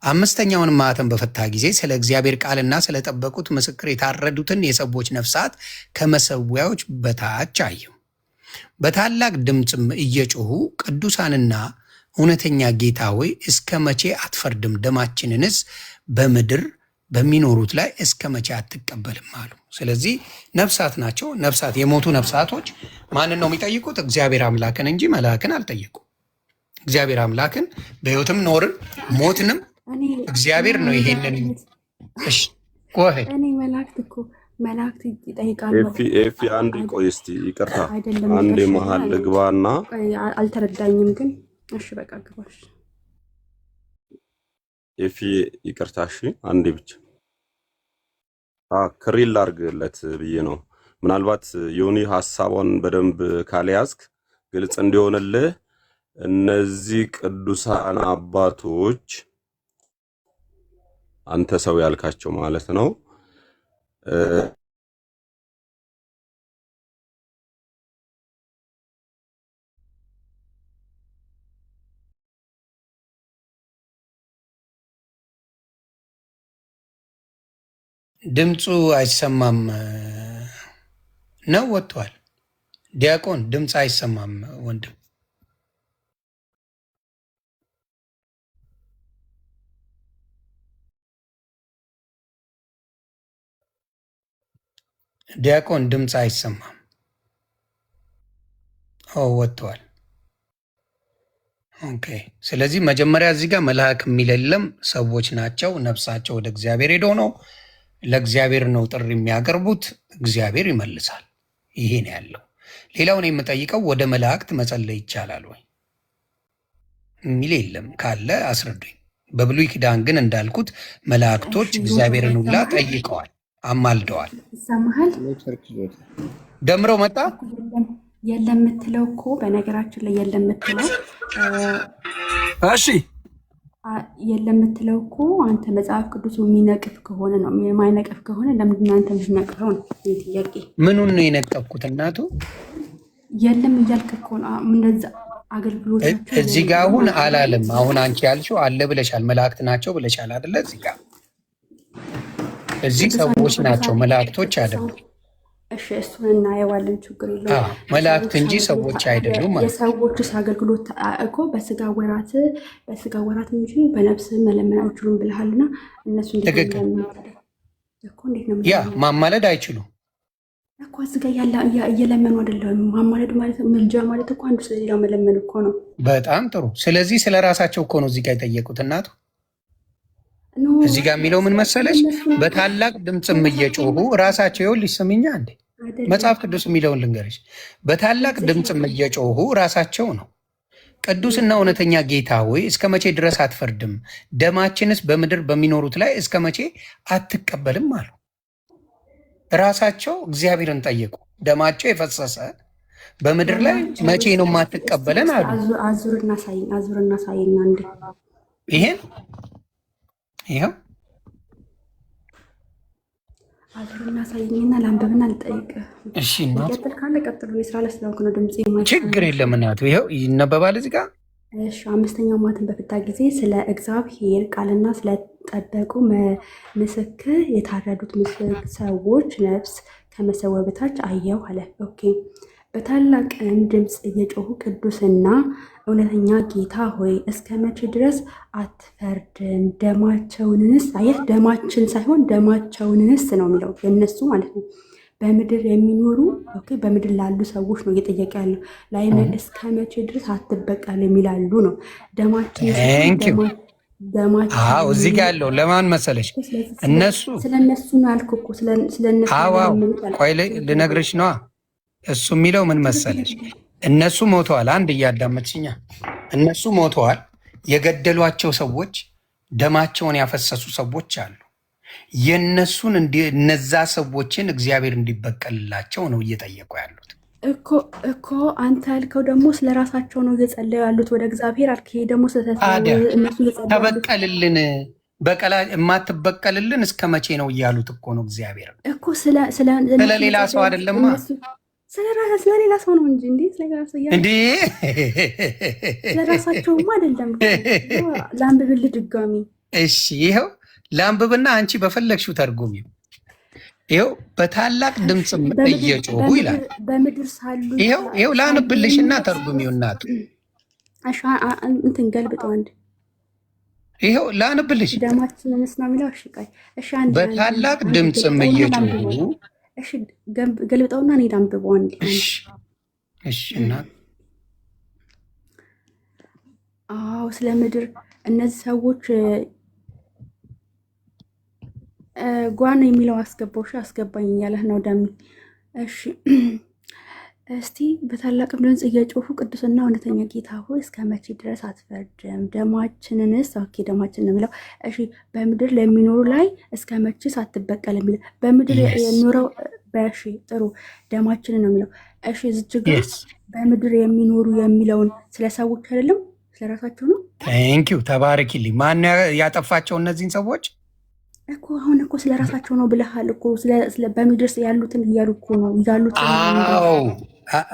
አምስተኛውን ማኅተም በፈታ ጊዜ ስለ እግዚአብሔር ቃልና ስለጠበቁት ምስክር የታረዱትን የሰዎች ነፍሳት ከመሰዊያዎች በታች አየሁ። በታላቅ ድምፅም እየጮሁ ቅዱሳንና እውነተኛ ጌታ ሆይ እስከ መቼ አትፈርድም? ደማችንንስ በምድር በሚኖሩት ላይ እስከ መቼ አትቀበልም አሉ። ስለዚህ ነፍሳት ናቸው። ነፍሳት የሞቱ ነፍሳቶች ማንን ነው የሚጠይቁት? እግዚአብሔር አምላክን እንጂ መልአክን አልጠየቁም። እግዚአብሔር አምላክን በሕይወትም ኖርን ሞትንም እግዚአብሔር ነው ይሄንን። እሺ ቆይ እኔ መላእክት ይጠይቃሉ። ኤፊ አንድ ቆይ እስቲ ይቅርታ፣ አንድ መሀል ልግባና አልተረዳኝም ግን እሺ በቃ ግባሽ። ኤፊ ይቅርታ፣ እሺ አንዴ ብቻ ክሪል ላርግለት ብዬ ነው። ምናልባት ዮኒ ሐሳቧን በደንብ ካልያዝክ ግልጽ እንዲሆንልህ እነዚህ ቅዱሳን አባቶች አንተ ሰው ያልካቸው ማለት ነው ድምፁ አይሰማም ነው ወጥቷል። ዲያቆን ድምፅ አይሰማም ወንድም። ዲያቆን ድምፅ አይሰማም። ወጥቷል። ኦኬ። ስለዚህ መጀመሪያ እዚህ ጋር መልአክ የሚል የለም፣ ሰዎች ናቸው። ነፍሳቸው ወደ እግዚአብሔር ሄዶ ነው። ለእግዚአብሔር ነው ጥሪ የሚያቀርቡት፣ እግዚአብሔር ይመልሳል። ይሄ ነው ያለው። ሌላውን የምጠይቀው ወደ መላእክት መጸለይ ይቻላል ወይ የሚል የለም። ካለ አስረዱኝ። በብሉይ ኪዳን ግን እንዳልኩት መላእክቶች እግዚአብሔርን ሁላ ጠይቀዋል፣ አማልደዋል። ደምረው መጣ የለም የምትለው እኮ በነገራችን ላይ የለም የምትለው እሺ የለም የምትለው እኮ አንተ መጽሐፍ ቅዱስ የሚነቅፍ ከሆነ ነው። የማይነቅፍ ከሆነ ለምንድን ነው አንተ የምትነቅፈው? ነው ጥያቄ። ምኑን ነው የነቀፍኩት? እናቱ የለም እያልክ እኮ ነው። እንደዛ አገልግሎት እዚህ ጋር አሁን አላለም። አሁን አንቺ ያልሽው አለ ብለሻል። መላእክት ናቸው ብለሻል አይደለ? እዚህ ጋር እዚህ ሰዎች ናቸው መላእክቶች አይደሉም። እሺ እሱን እናየዋለን፣ ችግር የለውም። መላእክት እንጂ ሰዎች አይደሉም። የሰዎችስ አገልግሎት እኮ በስጋ ወራት እንጂ በነፍስ መለመን አይችሉም ብለሃልና እነሱ እንዴት ነው ያ ማማለድ አይችሉም እኮ እዚህ ጋር እየለመኑ አይደለም። ማማለድ ማለት ምልጃ ማለት እኮ አንዱ ስለሌላው መለመን እኮ ነው። በጣም ጥሩ። ስለዚህ ስለ ራሳቸው እኮ ነው እዚህ ጋር የጠየቁት እናቱ። እዚህ ጋር የሚለው ምን መሰለች? በታላቅ ድምፅም እየጮሁ ራሳቸው ይኸውልሽ፣ ስምኛ እንዴ መጽሐፍ ቅዱስ የሚለውን ልንገርሽ። በታላቅ ድምፅም እየጮሁ ራሳቸው ነው ቅዱስና እውነተኛ ጌታ ሆይ እስከ መቼ ድረስ አትፈርድም? ደማችንስ በምድር በሚኖሩት ላይ እስከ መቼ አትቀበልም አሉ። ራሳቸው እግዚአብሔርን ጠየቁ። ደማቸው የፈሰሰ በምድር ላይ መቼ ነው የማትቀበለን አሉ። አዙርና ሳይና እንዴ ይሄን ይኸው አዙርና ሳይኝና ለአንበብና ልጠይቅ። እሺ እናት ቀጥል ካለ ቀጥሉ። የስራ ላይ ስለሆንኩ ነው ድምጽ የማይሰማ። ችግር የለም እናቱ። ይኸው ይነበባል እዚህ ጋር። እሺ አምስተኛው ማኅተም በፈታ ጊዜ ስለ እግዚአብሔር ቃልና ስለጠበቁ ምስክር የታረዱት ሰዎች ነፍስ ከመሰዊያው በታች አየሁ አለ። ኦኬ። በታላቅ ድምፅ እየጮሁ ቅዱስና እውነተኛ ጌታ ሆይ እስከ መቼ ድረስ አትፈርድም? ደማቸውንስ፣ አየህ ደማችን ሳይሆን ደማቸውንስ ነው የሚለው የእነሱ ማለት ነው። በምድር የሚኖሩ በምድር ላሉ ሰዎች ነው እየጠየቀ ያለው። ላይምን እስከ መቼ ድረስ አትበቀል የሚላሉ ነው። ደማችን እዚህ ጋር ያለው ለማን መሰለሽ? እነሱ ስለነሱ ነው ያልኩህ እኮ ስለነሱ። ቆይ ልነግርሽ ነዋ። እሱ የሚለው ምን መሰለሽ? እነሱ ሞተዋል። አንድ እያዳመጥሽኛ፣ እነሱ ሞተዋል። የገደሏቸው ሰዎች፣ ደማቸውን ያፈሰሱ ሰዎች አሉ። የነሱን እነዛ ሰዎችን እግዚአብሔር እንዲበቀልላቸው ነው እየጠየቁ ያሉት እኮ አንተ ያልከው ደግሞ ስለ ራሳቸው ነው እየጸለዩ ያሉት ወደ እግዚአብሔር አልክ። ይሄ ደግሞ ተበቀልልን፣ በቀላ የማትበቀልልን እስከ መቼ ነው እያሉት እኮ ነው እግዚአብሔር እኮ ስለሌላ ሰው አይደለማ፣ ስለሌላ ሰው ነው እንጂ እንዴ ስለራሳቸውማ አይደለም። ለአንብብልህ ድጋሚ። እሺ ይኸው ለአንብብና አንቺ በፈለግሽው ተርጉሚው። ይኸው በታላቅ ድምፅም እየጮሁ ይላል። በምድር ሳሉ ይኸው ላንብልሽና ተርጉሚው እናቱ። እንትን ገልብጠው አንድ ይኸው ላንብልሽ። ደማችንንስ ነው የሚለው። እሺ በታላቅ ድምፅም እየጮሁ እሺ ገልብጠውና እኔ ላንብበው አንዴ። እሺ እናት። ስለ ምድር እነዚህ ሰዎች ጓን የሚለው አስገባው። አስገባኝ እያለህ ነው ደሚ። እሺ እስቲ በታላቅም ድምፅ እየጮሁ ቅዱስና እውነተኛ ጌታ ሆይ እስከ መቼ ድረስ አትፈርድም? ደማችንንስ ደማችን ነው የሚለው። እሺ በምድር ለሚኖሩ ላይ እስከ መቼስ አትበቀል የሚለው በምድር የሚኖረው በሺ ጥሩ ደማችንን ነው የሚለው። እሺ እዚች ጋር በምድር የሚኖሩ የሚለውን ስለ ሰዎች አይደለም ስለራሳቸው ነው። ቴንኪው ተባረኪልኝ። ማን ያጠፋቸው እነዚህን ሰዎች እኮ አሁን እኮ ስለ ራሳቸው ነው ብለሃል እኮ በምድር ያሉትን እያሉ እኮ ነው ያሉት።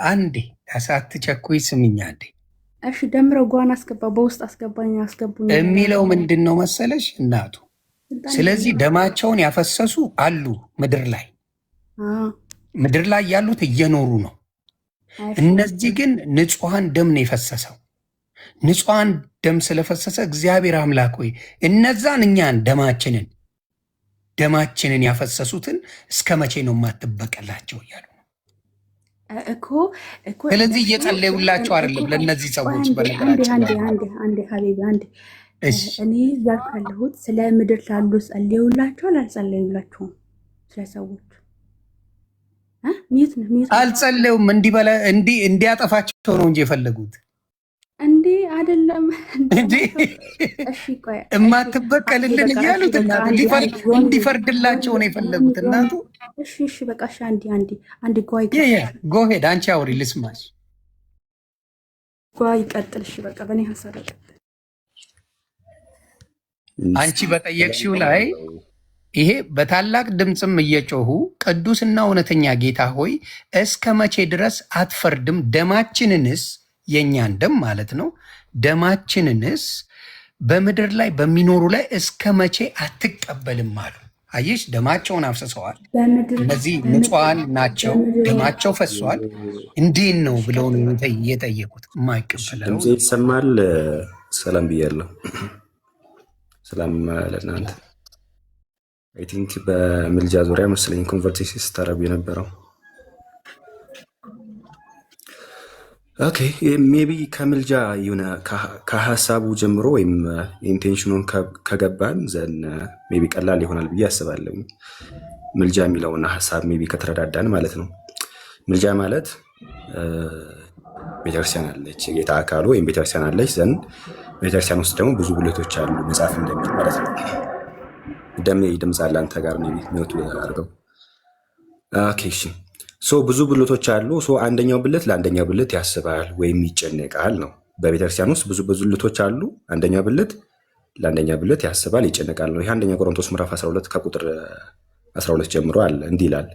አንዴ ሳትቸኩይ ስሚኝ አንዴ። እሺ ደምረው ጓን አስገባ፣ በውስጥ አስገባኝ አስገቡኝ የሚለው ምንድን ነው መሰለሽ እናቱ? ስለዚህ ደማቸውን ያፈሰሱ አሉ ምድር ላይ ያሉት እየኖሩ ነው። እነዚህ ግን ንጹሐን ደም ነው የፈሰሰው። ንጹሐን ደም ስለፈሰሰ እግዚአብሔር አምላክ ሆይ እነዛን እኛን ደማችንን ያፈሰሱትን እስከ መቼ ነው የማትበቀላቸው እያሉ ነው እኮ። ስለዚህ እየጸለዩላቸው አይደለም ለእነዚህ ሰዎች። አንዴ ሀቢቢ አንዴ፣ እኔ እያልኩ ያለሁት ስለ ምድር ላሉ ጸለዩላቸዋል አልጸለዩላቸውም? ስለ ሰዎች አልጸለዩም። እንዲያጠፋቸው ነው እንጂ የፈለጉት እንዴ አይደለም እንዴ እማትበቀልልን እያሉት እናቱ እንዲፈርድላቸው ነው የፈለጉት እናቱ። እሺ በቃ አንዴ ጎሄድ አንቺ አውሪ ልስማሽ። ይቀጥል። እሺ በቃ በእኔ ሀሳብ አንቺ በጠየቅሽው ላይ ይሄ በታላቅ ድምፅም እየጮሁ ቅዱስና እውነተኛ ጌታ ሆይ እስከ መቼ ድረስ አትፈርድም? ደማችንንስ የእኛን ደም ማለት ነው። ደማችንንስ በምድር ላይ በሚኖሩ ላይ እስከ መቼ አትቀበልም አሉ። አየሽ፣ ደማቸውን አፍስሰዋል። እነዚህ ንጹሐን ናቸው፣ ደማቸው ፈሷል። እንዴት ነው ብለው የጠየቁት። የማይቀበለው ድምፅ ይሰማል። ሰላም ብያለሁ። ሰላም ለእናንተ። አይ ቲንክ በምልጃ ዙሪያ መሰለኝ ኮንቨርሴሽን ስታረጉ የነበረው። ኦኬ ሜቢ ከምልጃ የሆነ ከሀሳቡ ጀምሮ ወይም ኢንቴንሽኑን ከገባን ዘን ሜቢ ቀላል ይሆናል ብዬ አስባለሁ። ምልጃ የሚለውና ሀሳብ ሜቢ ከተረዳዳን ማለት ነው። ምልጃ ማለት ቤተክርስቲያን አለች፣ የጌታ አካሉ ወይም ቤተክርስቲያን አለች። ዘን ቤተክርስቲያን ውስጥ ደግሞ ብዙ ብልቶች አሉ፣ መጽሐፍ እንደሚል ማለት ነው። ደሜ ድምፅ አለ አንተ ጋር ሜቢ ሚውት አድርገው። ኦኬ እሺ። ብዙ ብልቶች አሉ። አንደኛው ብልት ለአንደኛው ብልት ያስባል ወይም ይጨነቃል ነው። በቤተክርስቲያን ውስጥ ብዙ ብልቶች አሉ። አንደኛው ብልት ለአንደኛው ብልት ያስባል፣ ይጨነቃል ነው። ይህ አንደኛ ቆሮንቶስ ምዕራፍ 12 ከቁጥር 12 ጀምሮ አለ። እንዲህ ይላል፣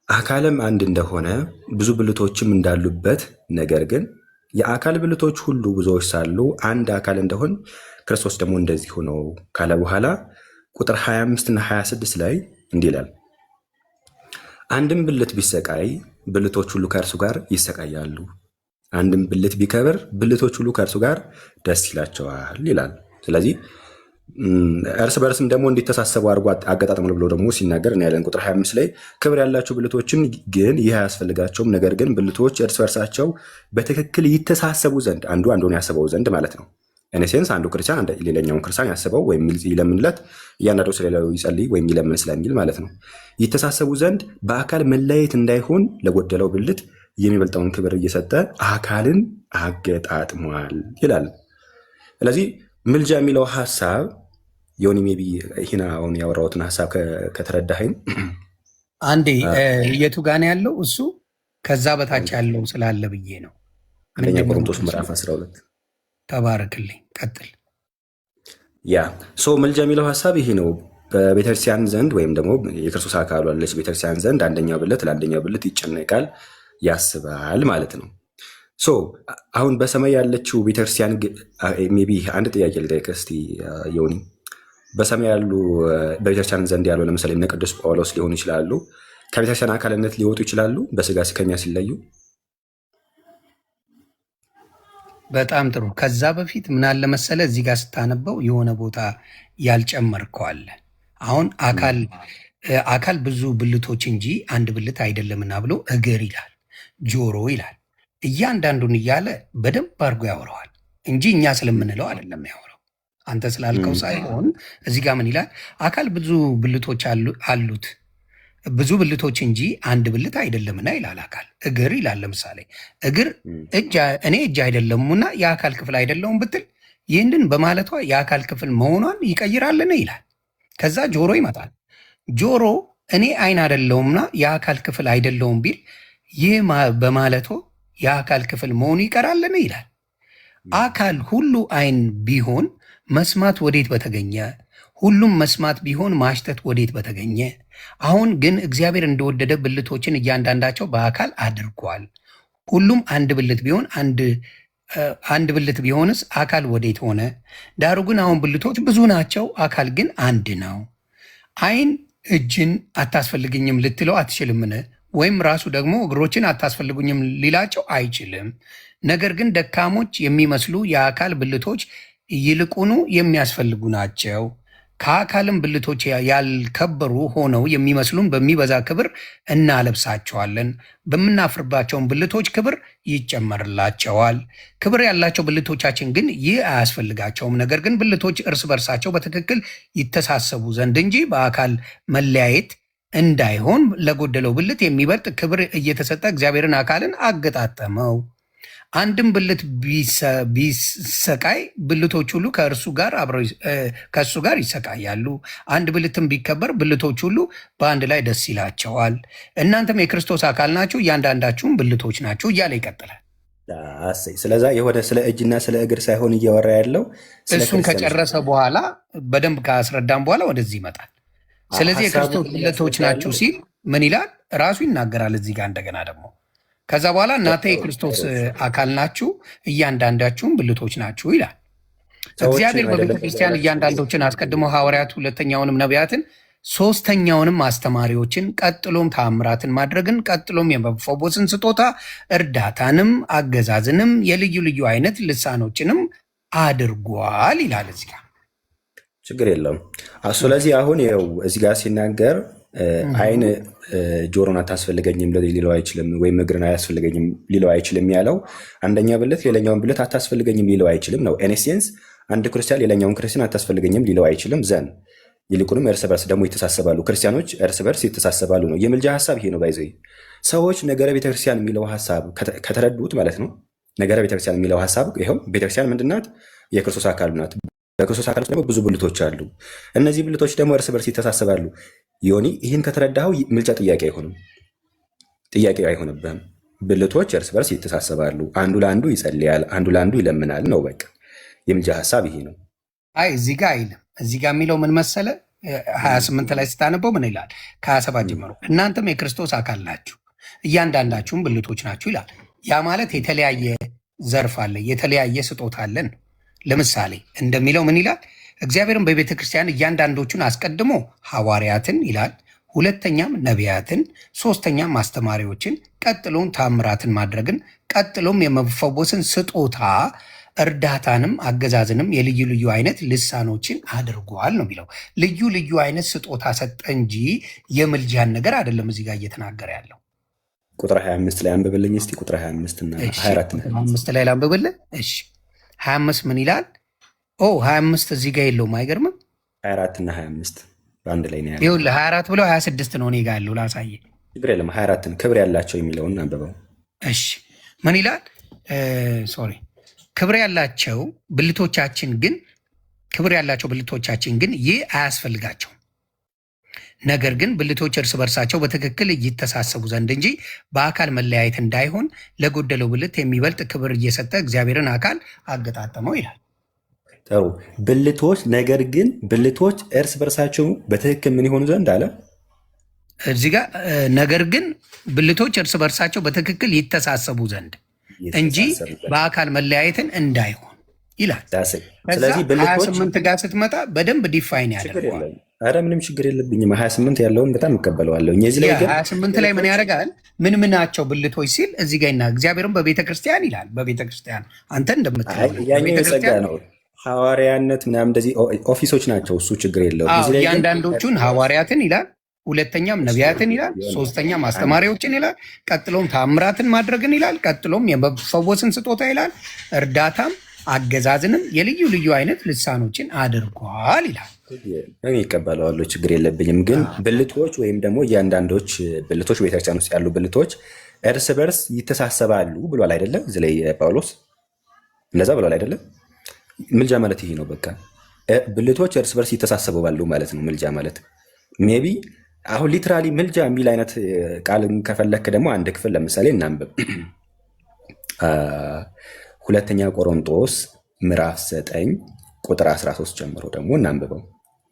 አካልም አንድ እንደሆነ ብዙ ብልቶችም እንዳሉበት፣ ነገር ግን የአካል ብልቶች ሁሉ ብዙዎች ሳሉ አንድ አካል እንደሆን ክርስቶስ ደግሞ እንደዚሁ ነው ካለ በኋላ ቁጥር 25 እና 26 ላይ እንዲህ ይላል፣ አንድም ብልት ቢሰቃይ ብልቶች ሁሉ ከእርሱ ጋር ይሰቃያሉ። አንድም ብልት ቢከብር ብልቶች ሁሉ ከእርሱ ጋር ደስ ይላቸዋል ይላል። ስለዚህ እርስ በርስም ደግሞ እንዲተሳሰቡ አድርጎ አገጣጥሟል ብሎ ደግሞ ሲናገር እናያለን። ቁጥር 25 ላይ ክብር ያላቸው ብልቶችን ግን ይህ አያስፈልጋቸውም፣ ነገር ግን ብልቶች እርስ በርሳቸው በትክክል ይተሳሰቡ ዘንድ አንዱ አንዱን ያስበው ዘንድ ማለት ነው። ኢኔሴንስ አንዱ ክርስቲያን ሌላኛውን ክርስቲያን ያስበው ወይም ይለምንለት፣ እያንዳንዱ ስለሌላው ይጸልይ ወይም ይለምን ስለሚል ማለት ነው። ይተሳሰቡ ዘንድ በአካል መለያየት እንዳይሆን ለጎደለው ብልት የሚበልጠውን ክብር እየሰጠ አካልን አገጣጥሟል ይላል። ስለዚህ ምልጃ የሚለው ሀሳብ ዮኒ ሜቢ ይህን አሁን ያወራሁትን ሀሳብ ከተረዳኸኝ አንዴ የቱ ጋር ያለው እሱ ከዛ በታች ያለው ስላለ ብዬ ነው። አንደኛ ቆሮንቶስ ምዕራፍ 12 ተባረክልኝ። ቀጥል። ያ ምልጃ የሚለው ሀሳብ ይሄ ነው። በቤተክርስቲያን ዘንድ ወይም ደግሞ የክርስቶስ አካል ያለች ቤተክርስቲያን ዘንድ አንደኛው ብልት ለአንደኛው ብልት ይጨነቃል፣ ያስባል ማለት ነው። አሁን በሰማይ ያለችው ቤተክርስቲያን ሜቢ አንድ ጥያቄ ልጠይቅህ እስኪ ዮኒ። በሰማይ ያሉ በቤተክርስቲያን ዘንድ ያሉ ለምሳሌ እነ ቅዱስ ጳውሎስ ሊሆኑ ይችላሉ። ከቤተክርስቲያን አካልነት ሊወጡ ይችላሉ በስጋ ከኛ ሲለዩ። በጣም ጥሩ። ከዛ በፊት ምን አለ መሰለ እዚህ ጋር ስታነበው የሆነ ቦታ ያልጨመርከው አለ። አሁን አካል ብዙ ብልቶች እንጂ አንድ ብልት አይደለምና ብሎ እግር ይላል፣ ጆሮ ይላል። እያንዳንዱን እያለ በደንብ አድርጎ ያወራዋል እንጂ እኛ ስለምንለው አይደለም ያወራው። አንተ ስላልከው ሳይሆን እዚህ ጋር ምን ይላል? አካል ብዙ ብልቶች አሉት፣ ብዙ ብልቶች እንጂ አንድ ብልት አይደለምና ይላል። አካል እግር ይላል። ለምሳሌ እግር እኔ እጅ አይደለሙና የአካል ክፍል አይደለውም ብትል ይህንን በማለቷ የአካል ክፍል መሆኗን ይቀይራልን ይላል። ከዛ ጆሮ ይመጣል። ጆሮ እኔ አይን አይደለውምና የአካል ክፍል አይደለውም ቢል ይህ በማለቷ የአካል ክፍል መሆኑ ይቀራልን ይላል። አካል ሁሉ አይን ቢሆን መስማት ወዴት በተገኘ? ሁሉም መስማት ቢሆን ማሽተት ወዴት በተገኘ? አሁን ግን እግዚአብሔር እንደወደደ ብልቶችን እያንዳንዳቸው በአካል አድርጓል። ሁሉም አንድ ብልት ቢሆን አንድ ብልት ቢሆንስ አካል ወዴት ሆነ? ዳሩ ግን አሁን ብልቶች ብዙ ናቸው፣ አካል ግን አንድ ነው። አይን እጅን አታስፈልግኝም ልትለው አትችልምን? ወይም ራሱ ደግሞ እግሮችን አታስፈልጉኝም ሊላቸው አይችልም። ነገር ግን ደካሞች የሚመስሉ የአካል ብልቶች ይልቁኑ የሚያስፈልጉ ናቸው። ከአካልም ብልቶች ያልከበሩ ሆነው የሚመስሉን በሚበዛ ክብር እናለብሳቸዋለን፣ በምናፍርባቸውን ብልቶች ክብር ይጨመርላቸዋል። ክብር ያላቸው ብልቶቻችን ግን ይህ አያስፈልጋቸውም። ነገር ግን ብልቶች እርስ በርሳቸው በትክክል ይተሳሰቡ ዘንድ እንጂ በአካል መለያየት እንዳይሆን ለጎደለው ብልት የሚበልጥ ክብር እየተሰጠ እግዚአብሔርን አካልን አገጣጠመው። አንድም ብልት ቢሰቃይ ብልቶች ሁሉ ከእሱ ጋር ይሰቃያሉ። አንድ ብልትም ቢከበር ብልቶች ሁሉ በአንድ ላይ ደስ ይላቸዋል። እናንተም የክርስቶስ አካል ናችሁ፣ እያንዳንዳችሁም ብልቶች ናችሁ እያለ ይቀጥላል። ስለዛ የሆነ ስለ እጅና ስለ እግር ሳይሆን እያወራ ያለው እሱን ከጨረሰ በኋላ በደንብ ካስረዳም በኋላ ወደዚህ ይመጣል። ስለዚህ የክርስቶስ ብልቶች ናችሁ ሲል ምን ይላል? ራሱ ይናገራል እዚህ ጋር እንደገና ደግሞ ከዛ በኋላ እናንተ የክርስቶስ አካል ናችሁ እያንዳንዳችሁም ብልቶች ናችሁ ይላል። እግዚአብሔር በቤተ ክርስቲያን እያንዳንዶችን አስቀድሞ ሐዋርያት፣ ሁለተኛውንም ነቢያትን፣ ሶስተኛውንም አስተማሪዎችን፣ ቀጥሎም ተአምራትን ማድረግን፣ ቀጥሎም የመፈወስን ስጦታ፣ እርዳታንም፣ አገዛዝንም፣ የልዩ ልዩ አይነት ልሳኖችንም አድርጓል ይላል እዚህ ጋር። ችግር የለውም። ስለዚህ አሁን ይኸው እዚህ ጋር ሲናገር አይን ጆሮን አታስፈልገኝም ሊለው አይችልም፣ ወይም እግርን አያስፈልገኝም ሊለው አይችልም ያለው አንደኛ ብልት ሌላኛውን ብልት አታስፈልገኝም ሊለው አይችልም ነው። ኢኔሴንስ አንድ ክርስቲያን ሌላኛውን ክርስቲያን አታስፈልገኝም ሊለው አይችልም። ዘን ይልቁንም እርስ በርስ ደግሞ ይተሳሰባሉ። ክርስቲያኖች እርስ በርስ ይተሳሰባሉ ነው። የምልጃ ሀሳብ ይሄ ነው። ባይዘ ሰዎች ነገረ ቤተክርስቲያን የሚለው ሀሳብ ከተረዱት ማለት ነው። ነገረ ቤተክርስቲያን የሚለው ሀሳብ ይኸው ቤተክርስቲያን ምንድናት? የክርስቶስ አካል ናት። በክርስቶስ አካል ውስጥ ደግሞ ብዙ ብልቶች አሉ። እነዚህ ብልቶች ደግሞ እርስ በርስ ይተሳሰባሉ። ዮኒ ይህን ከተረዳኸው ምልጃ ጥያቄ አይሆንብህም። ብልቶች እርስ በርስ ይተሳሰባሉ፣ አንዱ ለአንዱ ይጸልያል፣ አንዱ ለአንዱ ይለምናል ነው። በቃ የምልጃ ሀሳብ ይሄ ነው። አይ እዚህ ጋር አይልም። እዚህ ጋር የሚለው ምን መሰለ 28 ላይ ስታነበው ምን ይላል? ከ27 ጀምሮ እናንተም የክርስቶስ አካል ናችሁ እያንዳንዳችሁም ብልቶች ናችሁ ይላል። ያ ማለት የተለያየ ዘርፍ አለ፣ የተለያየ ስጦታ አለን። ለምሳሌ እንደሚለው ምን ይላል? እግዚአብሔርን በቤተ ክርስቲያን እያንዳንዶቹን አስቀድሞ ሐዋርያትን ይላል፣ ሁለተኛም ነቢያትን፣ ሶስተኛም አስተማሪዎችን፣ ቀጥሎም ታምራትን ማድረግን፣ ቀጥሎም የመፈወስን ስጦታ፣ እርዳታንም አገዛዝንም የልዩ ልዩ አይነት ልሳኖችን አድርጓል ነው የሚለው። ልዩ ልዩ አይነት ስጦታ ሰጠ እንጂ የምልጃን ነገር አይደለም እዚህ ጋር እየተናገረ ያለው። ቁጥር 25 ላይ አንብብልኝ እስቲ። ቁጥር 25 እና 24 ላይ ላንብብልህ። እሺ 25 ምን ይላል? 25 እዚህ ጋር የለውም። አይገርምም? 24 እና 25 በአንድ ላይ ነው ያለው። ይኸውልህ 24 ብለው 26 ነው እኔ ጋር ያለው። ላሳየህ። ችግር የለም። 24ን ክብር ያላቸው የሚለውን አንብበው። እሺ ምን ይላል? ሶሪ ክብር ያላቸው ብልቶቻችን ግን ይህ አያስፈልጋቸውም። ነገር ግን ብልቶች እርስ በርሳቸው በትክክል እይተሳሰቡ ዘንድ እንጂ በአካል መለያየት እንዳይሆን ለጎደለው ብልት የሚበልጥ ክብር እየሰጠ እግዚአብሔርን አካል አገጣጠመው ይላል። ጥሩ ብልቶች፣ ነገር ግን ብልቶች እርስ በርሳቸው በትክክል ምን ይሆኑ ዘንድ አለ እዚህ ጋር። ነገር ግን ብልቶች እርስ በርሳቸው በትክክል ይተሳሰቡ ዘንድ እንጂ በአካል መለያየትን እንዳይሆን ይላል። ስለዚህ ብልቶች 28 ጋር ስትመጣ በደንብ ዲፋይን ያደርገዋል። ኧረ ምንም ችግር የለብኝም። 28 ያለውን በጣም እቀበለዋለሁ። እዚህ ላይ 28 ላይ ምን ያደርጋል? ምን ናቸው ብልቶች ሲል እዚህ ጋር እግዚአብሔርም በቤተ ክርስቲያን ይላል። በቤተ ክርስቲያን አንተ እንደምትለው ጸጋ ነው፣ ሐዋርያነት ምናምን እንደዚህ ኦፊሶች ናቸው። እሱ ችግር የለውም። እያንዳንዶቹን ሐዋርያትን ይላል፣ ሁለተኛም ነቢያትን ይላል፣ ሶስተኛም አስተማሪዎችን ይላል፣ ቀጥሎም ታምራትን ማድረግን ይላል፣ ቀጥሎም የመፈወስን ስጦታ ይላል፣ እርዳታም አገዛዝንም የልዩ ልዩ አይነት ልሳኖችን አድርጓል ይላል። እኔ ይቀበለዋለሁ፣ ችግር የለብኝም። ግን ብልቶች ወይም ደግሞ እያንዳንዶች ብልቶች ቤተክርስቲያን ውስጥ ያሉ ብልቶች እርስ በርስ ይተሳሰባሉ ብሏል አይደለም? እዚህ ላይ ጳውሎስ እንደዛ ብሏል አይደለም? ምልጃ ማለት ይሄ ነው። በቃ ብልቶች እርስ በርስ ይተሳሰባሉ ማለት ነው ምልጃ ማለት። ሜይ ቢ አሁን ሊትራሊ ምልጃ የሚል አይነት ቃል ከፈለክ ደግሞ አንድ ክፍል ለምሳሌ እናንብብ። ሁለተኛ ቆሮንጦስ ምዕራፍ 9 ቁጥር 13 ጀምሮ ደግሞ እናንብበው።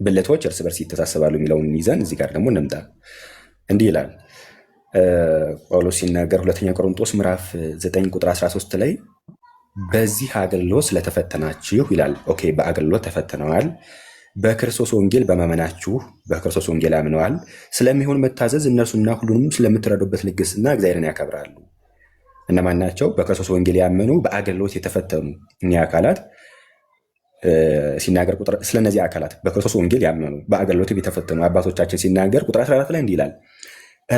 ብልቶች እርስ በርስ ይተሳሰባሉ የሚለውን ይዘን እዚህ ጋር ደግሞ እንምጣ። እንዲህ ይላል ጳውሎስ ሲናገር ሁለተኛ ቆሮንጦስ ምዕራፍ 9 ቁጥር 13 ላይ በዚህ አገልግሎት ስለተፈተናችሁ ይላል። ኦኬ፣ በአገልግሎት ተፈትነዋል። በክርስቶስ ወንጌል በማመናችሁ በክርስቶስ ወንጌል አምነዋል። ስለሚሆን መታዘዝ እነርሱና ሁሉንም ስለምትረዱበት ልግስና እግዚአብሔርን ያከብራሉ። እነማን ናቸው? በክርስቶስ ወንጌል ያመኑ በአገልግሎት የተፈተኑ እኒህ አካላት ሲናገር ስለነዚህ አካላት በክርስቶስ ወንጌል ያመኑ በአገልግሎት የተፈተኑ አባቶቻችን ሲናገር ቁጥር 14 ላይ እንዲህ ይላል፣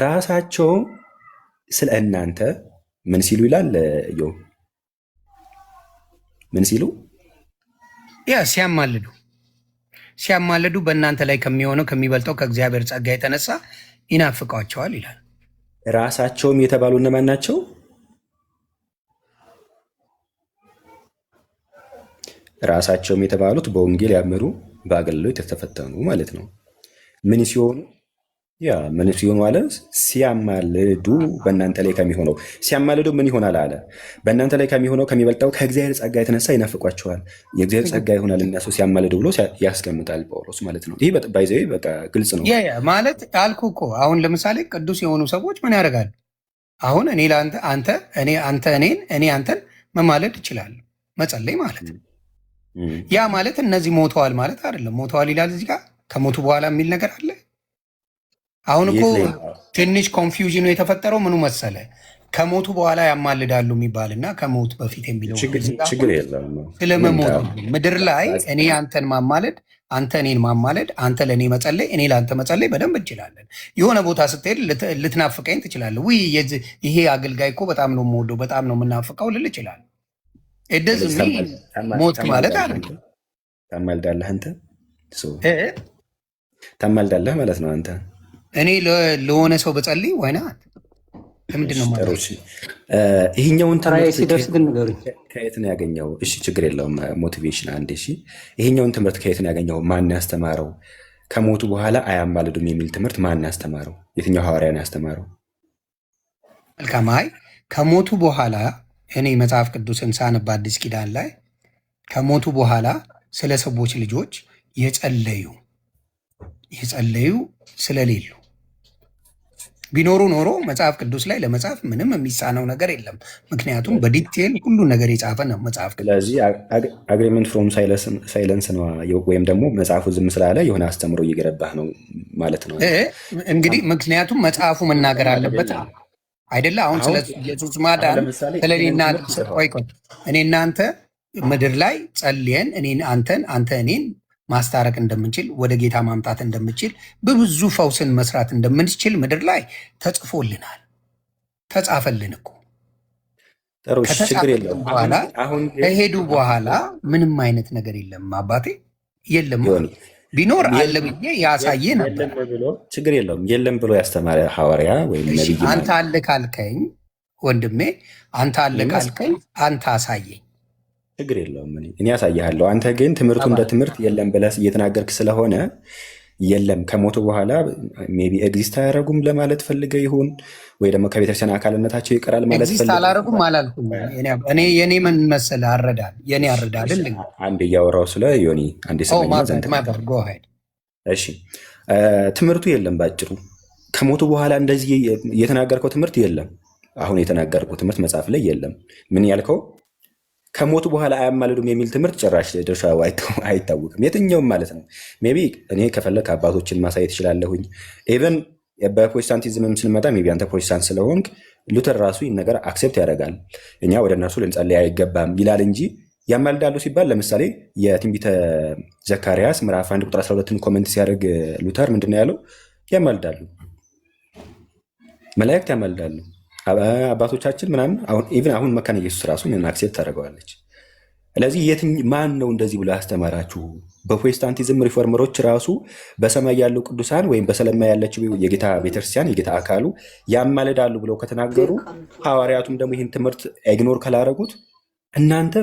ራሳቸው ስለ እናንተ ምን ሲሉ ይላል? ምን ሲሉ? ሲያማልዱ በእናንተ ላይ ከሚሆነው ከሚበልጠው ከእግዚአብሔር ጸጋ የተነሳ ይናፍቋቸዋል ይላል። ራሳቸውም የተባሉ እነማን ናቸው? ራሳቸውም የተባሉት በወንጌል ያመኑ በአገልግሎት የተፈተኑ ማለት ነው። ምን ሲሆኑ? ምን ሲሆኑ አለ? ሲያማልዱ በእናንተ ላይ ከሚሆነው። ሲያማልዱ ምን ይሆናል አለ? በእናንተ ላይ ከሚሆነው ከሚበልጠው ከእግዚአብሔር ጸጋ የተነሳ ይናፍቋቸዋል። የእግዚአብሔር ጸጋ ይሆናል እነሱ ሲያማልዱ ብሎ ያስቀምጣል ጳውሎስ ማለት ነው። ይህ ባይዘዌ በቃ ግልጽ ነው ማለት አልኩ እኮ። አሁን ለምሳሌ ቅዱስ የሆኑ ሰዎች ምን ያደርጋሉ? አሁን እኔ አንተን መማለድ ይችላል፣ መጸለይ ማለት ነው። ያ ማለት እነዚህ ሞተዋል ማለት አይደለም። ሞተዋል ይላል እዚህ ጋር። ከሞቱ በኋላ የሚል ነገር አለ። አሁን እኮ ትንሽ ኮንፊውዥኑ የተፈጠረው ምኑ መሰለ? ከሞቱ በኋላ ያማልዳሉ የሚባልና ከሞት በፊት የሚለው ችግር የለም። ስለመሞት ምድር ላይ እኔ አንተን ማማለድ፣ አንተ እኔን ማማለድ፣ አንተ ለእኔ መጸለይ፣ እኔ ለአንተ መጸለይ በደንብ እንችላለን። የሆነ ቦታ ስትሄድ ልትናፍቀኝ ትችላለህ። ውይ ይሄ አገልጋይ እኮ በጣም ነው የምወደው፣ በጣም ነው የምናፍቀው ልል ይችላል። ሞት ማለት አለ። ታማልዳለህ አንተ ታማልዳለህ ማለት ነው። አንተ እኔ ለሆነ ሰው በጸልይ ወይናት ምንድን ነው ማለት ይሄኛውን ከየት ነው ያገኘው? እሺ ችግር የለውም። ሞቲቬሽን አንዴ። እሺ ይሄኛውን ትምህርት ከየት ነው ያገኘው? ማን ያስተማረው? ከሞቱ በኋላ አያማልዱም የሚል ትምህርት ማን ያስተማረው? የትኛው ሐዋርያ ነው ያስተማረው? መልካም። አይ ከሞቱ በኋላ እኔ መጽሐፍ ቅዱስን ሳነብ አዲስ ኪዳን ላይ ከሞቱ በኋላ ስለ ሰዎች ልጆች የጸለዩ ስለሌሉ ቢኖሩ ኖሮ መጽሐፍ ቅዱስ ላይ ለመጻፍ ምንም የሚሳነው ነገር የለም። ምክንያቱም በዲቴል ሁሉ ነገር የጻፈ ነው መጽሐፍ ቅዱስ። ስለዚህ አግሪመንት ፍሮም ሳይለንስ ነው፣ ወይም ደግሞ መጽሐፉ ዝም ስላለ የሆነ አስተምሮ እየገረባህ ነው ማለት ነው እንግዲህ። ምክንያቱም መጽሐፉ መናገር አለበት አይደለ? አሁን ስለ ኢየሱስ ማዳን ስለኔና እኔ እናንተ ምድር ላይ ጸልየን እኔን አንተን አንተ እኔን ማስታረቅ እንደምንችል ወደ ጌታ ማምጣት እንደምንችል በብዙ ፈውስን መስራት እንደምንችል ምድር ላይ ተጽፎልናል። ተጻፈልን እኮ ከተጻፈልን በኋላ ከሄዱ በኋላ ምንም አይነት ነገር የለም አባቴ፣ የለም። ቢኖር አለ ብዬ ያሳየ ነበር። ችግር የለውም። የለም ብሎ ያስተማረ ሐዋርያ ወይም ነቢይ አንተ አለ ካልከኝ ወንድሜ፣ አንተ አለ ካልከኝ አንተ አሳየኝ። ችግር የለውም። እኔ ያሳይሃለሁ። አንተ ግን ትምህርቱ እንደ ትምህርት የለም ብለህ እየተናገርክ ስለሆነ የለም ከሞቱ በኋላ ሜይ ቢ ኤግዚስት አያደርጉም ለማለት ፈልገህ ይሁን ወይ ደግሞ ከቤተክርስቲያን አካልነታቸው ይቀራል ማለት ፈልገህ። ኤግዚስት አላደረጉም አላልኩም። እኔ የኔ ምን መሰለህ አረዳል የኔ አረዳል አንድ እያወራው ስለ ዮኒ አንድ እሺ፣ ትምህርቱ የለም ባጭሩ። ከሞቱ በኋላ እንደዚህ የተናገርከው ትምህርት የለም። አሁን የተናገርከው ትምህርት መጽሐፍ ላይ የለም። ምን ያልከው ከሞቱ በኋላ አያማልዱም የሚል ትምህርት ጭራሽ ድርሻው አይታወቅም፣ የትኛውም ማለት ነው። ሜይ ቢ እኔ ከፈለክ አባቶችን ማሳየት እችላለሁኝ። ኢቨን በፕሮቴስታንቲዝምም ስንመጣ ሜይ ቢ አንተ ፕሮቴስታንት ስለሆንክ ሉተር ራሱ ይህን ነገር አክሴፕት ያደርጋል። እኛ ወደ እነርሱ ልንጸልይ አይገባም ይላል እንጂ ያማልዳሉ ሲባል ለምሳሌ የትንቢተ ዘካርያስ ምዕራፍ 1 ቁጥር 12ን ኮመንት ሲያደርግ ሉተር ምንድን ነው ያለው? ያማልዳሉ፣ መላእክት ያማልዳሉ አባቶቻችን ምናምን። አሁን መካነ ኢየሱስ ራሱ ምን አክሴፕት ታደርገዋለች። ስለዚህ ማን ነው እንደዚህ ብሎ ያስተማራችሁ? በፕሮቴስታንቲዝም ሪፎርመሮች ራሱ በሰማይ ያሉ ቅዱሳን ወይም በሰማይ ያለችው የጌታ ቤተክርስቲያን የጌታ አካሉ ያማልዳሉ ብለው ከተናገሩ፣ ሐዋርያቱም ደግሞ ይህን ትምህርት ኢግኖር ካላረጉት እናንተ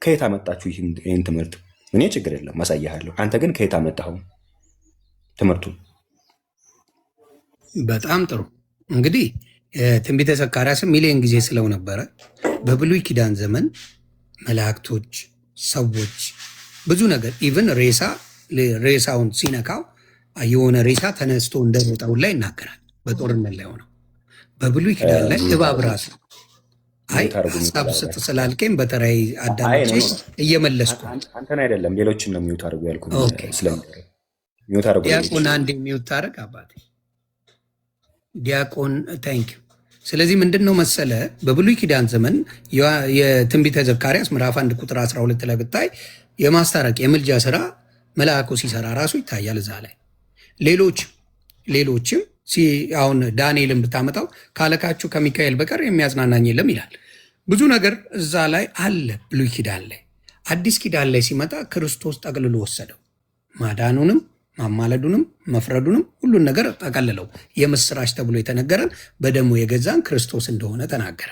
ከየት አመጣችሁ ይህን ትምህርት? እኔ ችግር የለም ማሳያለሁ። አንተ ግን ከየት አመጣኸው ትምህርቱ? በጣም ጥሩ እንግዲህ ትንቢተ ዘካርያስም ሚሊዮን ጊዜ ስለው ነበረ። በብሉይ ኪዳን ዘመን መላእክቶች፣ ሰዎች ብዙ ነገር ኢቭን ሬሳውን ሲነካው የሆነ ሬሳ ተነስቶ እንደሮጠው ላይ ይናገራል። በጦርነት ላይ ሆነው በብሉይ ኪዳን ላይ እባብ ራሱ ሀሳብ ስጥ ስላልከኝ በተራይ አዳምጬ እየመለስኩ አንተን አይደለም ሌሎችን ነው የሚውት አድርጉ ያልኩ። ዲያቆን አንድ የሚውት አድርግ አባቴ ዲያቆን ታንክ ዩ። ስለዚህ ምንድን ነው መሰለ በብሉይ ኪዳን ዘመን የትንቢተ ዘካርያስ ምዕራፍ 1 ቁጥር 12 ላይ ብታይ የማስታረቅ የምልጃ ስራ መልአኩ ሲሰራ ራሱ ይታያል እዛ ላይ። ሌሎችም አሁን ዳንኤልን ብታመጣው ካለቃችሁ ከሚካኤል በቀር የሚያጽናናኝ የለም ይላል። ብዙ ነገር እዛ ላይ አለ ብሉይ ኪዳን ላይ። አዲስ ኪዳን ላይ ሲመጣ ክርስቶስ ጠቅልሎ ወሰደው። ማዳኑንም ማማለዱንም መፍረዱንም ሁሉን ነገር ጠቀልለው የምስራች ተብሎ የተነገረን በደሙ የገዛን ክርስቶስ እንደሆነ ተናገረ።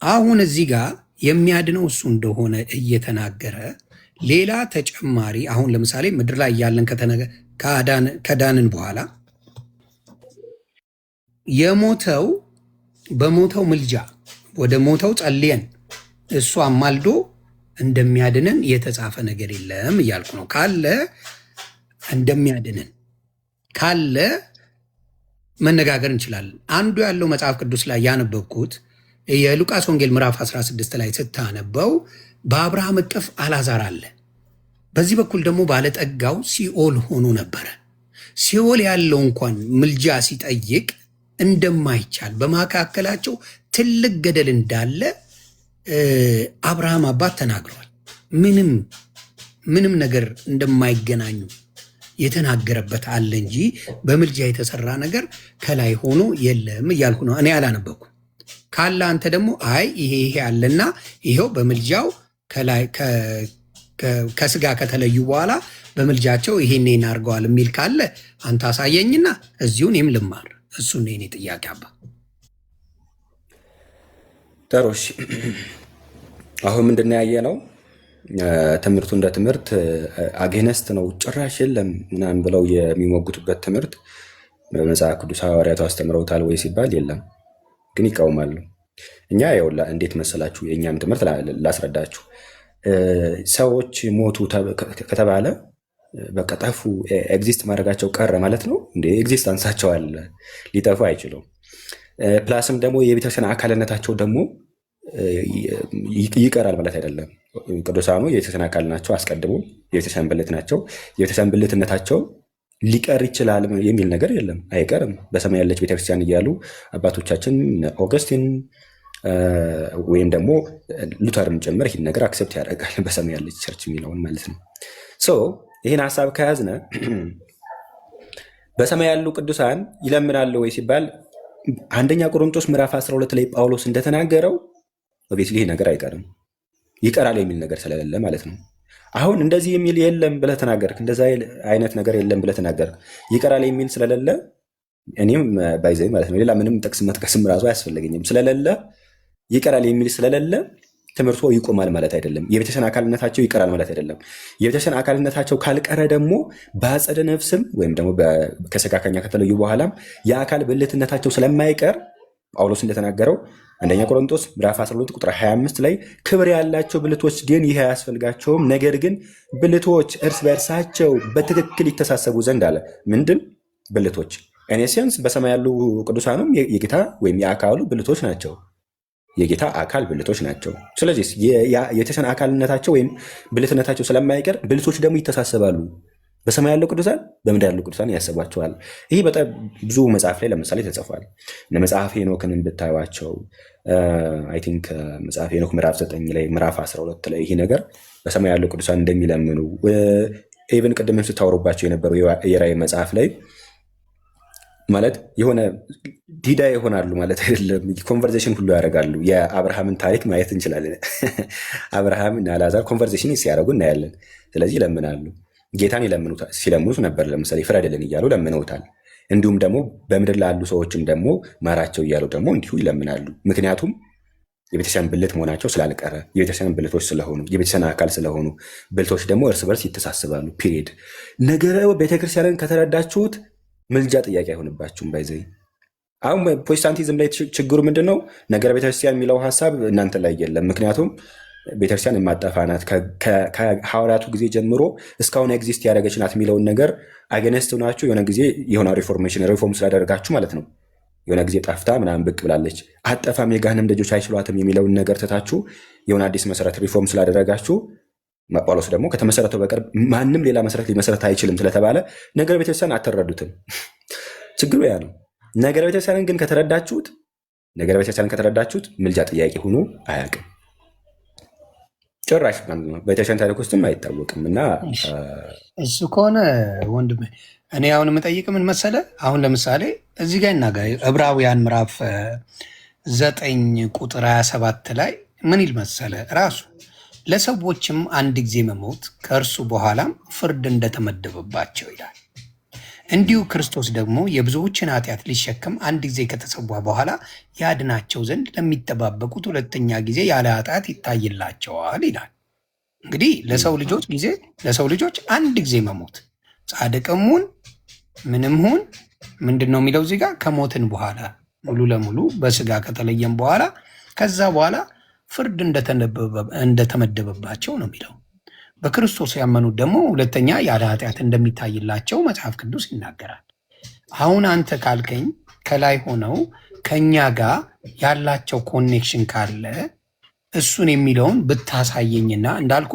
አሁን እዚህ ጋር የሚያድነው እሱ እንደሆነ እየተናገረ ሌላ ተጨማሪ አሁን ለምሳሌ ምድር ላይ እያለን ከዳንን በኋላ የሞተው በሞተው ምልጃ ወደ ሞተው ጸልየን እሱ አማልዶ እንደሚያድንን የተጻፈ ነገር የለም እያልኩ ነው። ካለ እንደሚያድንን ካለ መነጋገር እንችላለን። አንዱ ያለው መጽሐፍ ቅዱስ ላይ ያነበብኩት የሉቃስ ወንጌል ምዕራፍ 16 ላይ ስታነበው በአብርሃም እቅፍ አልዓዛር አለ፣ በዚህ በኩል ደግሞ ባለጠጋው ሲኦል ሆኖ ነበረ። ሲኦል ያለው እንኳን ምልጃ ሲጠይቅ እንደማይቻል በመካከላቸው ትልቅ ገደል እንዳለ አብርሃም አባት ተናግሯል። ምንም ነገር እንደማይገናኙ የተናገረበት አለ እንጂ በምልጃ የተሰራ ነገር ከላይ ሆኖ የለም እያልኩ ነው። እኔ አላነበኩ ካለ አንተ ደግሞ አይ ይሄ አለና ይሄው በምልጃው ከላይ ከስጋ ከተለዩ በኋላ በምልጃቸው ይሄን አድርገዋል የሚል ካለ አንተ አሳየኝና እዚሁ እኔም ልማር። እሱ ነው የኔ ጥያቄ አባ። ተሮሽ አሁን ምንድን ያየ ነው ትምህርቱ እንደ ትምህርት አጌነስት ነው ጭራሽ የለም ምናምን ብለው የሚሞግቱበት ትምህርት በመጽሐፍ ቅዱስ ሐዋርያቱ አስተምረውታል ወይ ሲባል የለም ግን ይቃውማሉ። እኛ ያውላ እንዴት መሰላችሁ የእኛም ትምህርት ላስረዳችሁ። ሰዎች ሞቱ ከተባለ በቃ ጠፉ፣ ኤግዚስት ማድረጋቸው ቀረ ማለት ነው እንዴ? ኤግዚስታንሳቸው አለ፣ ሊጠፉ አይችሉም። ፕላስም ደግሞ የቤተክርስቲያን አካልነታቸው ደግሞ ይቀራል ማለት አይደለም። ቅዱሳኑ የቤተክርስቲያን አካል ናቸው፣ አስቀድሞ የቤተክርስቲያን ብልት ናቸው። የቤተክርስቲያን ብልትነታቸው ሊቀር ይችላል የሚል ነገር የለም፣ አይቀርም። በሰማይ ያለች ቤተክርስቲያን እያሉ አባቶቻችን ኦገስቲን ወይም ደግሞ ሉተርም ጭምር ይህን ነገር አክሰፕት ያደርጋል በሰማይ ያለች ቸርች የሚለውን ማለት ነው። ይህን ሀሳብ ከያዝነ በሰማይ ያሉ ቅዱሳን ይለምናሉ ወይ ሲባል አንደኛ ቆሮንቶስ ምዕራፍ 12 ላይ ጳውሎስ እንደተናገረው ኦብቪየስሊ ይህ ነገር አይቀርም፣ ይቀራል የሚል ነገር ስለሌለ ማለት ነው። አሁን እንደዚህ የሚል የለም ብለህ ተናገርክ፣ እንደዛ አይነት ነገር የለም ብለህ ተናገርክ፣ ይቀራል የሚል ስለሌለ እኔም ባይዘይ ማለት ነው ሌላ ምንም ጥቅስ መጥቀስም ራሱ አያስፈልገኝም። ስለሌለ ይቀራል የሚል ስለሌለ ትምህርቱ ይቆማል ማለት አይደለም። የቤተክርስቲያን አካልነታቸው ይቀራል ማለት አይደለም። የቤተክርስቲያን አካልነታቸው ካልቀረ ደግሞ በአጸደ ነፍስም ወይም ደግሞ ከሥጋ ከኛ ከተለዩ በኋላም የአካል ብልትነታቸው ስለማይቀር ጳውሎስ እንደተናገረው አንደኛ ቆሮንቶስ ምዕራፍ 12 ቁጥር 25 ላይ ክብር ያላቸው ብልቶች ግን ይህ አያስፈልጋቸውም፣ ነገር ግን ብልቶች እርስ በእርሳቸው በትክክል ይተሳሰቡ ዘንድ አለ። ምንድን ብልቶች? ኢኔሴንስ በሰማይ ያሉ ቅዱሳኑም የጌታ ወይም የአካሉ ብልቶች ናቸው፣ የጌታ አካል ብልቶች ናቸው። ስለዚህ የተሰን አካልነታቸው ወይም ብልትነታቸው ስለማይቀር ብልቶች ደግሞ ይተሳሰባሉ። በሰማይ ያለው ቅዱሳን በምድር ያለው ቅዱሳን ያሰባቸዋል። ይህ በጣም ብዙ መጽሐፍ ላይ ለምሳሌ ተጽፏል። መጽሐፍ ሄኖክን ብታዩቸው አይ ቲንክ መጽሐፍ ሄኖክ ምዕራፍ 9 ላይ ምዕራፍ 12 ላይ ይህ ነገር በሰማይ ያለው ቅዱሳን እንደሚለምኑ ኢቭን ቅድምም ስታወሩባቸው የነበረው የራእይ መጽሐፍ ላይ ማለት የሆነ ዲዳ ይሆናሉ ማለት አይደለም፣ ኮንቨርሴሽን ሁሉ ያደርጋሉ። የአብርሃምን ታሪክ ማየት እንችላለን። አብርሃምና አልዓዛር ኮንቨርሴሽን ሲያደርጉ እናያለን። ስለዚህ ይለምናሉ፣ ጌታን ሲለምኑት ነበር። ለምሳሌ ፍረድልን እያሉ ለምነውታል። እንዲሁም ደግሞ በምድር ላሉ ሰዎችም ደግሞ ማራቸው እያሉ ደግሞ እንዲሁ ይለምናሉ። ምክንያቱም የቤተክርስቲያን ብልት መሆናቸው ስላልቀረ የቤተክርስቲያን ብልቶች ስለሆኑ የቤተክርስቲያን አካል ስለሆኑ ብልቶች ደግሞ እርስ በርስ ይተሳስባሉ። ፒሪድ። ነገረ ቤተክርስቲያንን ከተረዳችሁት ምልጃ ጥያቄ አይሆንባችሁም። ባይዘይ አሁን ፕሮቴስታንቲዝም ላይ ችግሩ ምንድን ነው? ነገረ ቤተክርስቲያን የሚለው ሀሳብ እናንተ ላይ የለም። ምክንያቱም ቤተክርስቲያን የማጠፋ ናት፣ ከሐዋርያቱ ጊዜ ጀምሮ እስካሁን ኤግዚስት ያደረገች ናት የሚለውን ነገር አገነስት ናችሁ። የሆነ ጊዜ የሆነ ሪፎርም ስላደረጋችሁ ማለት ነው። የሆነ ጊዜ ጠፍታ ምናምን ብቅ ብላለች። አጠፋም የገሃነም ደጆች አይችሏትም የሚለውን ነገር ትታችሁ የሆነ አዲስ መሰረት ሪፎርም ስላደረጋችሁ ጳውሎስ ደግሞ ከተመሰረተው በቀር ማንም ሌላ መሰረት ሊመሰረት አይችልም ስለተባለ ነገረ ቤተክርስቲያን አትረዱትም። ችግሩ ያ ነው። ነገረ ቤተክርስቲያንን ግን ከተረዳችሁት ምልጃ ጥያቄ ሆኖ አያውቅም ጭራሽ። ቤተክርስቲያን ታሪክ ውስጥም አይታወቅም። እና እሱ ከሆነ ወንድም እኔ አሁን የምጠይቅ ምን መሰለ፣ አሁን ለምሳሌ እዚህ ጋር ይናገር ዕብራውያን ምዕራፍ 9 ቁጥር 27 ላይ ምን ይል መሰለ ራሱ ለሰዎችም አንድ ጊዜ መሞት ከእርሱ በኋላም ፍርድ እንደተመደበባቸው ይላል። እንዲሁ ክርስቶስ ደግሞ የብዙዎችን ኃጢአት ሊሸከም አንድ ጊዜ ከተሰዋ በኋላ ያድናቸው ዘንድ ለሚጠባበቁት ሁለተኛ ጊዜ ያለ ኃጢአት ይታይላቸዋል ይላል። እንግዲህ ለሰው ልጆች አንድ ጊዜ መሞት ጻድቅም ሁን ምንም ሁን ምንድን ነው የሚለው እዚህ ጋር ከሞትን በኋላ ሙሉ ለሙሉ በስጋ ከተለየም በኋላ ከዛ በኋላ ፍርድ እንደተመደበባቸው ነው የሚለው። በክርስቶስ ያመኑት ደግሞ ሁለተኛ ያለ ኃጢአት እንደሚታይላቸው መጽሐፍ ቅዱስ ይናገራል። አሁን አንተ ካልከኝ ከላይ ሆነው ከኛ ጋር ያላቸው ኮኔክሽን ካለ እሱን የሚለውን ብታሳየኝና እንዳልኩ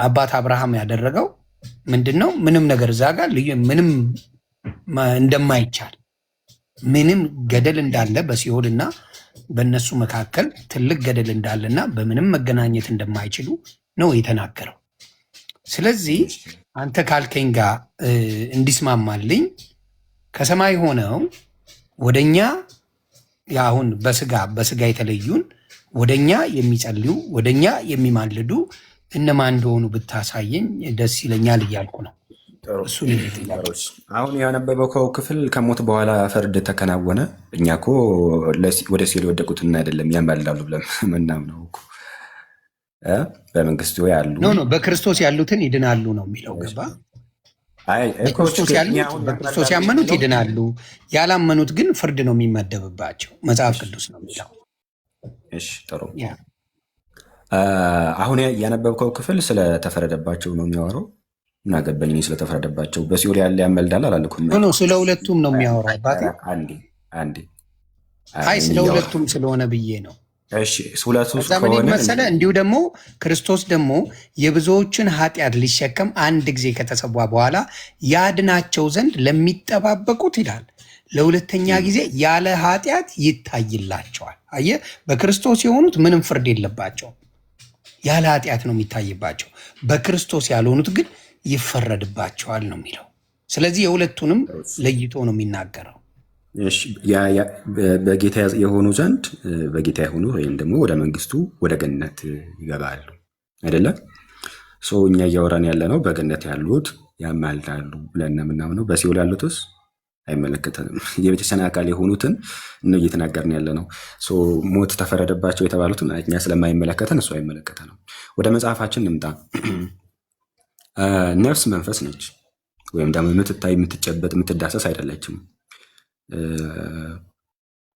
አባት አብርሃም ያደረገው ምንድን ነው? ምንም ነገር እዛ ጋር ምንም እንደማይቻል ምንም ገደል እንዳለ በሲኦልና በእነሱ መካከል ትልቅ ገደል እንዳለና በምንም መገናኘት እንደማይችሉ ነው የተናገረው። ስለዚህ አንተ ካልከኝ ጋር እንዲስማማልኝ ከሰማይ ሆነው ወደኛ አሁን በስጋ የተለዩን ወደኛ የሚጸልዩ ወደኛ የሚማልዱ እነማን እንደሆኑ ብታሳየኝ ደስ ይለኛል እያልኩ ነው። አሁን ያነበበው ክፍል ከሞት በኋላ ፍርድ ተከናወነ። እኛ እኮ ወደ ሲኦል የወደቁትን አይደለም ያማልዳሉ ብለን ምናምነው እኮ በመንግስቱ ያሉ በክርስቶስ ያሉትን ይድናሉ ነው የሚለው። ገባ? በክርስቶስ ያመኑት ይድናሉ፣ ያላመኑት ግን ፍርድ ነው የሚመደብባቸው መጽሐፍ ቅዱስ ነው የሚለው። እሺ ጥሩ። አሁን ያነበብከው ክፍል ስለተፈረደባቸው ነው የሚያወራው። ምን አገባኝ ስለተፈረደባቸው። በሲኦል ያለ ያመልዳል አላልኩም። ስለ ሁለቱም ነው የሚያወራው አባቴ። አይ ስለ ሁለቱም ስለሆነ ብዬ ነው። ምን መሰለህ፣ እንዲሁ ደግሞ ክርስቶስ ደግሞ የብዙዎችን ኃጢአት ሊሸከም አንድ ጊዜ ከተሰዋ በኋላ ያድናቸው ዘንድ ለሚጠባበቁት ይላል ለሁለተኛ ጊዜ ያለ ኃጢአት ይታይላቸዋል። አየህ፣ በክርስቶስ የሆኑት ምንም ፍርድ የለባቸውም፣ ያለ ኃጢአት ነው የሚታይባቸው። በክርስቶስ ያልሆኑት ግን ይፈረድባቸዋል ነው የሚለው። ስለዚህ የሁለቱንም ለይቶ ነው የሚናገረው። በጌታ የሆኑ ዘንድ በጌታ የሆኑ ወይም ደግሞ ወደ መንግስቱ ወደ ገነት ይገባሉ አይደለም። እኛ እያወራን ያለ ነው በገነት ያሉት ያማልዳሉ ብለን የምናምነው። በሲኦል ያሉትስ አይመለከተንም። የቤተክርስቲያን አካል የሆኑትን ነው እየተናገርን ያለ ነው። ሞት ተፈረደባቸው የተባሉትን እኛ ስለማይመለከተን እሱ አይመለከተንም። ወደ መጽሐፋችን እንምጣ። ነፍስ መንፈስ ነች፣ ወይም ደግሞ የምትታይ የምትጨበጥ የምትዳሰስ አይደለችም።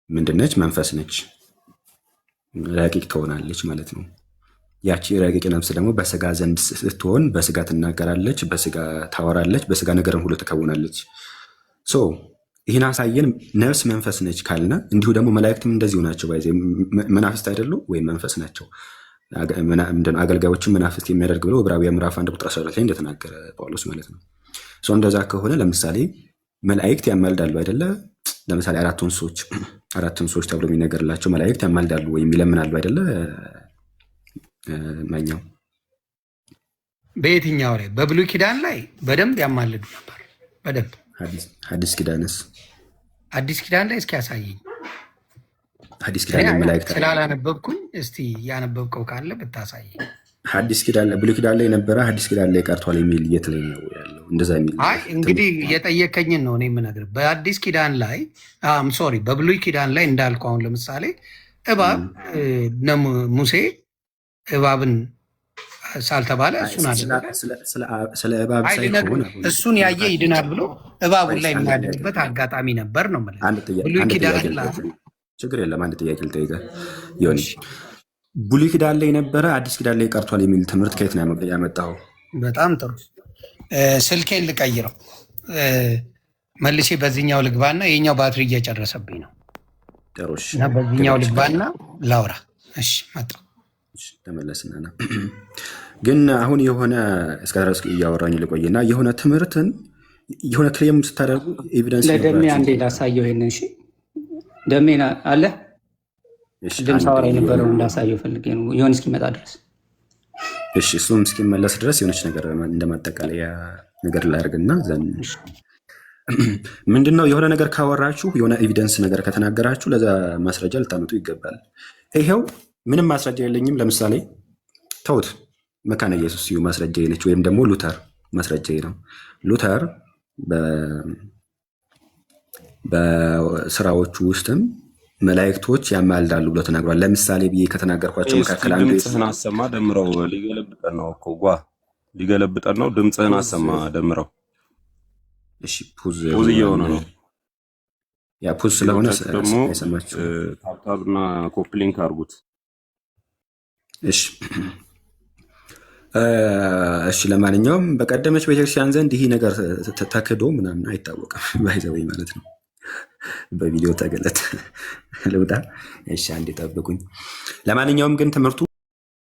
ምንድነች? መንፈስ ነች። ረቂቅ ትሆናለች ማለት ነው። ያቺ ረቂቅ ነፍስ ደግሞ በስጋ ዘንድ ስትሆን በስጋ ትናገራለች፣ በስጋ ታወራለች፣ በስጋ ነገርን ሁሉ ትከውናለች። ይህን አሳየን። ነፍስ መንፈስ ነች ካልነ እንዲሁ ደግሞ መላእክትም እንደዚሁ ናቸው። መናፍስት አይደሉ ወይም መንፈስ ናቸው። አገልጋዮችን መናፍስት የሚያደርግ ብሎ ዕብራውያን ምዕራፍ 1 ቁጥር 12 ላይ እንደተናገረ ጳውሎስ ማለት ነው። እንደዛ ከሆነ ለምሳሌ መላእክት ያማልዳሉ አይደለ? ለምሳሌ አራት እንስሶች ተብሎ የሚነገርላቸው መላእክት ያማልዳሉ ወይም ይለምናሉ አይደለ? ማኛው በየትኛው ላይ? በብሉይ ኪዳን ላይ በደንብ ያማልዱ ነበር። በደንብ ሐዲስ ኪዳንስ? አዲስ ኪዳን ላይ እስኪ ያሳየኝ። ሐዲስ ኪዳን ላይ መላእክት ስላላነበብኩኝ እስቲ ያነበብከው ካለ ብታሳየኝ። ሐዲስ ኪዳን ላይ ብሉይ ኪዳን ላይ ነበረ፣ ሐዲስ ኪዳን ላይ ቀርቷል የሚል የት ላይ ነው ያለው? እንደዛ የሚል እንግዲህ የጠየከኝን ነው እኔ የምነግርህ። በአዲስ ኪዳን ላይ ሶሪ፣ በብሉይ ኪዳን ላይ እንዳልኩ አሁን ለምሳሌ እባብ ሙሴ እባብን ሳልተባለ እሱን አደረገ። ስለ እባብ ሳይሆን እሱን ያየ ይድናል ብሎ እባቡን ላይ የሚያድንበት አጋጣሚ ነበር ነው የምልህ። ብሉይ ኪዳን ላይ ችግር የለም። አንድ ጥያቄ ልጠይቅህ ዮኒ። ብሉይ ኪዳን ላይ ነበረ፣ አዲስ ኪዳን ላይ ቀርቷል የሚል ትምህርት ከየት ነው ያመጣኸው? በጣም ጥሩ። ስልኬን ልቀይረው መልሼ በዚህኛው ልግባና የኛው ባትሪ እየጨረሰብኝ ነው። እና በዚህኛው ልግባና ላውራ። እሺ መጣ ተመለስና ግን አሁን የሆነ እስከ ድረስ እያወራኝ ልቆይና የሆነ ትምህርትን የሆነ ክሌም ስታደርጉ ኤቪደንስ ለደሜ አንዴ ላሳየው። ይሄንን እሺ፣ ደሜ አለ ድምፅ አወራ የነበረው እንዳሳየው ፈልጌ ነው ይሆን እስኪመጣ ድረስ። እሺ፣ እሱም እስኪመለስ ድረስ የሆነች ነገር እንደማጠቃለያ ነገር ላደርግና ዘን ምንድነው የሆነ ነገር ካወራችሁ የሆነ ኤቪደንስ ነገር ከተናገራችሁ ለዛ ማስረጃ ልታመጡ ይገባል። ይሄው ምንም ማስረጃ የለኝም። ለምሳሌ ተውት፣ መካነ ኢየሱስ ሲዩ ማስረጃ ነች፣ ወይም ደግሞ ሉተር ማስረጃ ነው። ሉተር በስራዎቹ ውስጥም መላእክቶች ያማልዳሉ ብሎ ተናግሯል። ለምሳሌ ብዬ ከተናገርኳቸው መካከል አንዱ ድምፅህን አሰማ ደምረው። ሊገለብጠን ነው እኮ ሊገለብጠን ነው። ድምፅህን አሰማ ደምረው። እሺ፣ ፑዝ እየሆነ ነው። ያ ፑዝ ስለሆነ ደግሞ አይሰማችሁ። ታብታብና ኮፕሊንክ አድርጉት። እሺ ለማንኛውም በቀደመች ቤተክርስቲያን ዘንድ ይህ ነገር ተክዶ ምናምን አይታወቅም። ባይዘወይ ማለት ነው። በቪዲዮ ተገለጠ ልውጣ። እሺ አንዴ ጠብቁኝ። ለማንኛውም ግን ትምህርቱ